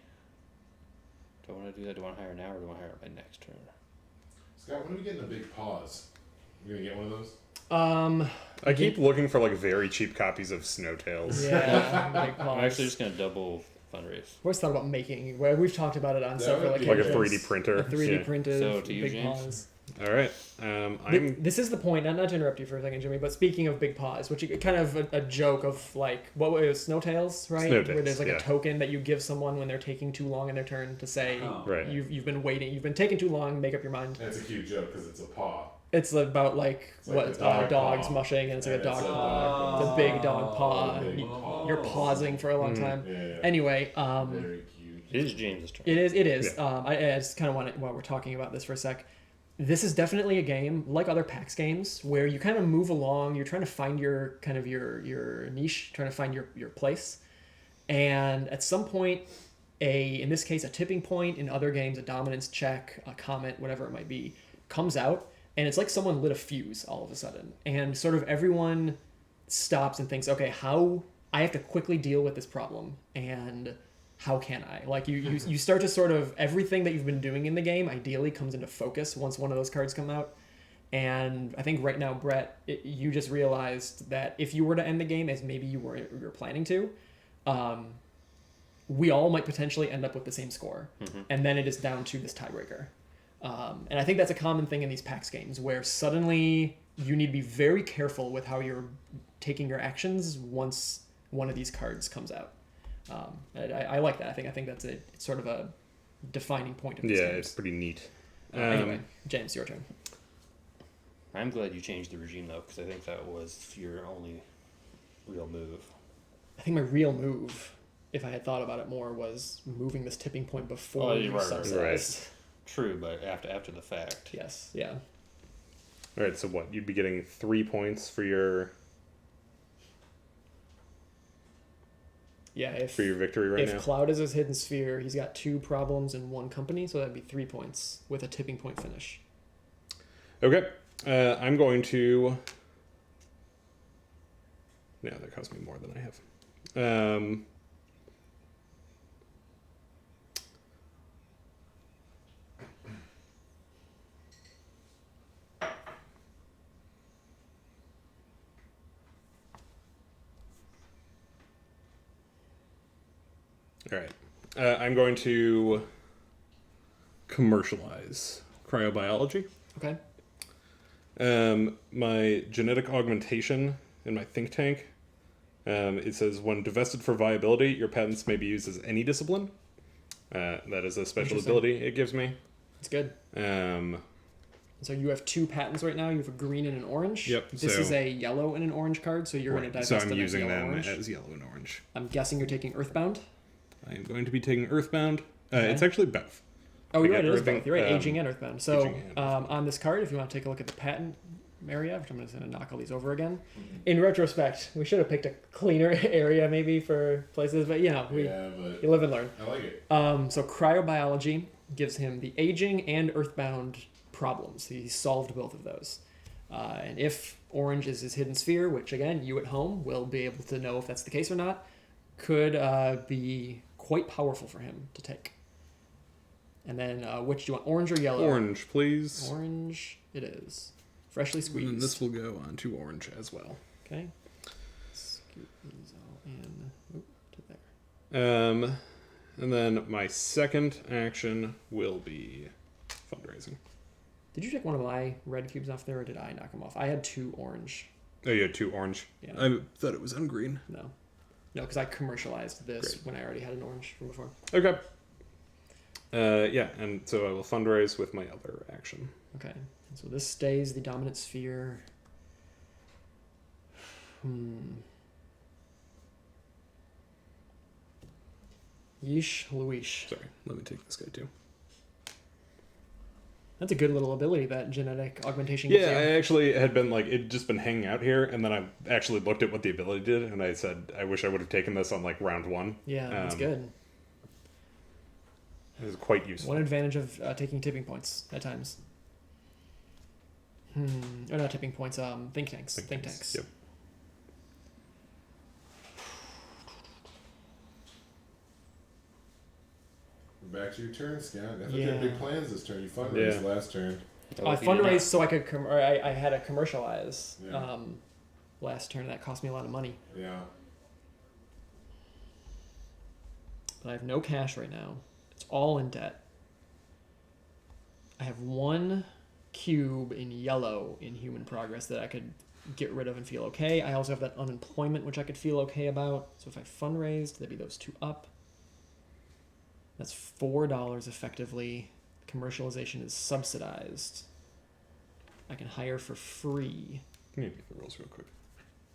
Do I want to do that? Do I want to hire now, or do I want to hire my next turn? Scott, when are we getting a big pause? You gonna get one of those? I keep looking for like very cheap copies of Snowtails. Yeah, big I'm pause. actually just gonna double fundraise. I've always thought about making. Well, we've talked about it on several would be Like a occasions. 3D printer. A 3D Yeah. printed So, to you, big James? pause. All right. This is the point. Not to interrupt you for a second, Jimmy. But speaking of big paws, which is kind of a joke of like what was Snowtails, right? Snowtails, Where there's like yeah. a token that you give someone when they're taking too long in their turn to say Oh. Right. you've been waiting, you've been taking too long. Make up your mind. That's a cute joke because it's a paw. It's about like It's like what the dog dogs paw. mushing, and it's like a And dog it's a paw. dog It's a big dog paw. Big You- paw. You're pausing for a long time. Yeah. Anyway, Very cute. It is James's turn. It is. I just kind of want to, while we're talking about this for a sec, this is definitely a game, like other PAX games, where you kind of move along, you're trying to find your kind of your niche, trying to find your place. And at some point, in this case, a tipping point, in other games, a dominance check, a comment, whatever it might be, comes out, and it's like someone lit a fuse all of a sudden. And sort of everyone stops and thinks, okay, how I have to quickly deal with this problem, and how can I? Like you start to sort of, everything that you've been doing in the game ideally comes into focus once one of those cards come out. And I think right now, Brett, you just realized that if you were to end the game, as maybe you were planning to, we all might potentially end up with the same score. And then it is down to this tiebreaker. And I think that's a common thing in these PAX games, where suddenly you need to be very careful with how you're taking your actions once one of these cards comes out. I like that. I think that's it's sort of a defining point of these Yeah, games. it's pretty neat. Anyway, James, your turn. I'm glad you changed the regime though, because I think that was your only real move. I think my real move, if I had thought about it more, was moving this tipping point before Oh, we right. subsidized. True, but after the fact. Yes, yeah. All right. So what? You'd be getting 3 points for your Yeah, for your victory right if now. Cloud is his hidden sphere, he's got 2 problems in 1 company, so that'd be 3 points with a tipping point finish. Okay. I'm going to. Yeah, that cost me more than I have. All right. I'm going to commercialize cryobiology. Okay. My genetic augmentation in my think tank. It says when divested for viability, your patents may be used as any discipline. That is a special Interesting. ability it gives me. It's good. So you have 2 patents right now. You have a green and an orange. Yep, This so- is a yellow and an orange card, so you're going to divest So them I'm as using yellow them orange. as yellow and orange. I'm guessing you're taking Earthbound. I am going to be taking Earthbound. Okay. It's actually both. Oh, I you're get right. It is Earthing, both. You're right. um, Aging and Earthbound. So Aging and Earthbound. on this card, if you want to take a look at the patent area, which I'm just going to knock all these over again. In retrospect, we should have picked a cleaner area maybe for places, but you know, Yeah, but you live and learn. I like it. So cryobiology gives him the aging and Earthbound problems. He solved both of those. And if orange is his hidden sphere, which again, you at home will be able to know if that's the case or not, could be quite powerful for him to take. And then, which do you want, orange or yellow? Orange, please. Orange it is. Freshly squeezed. And this will go on to orange as well. Okay. Scoot these all in to there. And then my second action will be fundraising. Did you take one of my red cubes off there, or did I knock them off? I had 2 orange. Oh, you had 2 orange? Yeah. I thought it was ungreen. No, because I commercialized this Great. when I already had an orange from before. Okay. Yeah, and so I will fundraise with my other action. Okay, so this stays the dominant sphere. Yeesh, Louish. Sorry, let me take this guy too. That's a good little ability, that genetic augmentation gives Yeah, you. I actually had been like, it'd just been hanging out here, and then I actually looked at what the ability did, and I said, I wish I would have taken this on like round 1. Yeah, that's good. It was quite useful. One advantage of taking tipping points at times. Or not tipping points, think tanks. Think tanks. Yep. Back to your turn, Scott. I thought you Yeah. had big plans this turn. You fundraised last turn. I fundraised so I could, I had to commercialize Yeah. last turn. That cost me a lot of money. Yeah. But I have no cash right now. It's all in debt. I have 1 cube in yellow in human progress that I could get rid of and feel okay. I also have that unemployment, which I could feel okay about. So if I fundraised, that'd be those 2 up. That's $4 effectively. Commercialization is subsidized. I can hire for free. Can you get the rules real quick?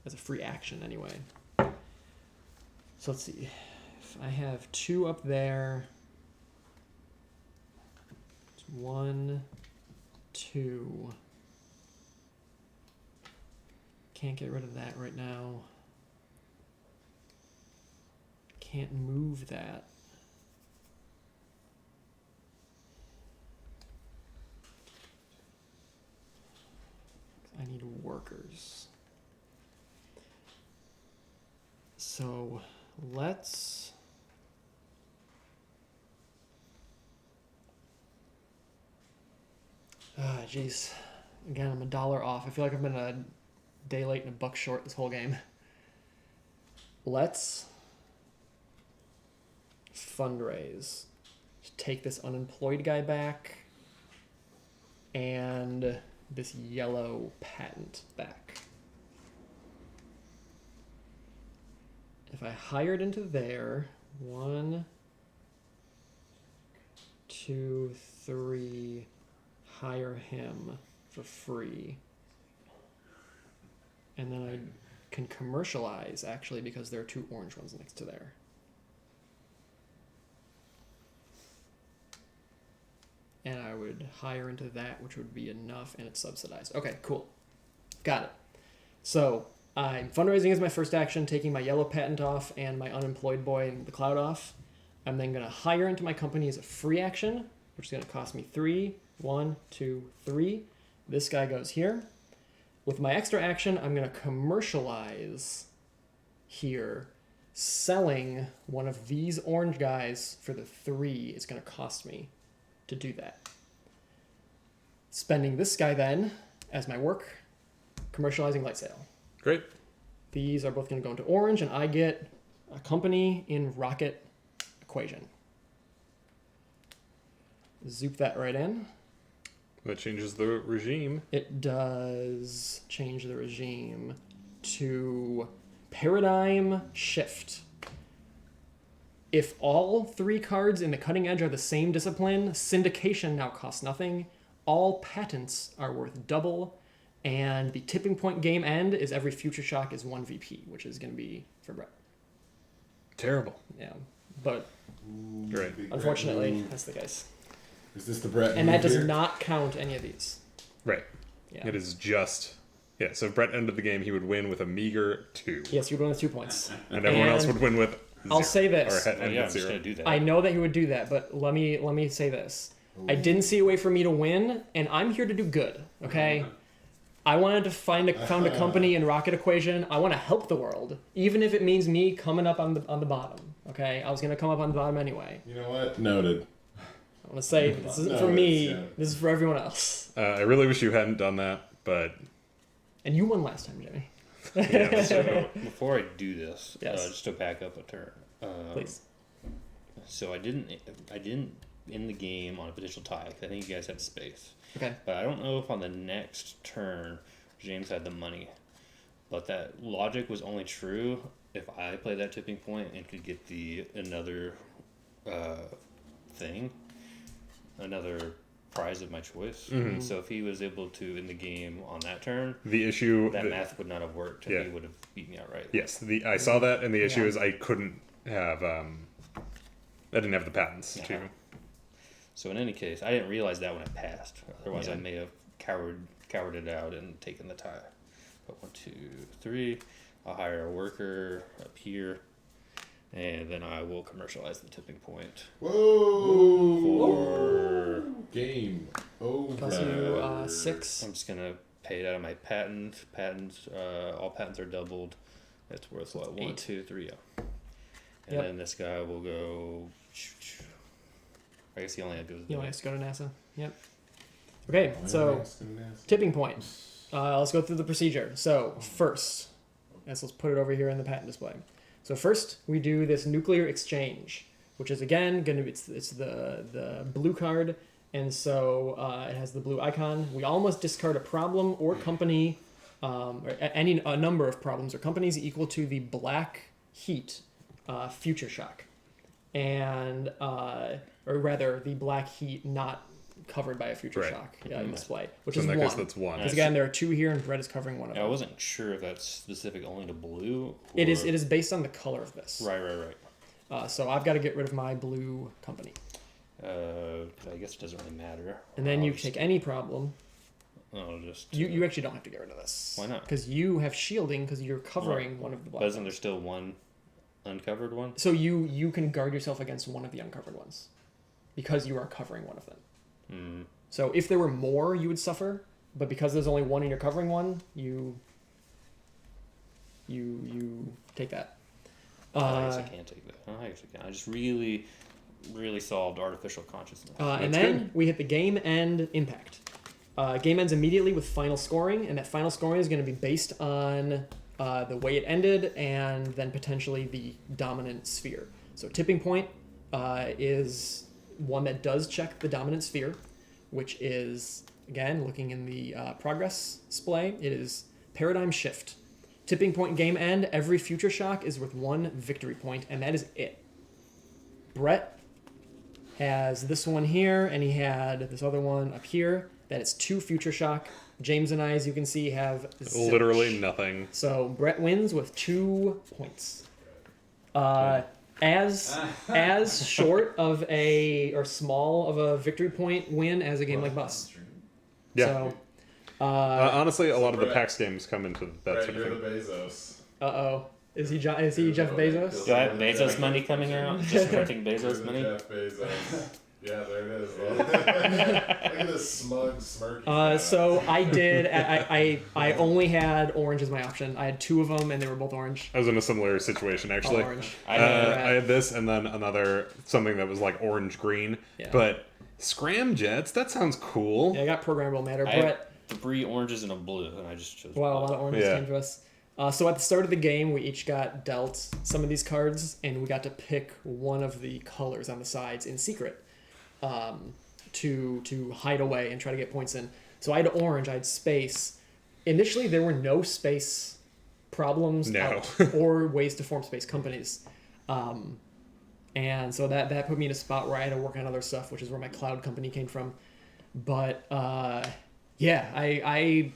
As a free action anyway. So let's see. If I have 2 up there. 1, 2. Can't get rid of that right now. Can't move that. I need workers. So let's jeez. Again, I'm $1 off. I feel like I've been a day late and $1 short this whole game. Let's fundraise. Take this unemployed guy back and this yellow patent back. If I hired into there, 1, 2, 3, hire him for free. And then I can commercialize, actually, because there are 2 orange ones next to there. And I would hire into that, which would be enough, and it's subsidized. Okay, cool. Got it. So I'm fundraising as my first action, taking my yellow patent off and my unemployed boy and the cloud off. I'm then going to hire into my company as a free action, which is going to cost me 3. 1, 2, 3. This guy goes here. With my extra action, I'm going to commercialize here, selling one of these orange guys for the 3 it's going to cost me to do that. Spending this guy then as my work, commercializing light sail. Great. These are both going to go into orange, and I get a company in rocket equation. Zoop that right in. That changes the regime. It does change the regime to paradigm shift. If all 3 cards in the cutting edge are the same discipline, syndication now costs nothing. All patents are worth double. And the tipping point game end is every future shock is 1 VP, which is going to be for Brett. Terrible. Yeah. But Great. Big unfortunately, Brett move. that's the case. Is this the Brett And move that does here? not count any of these. Right. Yeah. It is just... Yeah, so if Brett ended the game, he would win with a meager 2. Yes, you'd win with 2 points. And everyone else And would win with I'll 0. say this. Or end Oh, yeah, with I'm just 0. gonna do that. I know that he would do that, but let me say this. I didn't see a way for me to win, and I'm here to do good, okay? I wanted to found a company in Rocket Equation. I want to help the world, even if it means me coming up on the bottom. Okay, I was gonna come up on the bottom anyway. You know what? Noted. I want to say this isn't No, for me. yeah. This is for everyone else. I really wish you hadn't done that, but And you won last time, Jimmy. yeah, that's true. Before I do this, Yes. just to back up a turn. Please. So I didn't end the game on a potential tie. 'Cause I think you guys had space. Okay. But I don't know if on the next turn James had the money. But that logic was only true if I played that tipping point and could get another thing, another prize of my choice. Mm-hmm. So if he was able to end the game on that turn, The issue... that math would not have worked, and Yeah. he would have beat me outright. Yes, I saw that, and the issue Yeah. is I couldn't have... I didn't have the patents Yeah. to... So in any case, I didn't realize that when I passed. Otherwise, Yeah. I may have cowered out and taken the tie. But 1, 2, 3. I'll hire a worker up here, and then I will commercialize the tipping point Whoa! for. Game over. Plus you 6. I'm just gonna pay it out of my patent. All patents are doubled. It's worth what? 1, 8. 2, 3. Yeah. And Yep. then this guy will go. I guess he only had to go. You want us to go to NASA? Yep. Okay, so tipping point. Let's go through the procedure. So first, let's put it over here in the patent display. So first, we do this nuclear exchange, which is again going to be it's the blue card, and so it has the blue icon. We all must discard a problem or company, or a number of problems or companies equal to the black heat future shock, and or rather the black heat not covered by a future Right. shock display, which So is in that one. case, that's one. Because again, there are 2 here, and red is covering one of Yeah, I them. wasn't sure if that's specific only to blue. It or- is based on the color of this. Right. So I've got to get rid of my blue company. I guess it doesn't really matter. And then you I'll just- take any problem. I'll just. You actually don't have to get rid of this. Why not? Because you have shielding because you're covering Right. one of the black But isn't ones. there still one uncovered one? So you can guard yourself against one of the uncovered ones because you are covering one of them. Hmm. So if there were more, you would suffer. But because there's only one and you're covering one, you take that. I guess I can't take that. I actually can. I just really solved artificial consciousness. And That's then good. we hit the game end impact. Game ends immediately with final scoring, and that final scoring is going to be based on the way it ended and then potentially the dominant sphere. So tipping point is one that does check the dominant sphere, which is, again, looking in the progress display, it is paradigm shift. Tipping point game end, every future shock is worth 1 victory point, and that is it. Brett has this one here, and he had this other one up here. That is 2 future shock. James and I, as you can see, have zilch. Literally nothing. So Brett wins with 2 points. As short of or small of a victory point win as a game like Bus. Yeah. So, Honestly, a lot of the Brett- PAX games come into that Right, sort you're of the thing. Bezos. uh-oh. Is he Jeff Bezos? Do I have Bezos money coming out? Just printing You're Bezos the money? Jeff Bezos. Yeah, there it is. Look at this smug smirk. So I did. I only had orange as my option. I had 2 of them, and they were both orange. I was in a similar situation, actually. All orange. I had- I had this and then something that was like orange-green. Yeah. But scramjets, that sounds cool. Yeah, I got programmable matter. I Brett. have 3 oranges and a blue, and I just chose Wow, a blue. lot of oranges Yeah. came to us. So at the start of the game, we each got dealt some of these cards, and we got to pick one of the colors on the sides in secret to hide away and try to get points in. So I had orange, I had space. Initially, there were no space problems No. out or ways to form space companies. And so that put me in a spot where I had to work on other stuff, which is where my cloud company came from. But yeah, I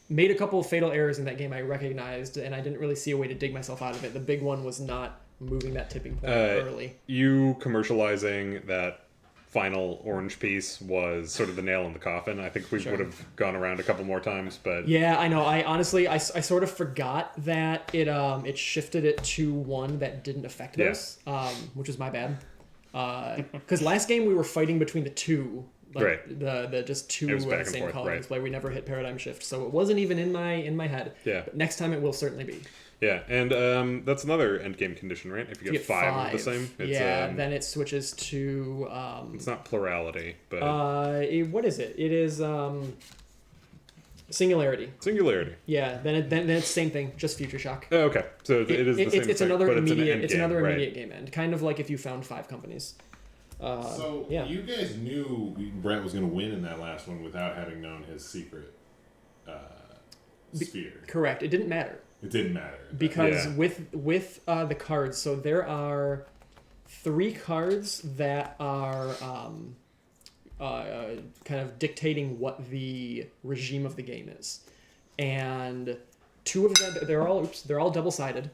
made a couple of fatal errors in that game I recognized, and I didn't really see a way to dig myself out of it. The big one was not moving that tipping point early. You commercializing that final orange piece was sort of the nail in the coffin. I think we Sure. would have gone around a couple more times, but Yeah, I know. I honestly, I sort of forgot that it shifted it to one that didn't affect Yeah. those, which was my bad. Because last game we were fighting between the 2 Like Right. the just two It was of back the and same forth, color right. display. We never hit paradigm shift, so it wasn't even in my head. Yeah. But next time it will certainly be. Yeah, and that's another end game condition, right? If you get five of the same, it's then it switches to it's not plurality, but what is it? It is singularity. singularity. Yeah, then it's the same thing, just future shock. Oh, okay, so it is the same It's thing, another but immediate. it's It's an end another game, immediate game end, kind of like if you found 5 companies. So yeah. you guys knew Brett was going to win in that last one without having known his secret sphere. Correct. It didn't matter. It didn't matter. Because Yeah. with the cards, so there are 3 cards that are kind of dictating what the regime of the game is, and 2 of them they're all double-sided.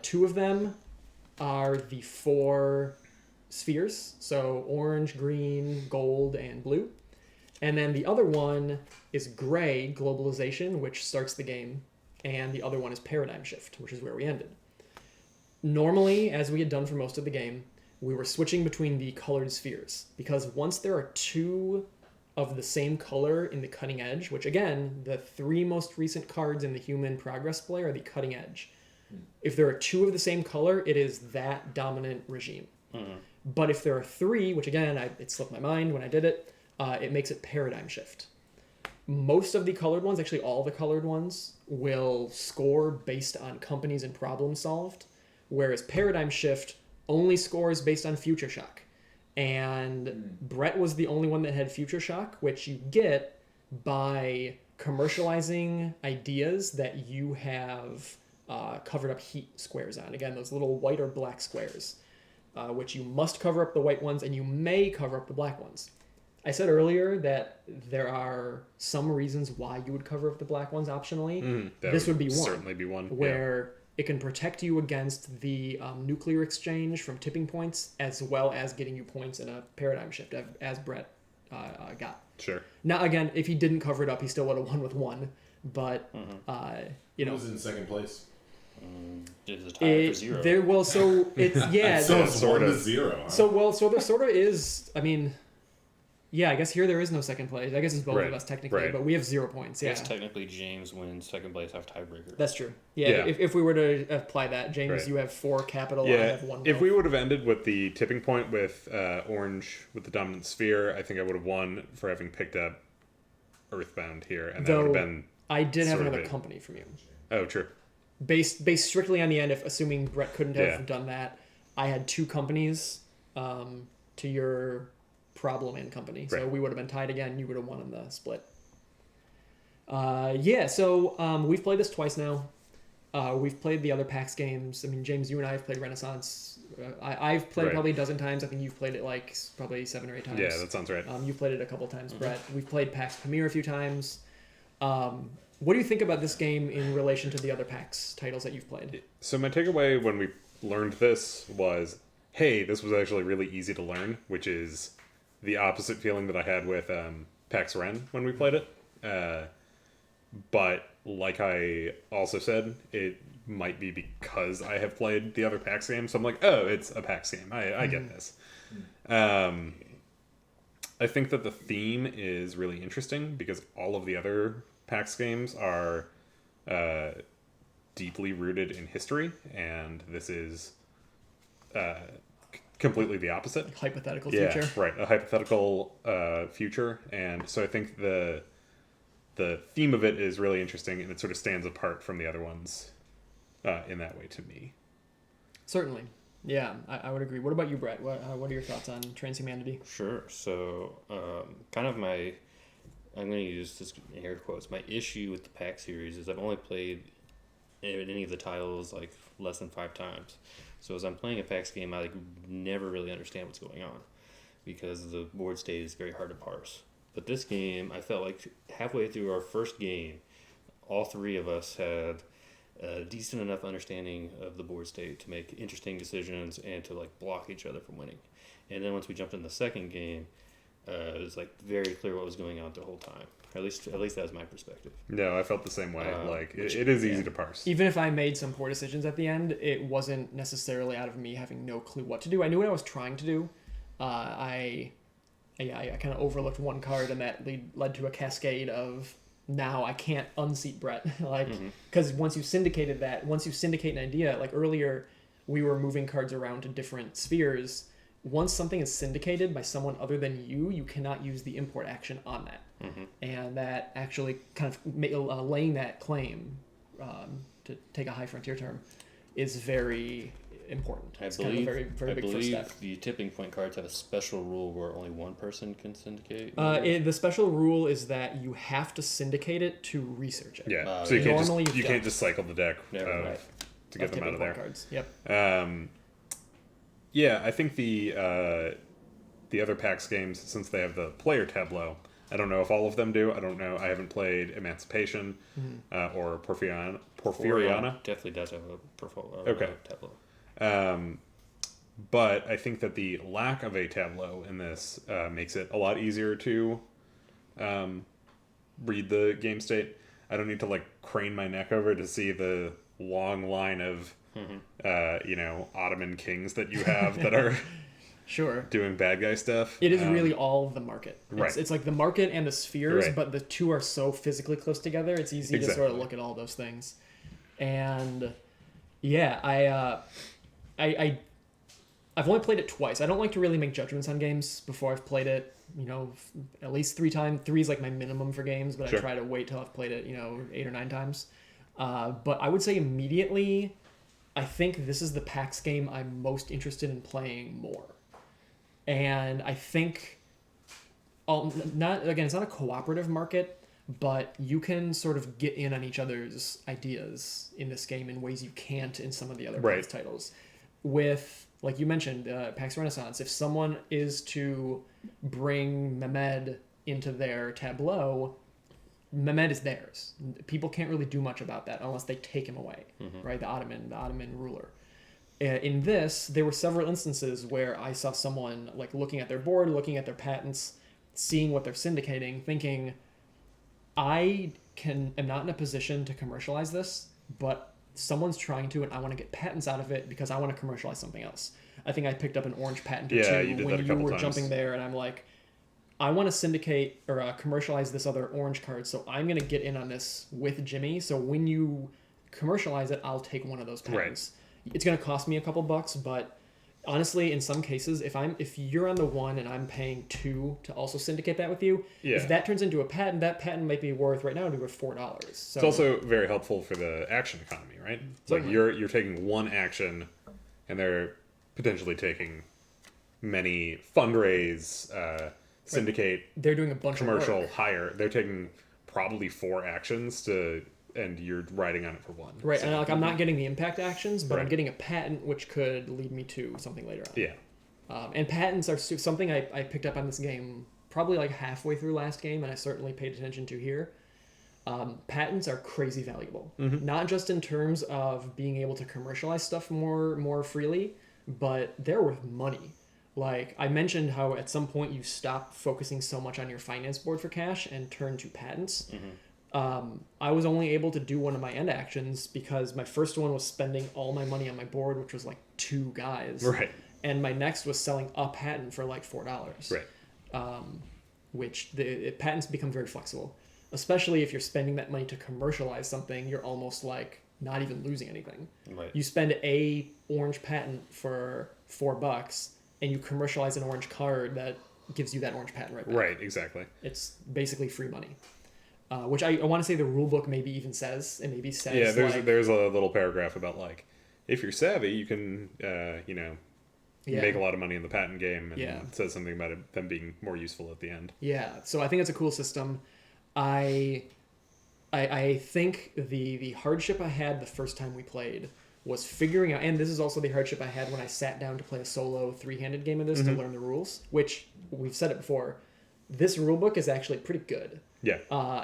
2 of them are the 4 spheres, so orange, green, gold, and blue, and then the other one is gray, globalization, which starts the game. And the other one is paradigm shift, which is where we ended. Normally, as we had done for most of the game, we were switching between the colored spheres, because once there are 2 of the same color in the cutting edge, which again, the 3 most recent cards in the human progress display are the cutting edge. If there are 2 of the same color, it is that dominant regime. But if there are 3, which again, it slipped my mind when I did it, it makes it paradigm shift. Most of the colored ones, actually all the colored ones, will score based on companies and problems solved, whereas paradigm shift only scores based on future shock. And Brett was the only one that had future shock, which you get by commercializing ideas that you have covered up heat squares on. Again, those little white or black squares, which you must cover up the white ones, and you may cover up the black ones. I said earlier that there are some reasons why you would cover up the black ones optionally. This would be one. Certainly be one. Where it can protect you against the nuclear exchange from tipping points, as well as getting you points in a paradigm shift, as Brett got. Sure. Now, again, if he didn't cover it up, he still would have won with 1. But, you Who know. was in second place? It was a tie for 0. So it's, yeah. So Yeah, it's sort 1 of. to 0. Huh? So there sort of is, I mean, yeah, I guess here there is no second place. I guess it's both Right, of us technically, right. but we have 0 points. I Yeah, guess technically James wins second place, have tiebreaker. that's true. Yeah, Yeah. If we were to apply that, James, Right. you have 4 capital. I Yeah, have 1. if we would have ended with the tipping point with orange with the dominant sphere, I think I would have won for having picked up Earthbound here, and that would have been. I did have sort of another it. company from you. Oh, true. Based strictly on the end, if assuming Brett couldn't have Yeah. done that, I had 2 companies to your problem and company, so Right. we would have been tied again. You would have won in the split. So we've played this twice now. We've played the other PAX games. I mean, James, you and I have played Renaissance. I've played Right. probably a dozen times. I think you've played it like probably 7 or 8 times. Yeah, that sounds right. You've played it a couple times, Brett. We've played PAX Premiere a few times. What do you think about this game in relation to the other PAX titles that you've played? So my takeaway when we learned this was, hey, this was actually really easy to learn, which is the opposite feeling that I had with PAX Ren when we played it. But like I also said, it might be because I have played the other PAX games. So I'm like, oh, it's a PAX game. I get this. I think that the theme is really interesting because all of the other PAX games are deeply rooted in history, and this is completely the opposite. Hypothetical Yeah, future. right. A hypothetical future, and so I think the theme of it is really interesting, and it sort of stands apart from the other ones in that way to me. Certainly. Yeah, I would agree. What about you, Brett? What are your thoughts on Transhumanity? Sure. So, kind of I'm going to use this in air quotes. My issue with the pack series is I've only played any of the titles like less than 5 times. So as I'm playing a PAX game, I never really understand what's going on because the board state is very hard to parse. But this game, I felt like halfway through our first game, all 3 of us had a decent enough understanding of the board state to make interesting decisions and to block each other from winning. And then once we jumped in the second game, it was very clear what was going on the whole time. Or at least that was my perspective. No, I felt the same way. It is easy to parse. Even if I made some poor decisions at the end, it wasn't necessarily out of me having no clue what to do. I knew what I was trying to do. I I kind of overlooked one card, and that led to a cascade of now I can't unseat Brett. Like, because once you syndicate an idea, like earlier, we were moving cards around to different spheres. Once something is syndicated by someone other than you, you cannot use the import action on that. And that actually kind of laying that claim, to take a high frontier term, is very important. It's kind of a very, very big first step. The tipping point cards have a special rule where only one person can syndicate. The special rule is that you have to syndicate it to research it. Yeah, so you you can't just cycle the deck Right. to get them out of there. Cards. Yep. Yeah, I think the other PAX games, since they have the player tableau, I don't know if all of them do. I don't know. I haven't played Emancipation or Porphyriana. Definitely does have a portfolio. Okay. Tableau. But I think that the lack of a tableau in this makes it a lot easier to read the game state. I don't need to like crane my neck over to see the long line of Ottoman kings that you have that are Sure. doing bad guy stuff. It is really all the market. Right. It's like the market and the spheres, Right. but the two are so physically close together. It's easy to sort Exactly. of look at all those things. And yeah, I've only played it twice. I don't like to really make judgments on games before I've played it. At least 3 times. 3 is like my minimum for games, but Sure. I try to wait till I've played it, 8 or 9 times. But I would say immediately, I think this is the PAX game I'm most interested in playing more. And I think, it's not a cooperative market, but you can sort of get in on each other's ideas in this game in ways you can't in some of the other Right. PAX titles. With, like you mentioned, PAX Renaissance, if someone is to bring Mehmed into their tableau, Mehmed is theirs. People can't really do much about that unless they take him away, right? The Ottoman ruler. In this, there were several instances where I saw someone like looking at their board, looking at their patents, seeing what they're syndicating, thinking, I am not in a position to commercialize this, but someone's trying to, and I want to get patents out of it because I want to commercialize something else. I think I picked up an orange patent or two you did that a when you couple were times. jumping there, and I'm like, I want to syndicate or commercialize this other orange card, so I'm going to get in on this with Jimmy. So when you commercialize it, I'll take one of those patents. It's going to cost me a couple bucks, but honestly, in some cases, if you're on the one and I'm paying $2 to also syndicate that with you, if that turns into a patent, that patent might be worth right now to worth $4. So It's also very helpful for the action economy, right? It's like you're taking one action, and they're potentially taking many fundraise, syndicate, they're doing a bunch commercial, of work. hire. They're taking probably 4 actions and you're riding on it for 1. Right, So, and I'm not getting the impact actions, but I'm Right. getting a patent which could lead me to something later on. Yeah. And patents are something I picked up on this game probably like halfway through last game, and I certainly paid attention to here. Patents are crazy valuable, not just in terms of being able to commercialize stuff more freely, but they're worth money. Like I mentioned how at some point you stop focusing so much on your finance board for cash and turn to patents. I was only able to do one of my end actions because my first one was spending all my money on my board, which was like 2 guys. Right. And my next was selling a patent for like $4. Right. Which patents become very flexible, especially if you're spending that money to commercialize something. You're almost like not even losing anything. Right. You spend a orange patent for $4, and you commercialize an orange card that gives you that orange patent right back. Right, exactly. It's basically free money. Which I want to say the rule book maybe even says. It maybe says Yeah, like, there's a little paragraph about like if you're savvy, you can make a lot of money in the patent game, and it says something about them being more useful at the end. Yeah, so I think it's a cool system. I think the hardship I had the first time we played was figuring out, and this is also the hardship I had when I sat down to play a solo 3-handed game of this to learn the rules, which we've said it before. This rule book is actually pretty good. Yeah.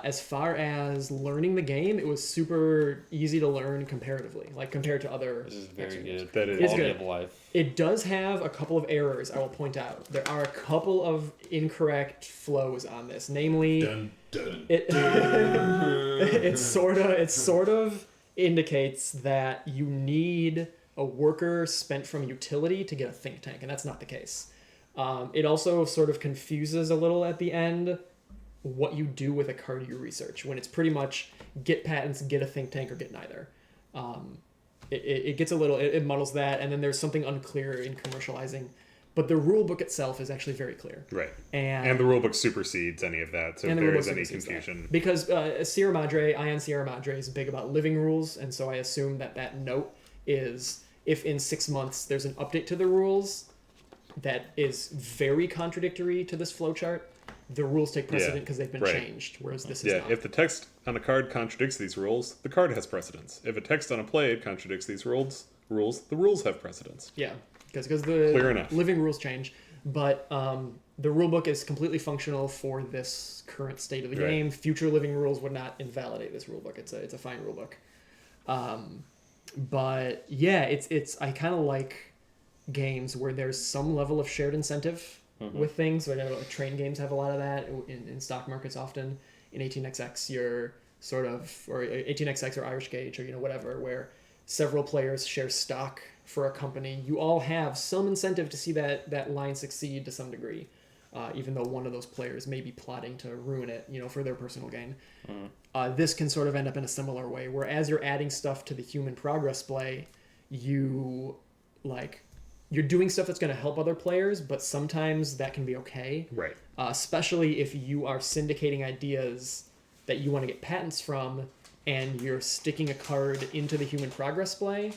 As far as learning the game, it was super easy to learn comparatively, like compared to other. This is very action good. games. That is It's Quality good. of life. It does have a couple of errors, I will point out. There are a couple of incorrect flows on this, namely, Dun, dun. it sort of indicates that you need a worker spent from utility to get a think tank, and that's not the case. It also sort of confuses a little at the end what you do with a card you research, when it's pretty much get patents, get a think tank, or get neither. It gets a little, it muddles that, and then there's something unclear in commercializing. But the rule book itself is actually very clear. Right. And the rule book supersedes any of that, so if there is any confusion. Because Sierra Madre, Ion Sierra Madre is big about living rules, and so I assume that note is if in 6 months there's an update to the rules that is very contradictory to this flowchart, the rules take precedent because they've been changed, whereas this is not. If the text on a card contradicts these rules, the card has precedence. If a text on a plate contradicts these rules, the rules have precedence. Yeah, because the Clear enough. living rules change, but the rule book is completely functional for this current state of the Right. game. Future living rules would not invalidate this rule book. It's a fine rule book. But yeah, it's I kind of like games where there's some level of shared incentive with things. Like, train games have a lot of that in stock markets often. In 18xx, you're sort of, or 18xx or Irish Gauge or whatever, where several players share stock for a company. You all have some incentive to see that line succeed to some degree, even though one of those players may be plotting to ruin it, for their personal gain. This can sort of end up in a similar way, where as you're adding stuff to the human progress play, you're doing stuff that's going to help other players, but sometimes that can be okay. Right. Especially if you are syndicating ideas that you want to get patents from, and you're sticking a card into the human progress play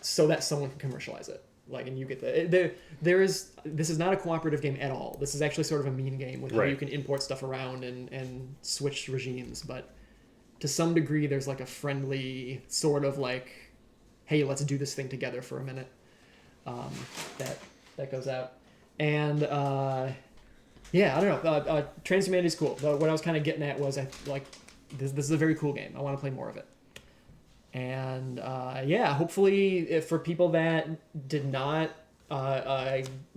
so that someone can commercialize it. And you get this is not a cooperative game at all. This is actually sort of a mean game with how you can import stuff around and switch regimes. But to some degree, there's a friendly sort of hey, let's do this thing together for a minute. That goes out. And yeah, I don't know. Transhumanity is cool. But what I was kind of getting at was this is a very cool game. I want to play more of it. And yeah, hopefully for people that did not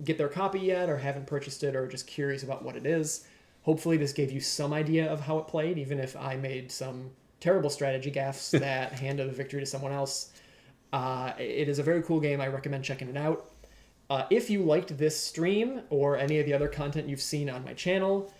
get their copy yet or haven't purchased it or are just curious about what it is, hopefully this gave you some idea of how it played, even if I made some terrible strategy gaffes that handed the victory to someone else. It is a very cool game. I recommend checking it out. If you liked this stream or any of the other content you've seen on my channel,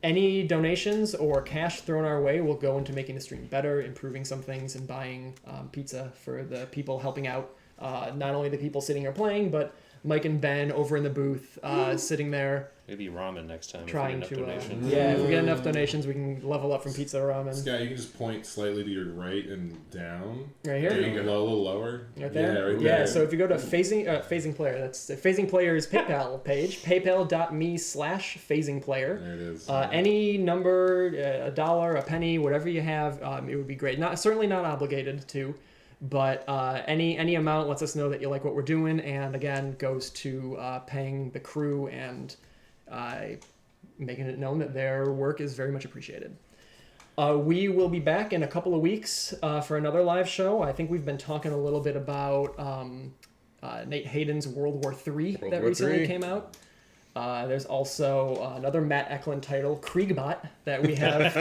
any donations or cash thrown our way will go into making the stream better, improving some things, and buying pizza for the people helping out. Not only the people sitting here playing, but Mike and Ben over in the booth sitting there. Maybe ramen next time. Trying if we get enough to, donations. if we get enough donations, we can level up from pizza to ramen. Scott, you can just point slightly to your right and down. Right here? There you go. A little lower. Right there? Yeah, right Yeah, there. so if you go to Phasing Player, that's Phasing Player's PayPal page, paypal.me/phasingplayer. There it is. Any number, $1, a penny, whatever you have, it would be great. Certainly not obligated to, but any amount lets us know that you like what we're doing, and again, goes to paying the crew and making it known that their work is very much appreciated. We will be back in a couple of weeks for another live show. I think we've been talking a little bit about Nate Hayden's World War III that recently came out. There's also another Matt Eklund title, Kriegbot, that we have.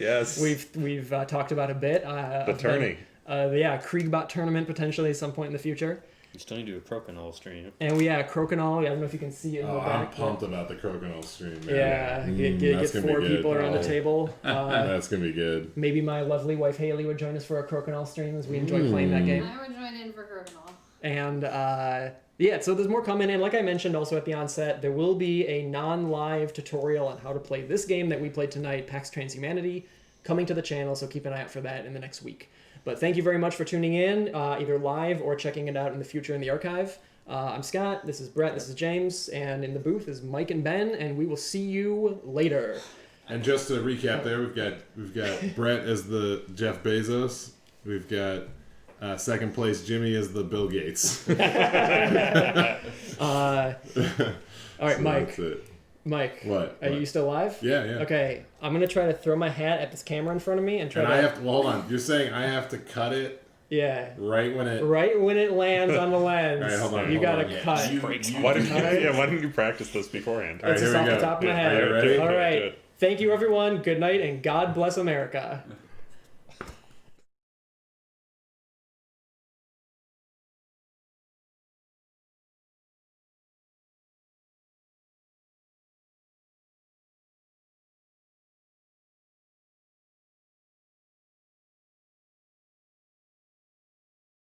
Yes. We've talked about a bit. The tourney. Kriegbot tournament potentially at some point in the future. You still need to do a Crokinole stream. And Crokinole. I don't know if you can see it in the back. I'm pumped about the Crokinole stream. Man. Yeah, get 4 people around the table. That's gonna be good. Maybe my lovely wife Haley would join us for a Crokinole stream, as we enjoy playing that game. I would join in for Crokinole. And yeah, so there's more coming in. Like I mentioned also at the onset, there will be a non-live tutorial on how to play this game that we played tonight, Pax Transhumanity, coming to the channel, so keep an eye out for that in the next week. But thank you very much for tuning in, either live or checking it out in the future in the archive. I'm Scott, this is Brett, this is James, and in the booth is Mike and Ben, and we will see you later. And just to recap there, we've got Brett as the Jeff Bezos. We've got second place Jimmy as the Bill Gates. All right, So Mike. That's it. Mike, What? are you still live? Yeah. Okay, I'm gonna try to throw my hat at this camera in front of me and try And to. I have to. Well, hold on. You're saying I have to cut it Yeah. right when it. Right when it lands on the lens, All right, hold on, you hold gotta on. cut. Why didn't you practice this beforehand? All right, It's here just we off go. the top of my Are head. you ready? All Do right. it. Thank you, everyone. Good night, and God bless America.